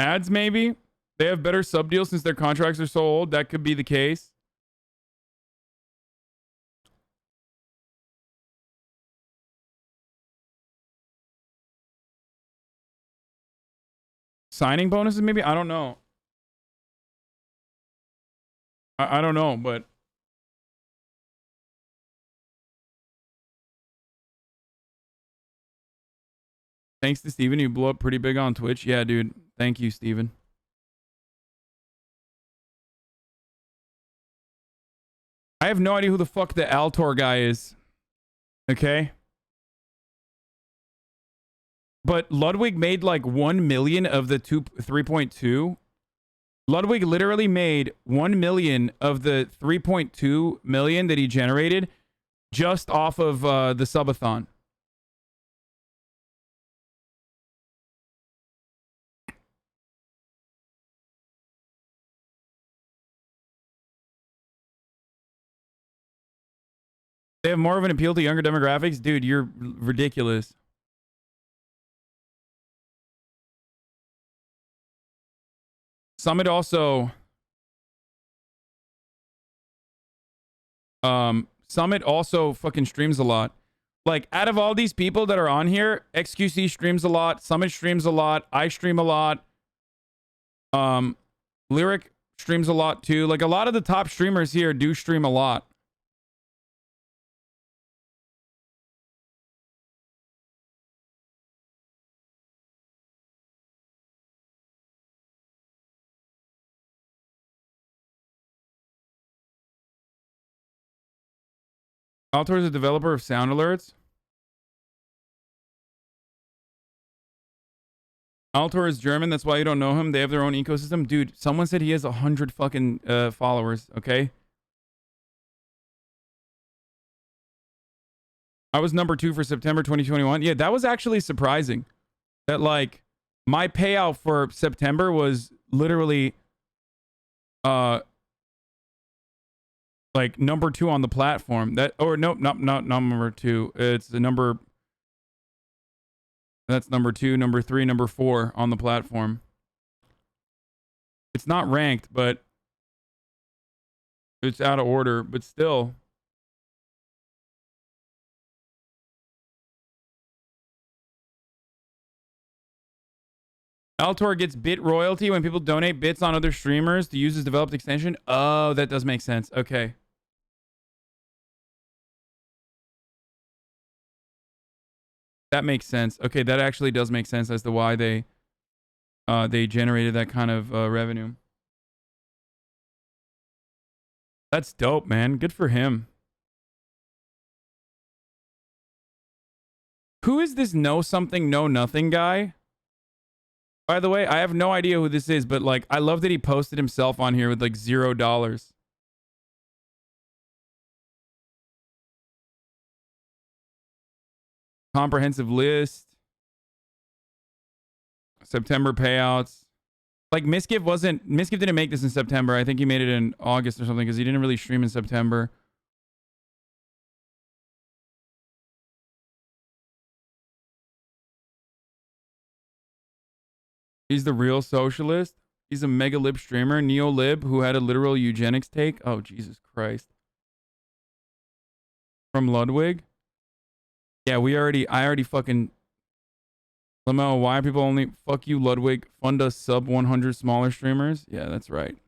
Ads, maybe? They have better sub deals since their contracts are so old. That could be the case. Signing bonuses, maybe? I don't know. I don't know, but thanks to Steven, you blew up pretty big on Twitch. Yeah, dude. Thank you, Steven. I have no idea who the fuck the Altor guy is. Okay? But Ludwig made like 1 million of the 3.2. Ludwig literally made 1 million of the 3.2 million that he generated just off of the subathon. They have more of an appeal to younger demographics? Dude, you're ridiculous. Summit also fucking streams a lot. Like, out of all these people that are on here, XQC streams a lot, Summit streams a lot, I stream a lot. Lyric streams a lot too. Like a lot of the top streamers here do stream a lot. Altor is a developer of sound alerts. Altor is German. That's why you don't know him. They have their own ecosystem. Dude, someone said he has 100 fucking followers. Okay. I was number 2 for September 2021. Yeah, that was actually surprising. That like my payout for September was literally like number 2 on the platform. That or nope, not number 2. It's the number. That's number 2, number 3, number 4 on the platform. It's not ranked, but it's out of order. But still. Altor gets bit royalty when people donate bits on other streamers to use his developed extension. Oh, that does make sense. Okay. That makes sense. Okay, that actually does make sense as to why they generated that kind of revenue. That's dope, man. Good for him. Who is this know something, know nothing guy? By the way, I have no idea who this is, but like, I love that he posted himself on here with like $0. Comprehensive list. September payouts. Like Misgive didn't make this in September. I think he made it in August or something because he didn't really stream in September. He's the real socialist. He's a mega lib streamer, neo-lib, who had a literal eugenics take. Oh, Jesus Christ. From Ludwig. Yeah, I already fucking... lmao, why are people only... Fuck you, Ludwig. Fund us sub 100 smaller streamers. Yeah, that's right.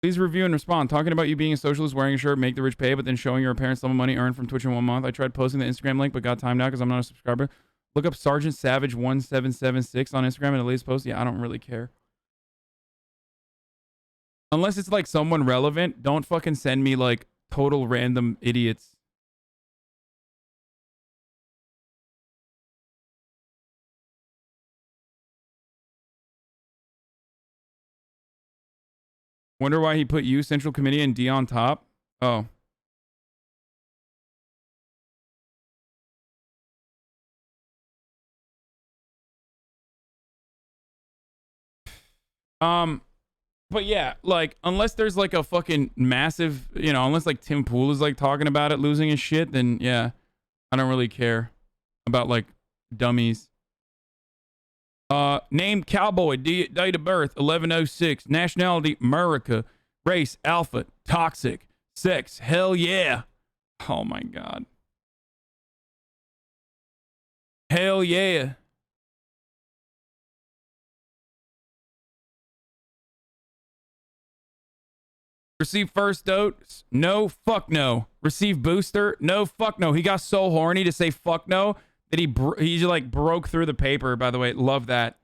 Please review and respond. Talking about you being a socialist, wearing a shirt, make the rich pay, but then showing your parents some money earned from Twitch in 1 month. I tried posting the Instagram link, but got timed out because I'm not a subscriber. Look up Sergeant Savage 1776 on Instagram and the latest post. Yeah, I don't really care. Unless it's like someone relevant, don't fucking send me like total random idiots. Wonder why he put you, Central Committee, and D on top. Oh. But yeah, like, unless there's like a fucking massive, you know, unless like Tim Pool is like talking about it losing his shit, then yeah, I don't really care about like dummies. Name Cowboy, date of birth 1106, nationality America, race Alpha, toxic, sex hell yeah. Oh my god. Hell yeah. Receive first dose? No, fuck no. Receive booster? No, fuck no. He got so horny to say fuck no that he like broke through the paper, by the way. Love that.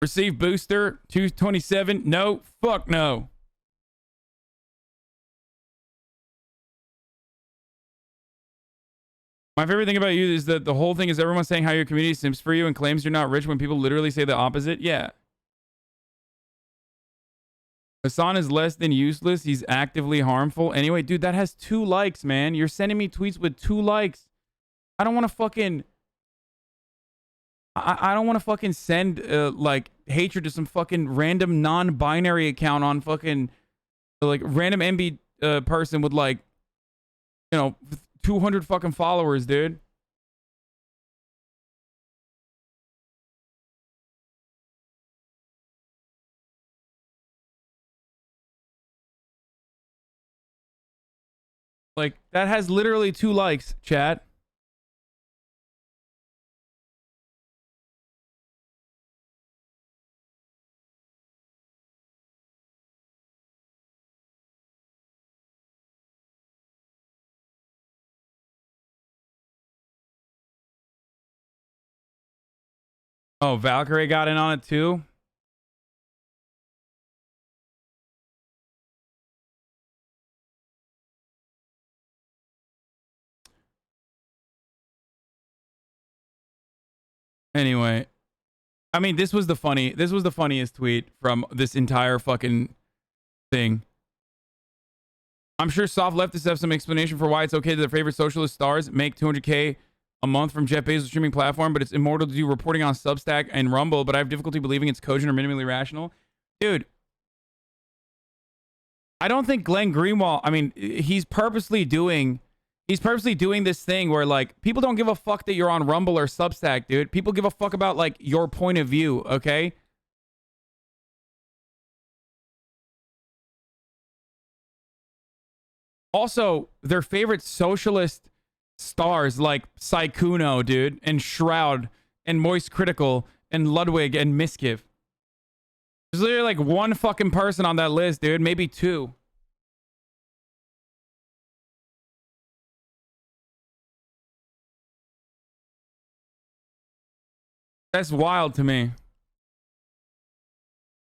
Receive booster? 227? No, fuck no. My favorite thing about you is that the whole thing is everyone saying how your community simps for you and claims you're not rich when people literally say the opposite. Yeah. Hasan is less than useless. He's actively harmful. Anyway, dude, that has 2 likes, man. You're sending me tweets with 2 likes. I don't want to fucking... I don't want to fucking send, like, hatred to some fucking random non-binary account on fucking... like, random MB person with, like, you know... 200 fucking followers, dude. Like, that has literally 2 likes, chat. Oh, Valkyrie got in on it too? Anyway, I mean, this was the funniest tweet from this entire fucking thing. I'm sure soft leftists have some explanation for why it's okay to their favorite socialist stars make 200K a month from Jeff Bezos' streaming platform, but it's immoral to do reporting on Substack and Rumble, but I have difficulty believing it's cogent or minimally rational. Dude, I don't think Glenn Greenwald, I mean, he's purposely doing this thing where, like, people don't give a fuck that you're on Rumble or Substack, dude. People give a fuck about, like, your point of view, okay? Also, their favorite socialist stars like Saikuno, dude, and Shroud, and Moist Critical, and Ludwig, and Miskiv. There's literally like 1 fucking person on that list, dude. Maybe 2. That's wild to me.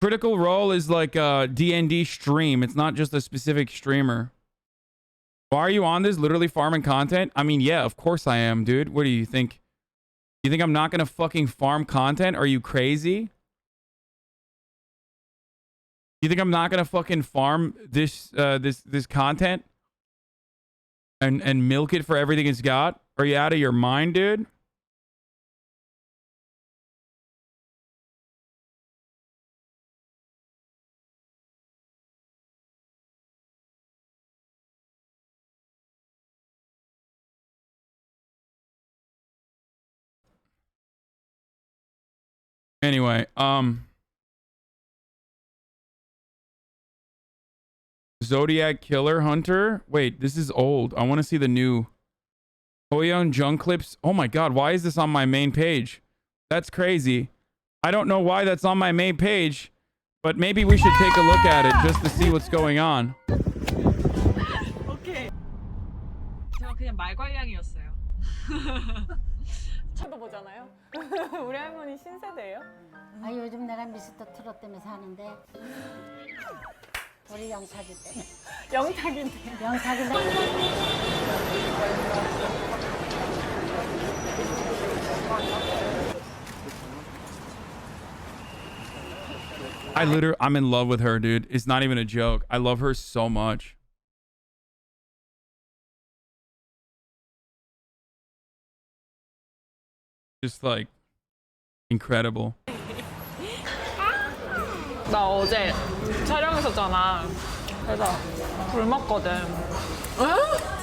Critical Role is like a D&D stream. It's not just a specific streamer. Why are you on this? Literally farming content? I mean, yeah, of course I am, dude. What do you think? You think I'm not gonna fucking farm content? Are you crazy? You think I'm not gonna fucking farm this this content and milk it for everything it's got? Are you out of your mind, dude? Anyway, Zodiac Killer Hunter. Wait, this is old. I want to see the new Hoyeon Jung Clips. Oh my god, why is this on my main page? That's crazy. I don't know why that's on my main page, but maybe we should take a look at it just to see what's going on. 오케이. 저 그냥 말괄량이었어요. 쳐다보잖아요. 우리 할머니 신세대예요? 아 요즘 내가 미스터 트롯 때문에 사는데 우리 영탁이 때문에. 영탁인데. 영탁인데. I'm in love with her, dude. It's not even a joke. I love her so much. Just like incredible. 나 어제 촬영했었잖아. 그래서 굶었거든.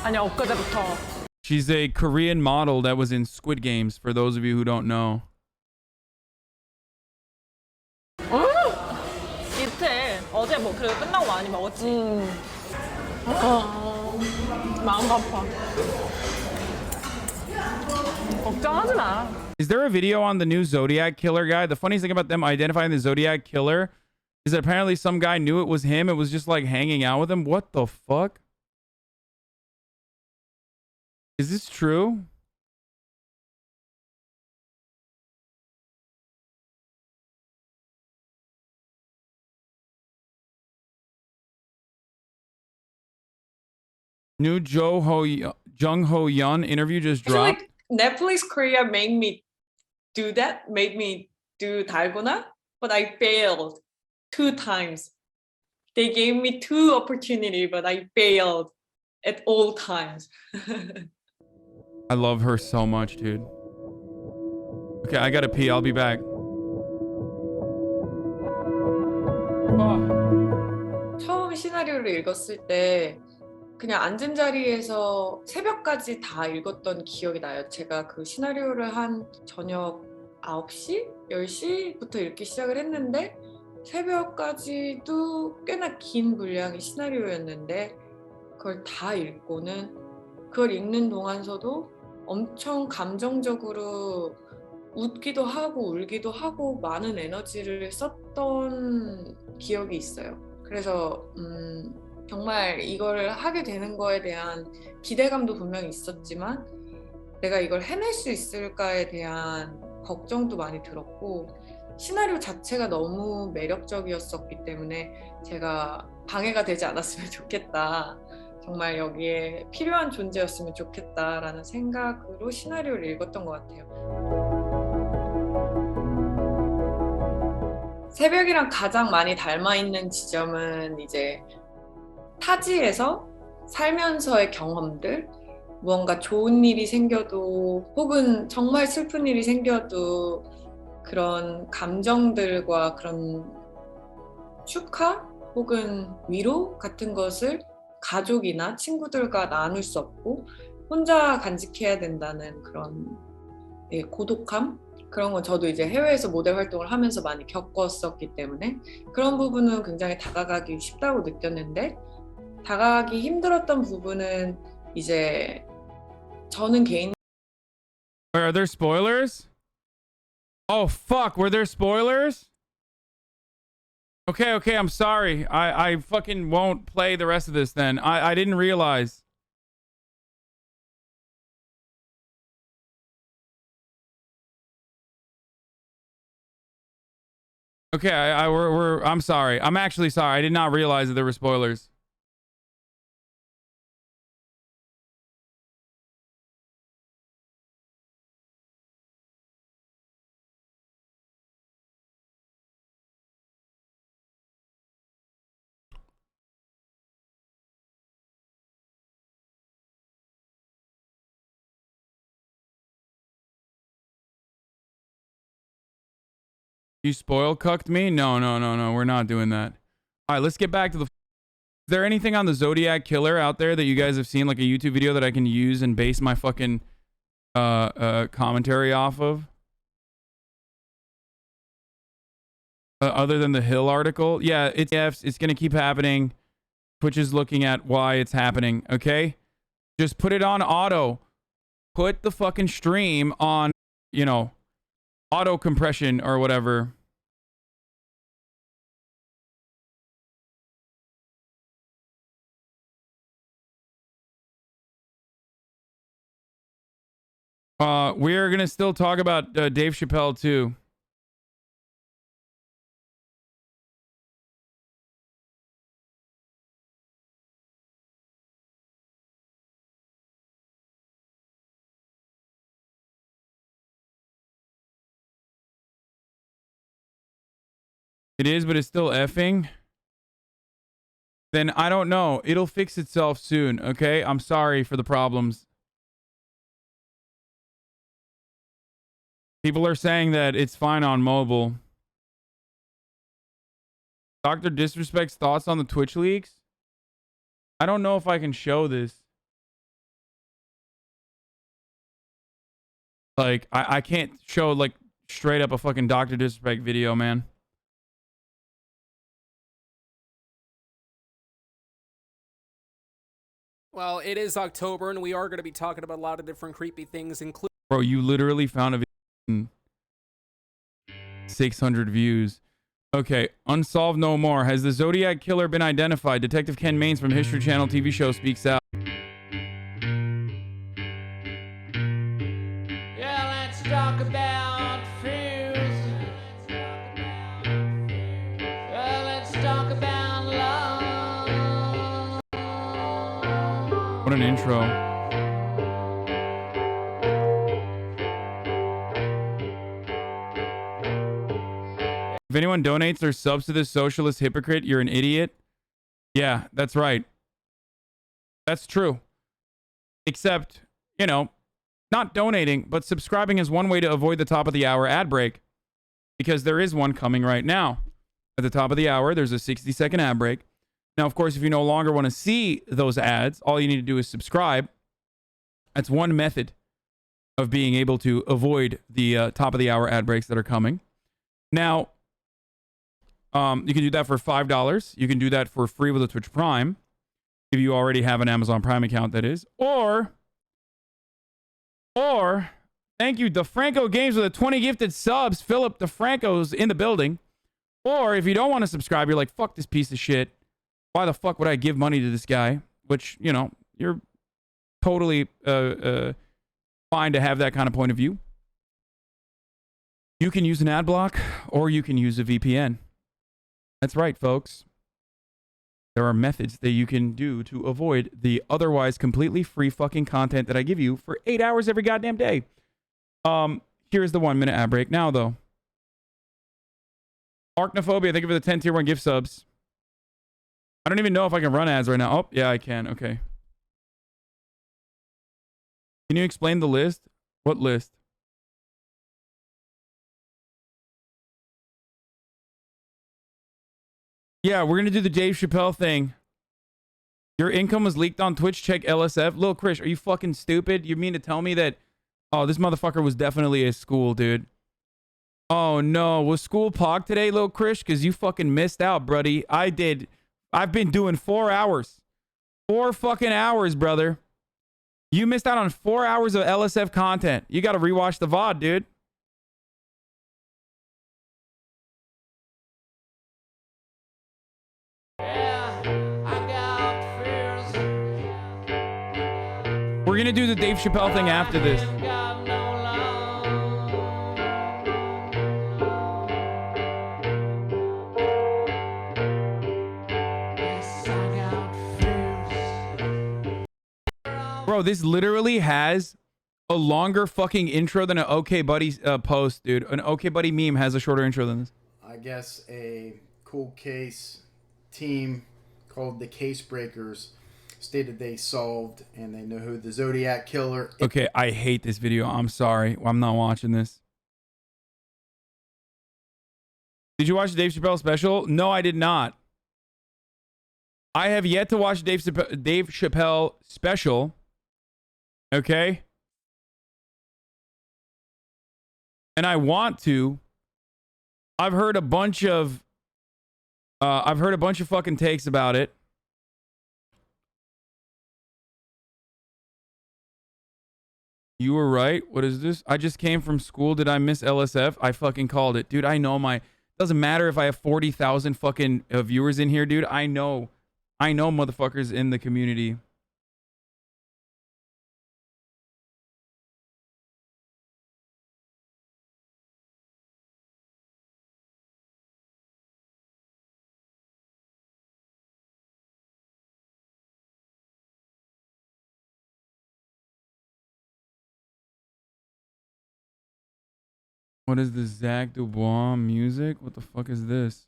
아니 엊그제부터. She's a Korean model that was in Squid Games, for those of you who don't know. 이틀 어제 뭐 그래도 끝나고 많이 먹었지. 마음 아파. 걱정하지 마. Is there a video on the new Zodiac Killer guy? The funniest thing about them identifying the Zodiac Killer is that apparently some guy knew it was him. It was just like hanging out with him. What the fuck? Is this true? New Jung Ho-yeon interview just dropped. Like Netflix Korea made me do that, made me do 달고나, but I failed 2 times. They gave me 2 opportunities, but I failed at all times. I love her so much, dude. Okay, I gotta pee. I'll be back. 처음 시나리오를 읽었을 때 그냥 앉은 자리에서 새벽까지 다 읽었던 기억이 나요. 제가 그 시나리오를 한 저녁 9시? 10시부터 읽기 시작을 했는데 새벽까지도 꽤나 긴 분량의 시나리오였는데 그걸 다 읽고는 그걸 읽는 동안서도 엄청 감정적으로 웃기도 하고 울기도 하고 많은 에너지를 썼던 기억이 있어요. 그래서 정말 이걸 하게 되는 거에 대한 기대감도 분명히 있었지만 내가 이걸 해낼 수 있을까에 대한 걱정도 많이 들었고 시나리오 자체가 너무 매력적이었었기 때문에 제가 방해가 되지 않았으면 좋겠다. 정말 여기에 필요한 존재였으면 좋겠다라는 생각으로 시나리오를 읽었던 것 같아요. 새벽이랑 가장 많이 닮아있는 지점은 이제 타지에서 살면서의 경험들, 무언가 좋은 일이 생겨도 혹은 정말 슬픈 일이 생겨도 그런 감정들과 그런 축하 혹은 위로 같은 것을 가족이나 친구들과 나눌 수 없고 혼자 간직해야 된다는 그런 고독함? 그런 건 저도 이제 해외에서 모델 활동을 하면서 많이 겪었었기 때문에 그런 부분은 굉장히 다가가기 쉽다고 느꼈는데 다가가기 힘들었던 부분은 이제 저는 개인 Are there spoilers? Oh fuck, were there spoilers? Okay, I'm sorry. I fucking won't play the rest of this then. I didn't realize. Okay, I'm sorry. I'm actually sorry. I did not realize that there were spoilers. You spoil cucked me? No. We're not doing that. All right, let's get back to the... Is there anything on the Zodiac Killer out there that you guys have seen, like a YouTube video that I can use and base my fucking commentary off of? Other than the Hill article? Yeah, it's going to keep happening. Twitch is looking at why it's happening, okay? Just put it on auto. Put the fucking stream on, you know, auto compression or whatever. We're gonna still talk about Dave Chappelle too. It is, but it's still effing. Then I don't know. It'll fix itself soon, okay? I'm sorry for the problems. People are saying that it's fine on mobile. Dr. Disrespect's thoughts on the Twitch leaks? I don't know if I can show this. Like, I can't show, like, straight up a fucking Dr. Disrespect video, man. Well, it is October, and we are going to be talking about a lot of different creepy things, including... Bro, you literally found a video 600 views. Okay, Unsolved No More. Has the Zodiac Killer been identified? Detective Ken Maines from History Channel TV show speaks out. Yeah, let's talk about fuse. Let's talk about love. What an intro. If anyone donates or subs to this socialist hypocrite, you're an idiot. Yeah, that's right. That's true. Except, you know, not donating, but subscribing is one way to avoid the top of the hour ad break. Because there is one coming right now. At the top of the hour, there's a 60-second ad break. Now, of course, if you no longer want to see those ads, all you need to do is subscribe. That's one method of being able to avoid the top of the hour ad breaks that are coming. Now, you can do that for $5. You can do that for free with a Twitch Prime. If you already have an Amazon Prime account, that is. Or, thank you, DeFranco Games with a 20 gifted subs. Philip DeFranco's in the building. Or if you don't want to subscribe, you're like, fuck this piece of shit. Why the fuck would I give money to this guy? Which, you know, you're totally fine to have that kind of point of view. You can use an ad block or you can use a VPN. That's right, folks. There are methods that you can do to avoid the otherwise completely free fucking content that I give you for 8 hours every goddamn day. Here's the 1 minute ad break now, though. Arachnophobia, thank you for the 10 tier 1 gift subs. I don't even know if I can run ads right now. Oh, yeah, I can. Okay. Can you explain the list? What list? Yeah, we're going to do the Dave Chappelle thing. Your income was leaked on Twitch. Check LSF. Lil Krish, are you fucking stupid? You mean to tell me that... Oh, this motherfucker was definitely at school, dude. Oh, no. Was school pog today, Lil Krish? Because you fucking missed out, buddy. I did. I've been doing 4 hours. 4 fucking hours, brother. You missed out on 4 hours of LSF content. You got to rewatch the VOD, dude. We're going to do the Dave Chappelle thing after this. Bro, this literally has a longer fucking intro than an OK Buddy post, dude. An OK Buddy meme has a shorter intro than this. I guess a cold case team called the Case Breakers stated they solved and they know who the Zodiac Killer is. Okay, I hate this video. I'm sorry. I'm not watching this. Did you watch the Dave Chappelle special? No, I did not. I have yet to watch Dave Chappelle special. Okay? And I want to. I've heard a bunch of fucking takes about it. You were right. What is this? I just came from school. Did I miss LSF? I fucking called it. Dude, I know my... Doesn't matter if I have 40,000 fucking viewers in here, dude. I know motherfuckers in the community. What is the Zach Dubois music? What the fuck is this?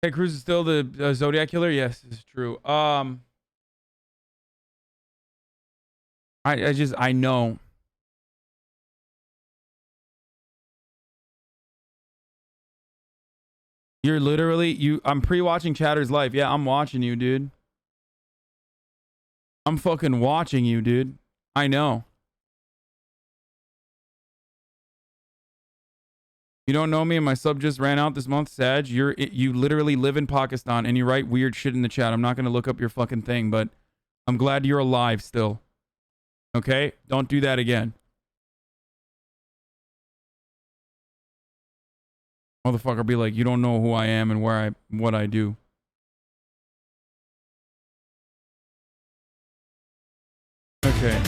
Ted Cruz is still the Zodiac Killer? Yes, it's true. I know. You're literally, I'm pre-watching Chatter's life. Yeah, I'm watching you, dude. I'm fucking watching you, dude. I know. You don't know me and my sub just ran out this month, Sag. You literally live in Pakistan and you write weird shit in the chat. I'm not going to look up your fucking thing, but I'm glad you're alive still. Okay? Don't do that again. Motherfucker be like, you don't know who I am and what I do. Okay.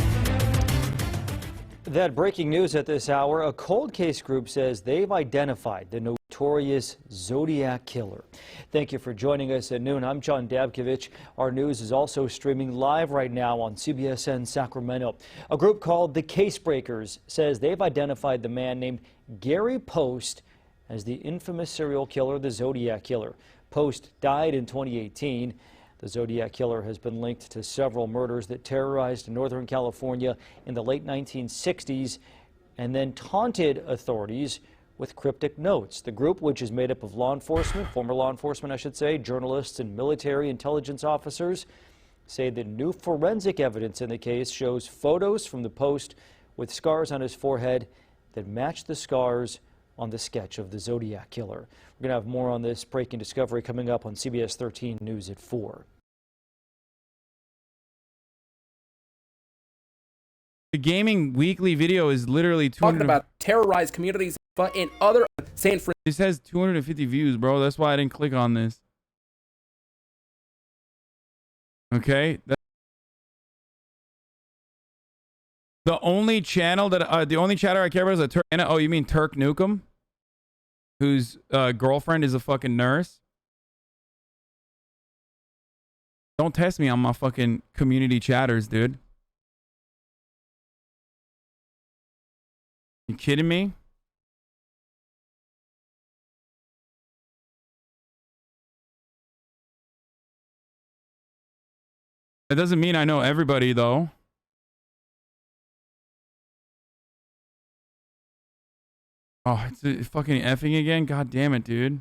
That breaking news at this hour, a cold case group says they've identified the notorious Zodiac Killer. Thank you for joining us at noon. I'm John Dabkovich. Our news is also streaming live right now on CBSN Sacramento. A group called the Case Breakers says they've identified the man named Gary Post as the infamous serial killer, the Zodiac Killer. Post died in 2018. The Zodiac Killer has been linked to several murders that terrorized Northern California in the late 1960s and then taunted authorities with cryptic notes. The group, which is made up of law enforcement, former law enforcement, I should say, journalists and military intelligence officers, say that new forensic evidence in the case shows photos from the Post with scars on his forehead that match the scars on the sketch of the Zodiac Killer. We're going to have more on this breaking discovery coming up on CBS 13 News at 4. The gaming weekly video is literally 200. Talking about terrorized communities in other San Francisco. This has 250 views, bro. That's why I didn't click on this. Okay. The only channel that the only chatter I care about is a Turk. Oh, you mean Turk Nukem, whose girlfriend is a fucking nurse? Don't test me on my fucking community chatters, dude. You kidding me? That doesn't mean I know everybody, though. Oh, it's fucking effing again? God damn it, dude.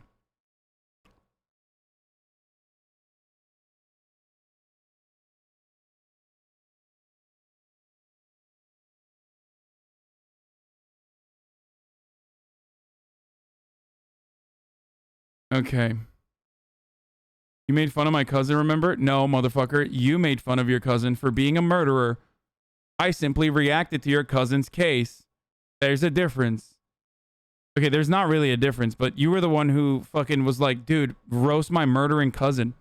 Okay. You made fun of my cousin, remember? No, motherfucker. You made fun of your cousin for being a murderer. I simply reacted to your cousin's case. There's a difference. Okay, there's not really a difference, but you were the one who fucking was like, dude, roast my murdering cousin.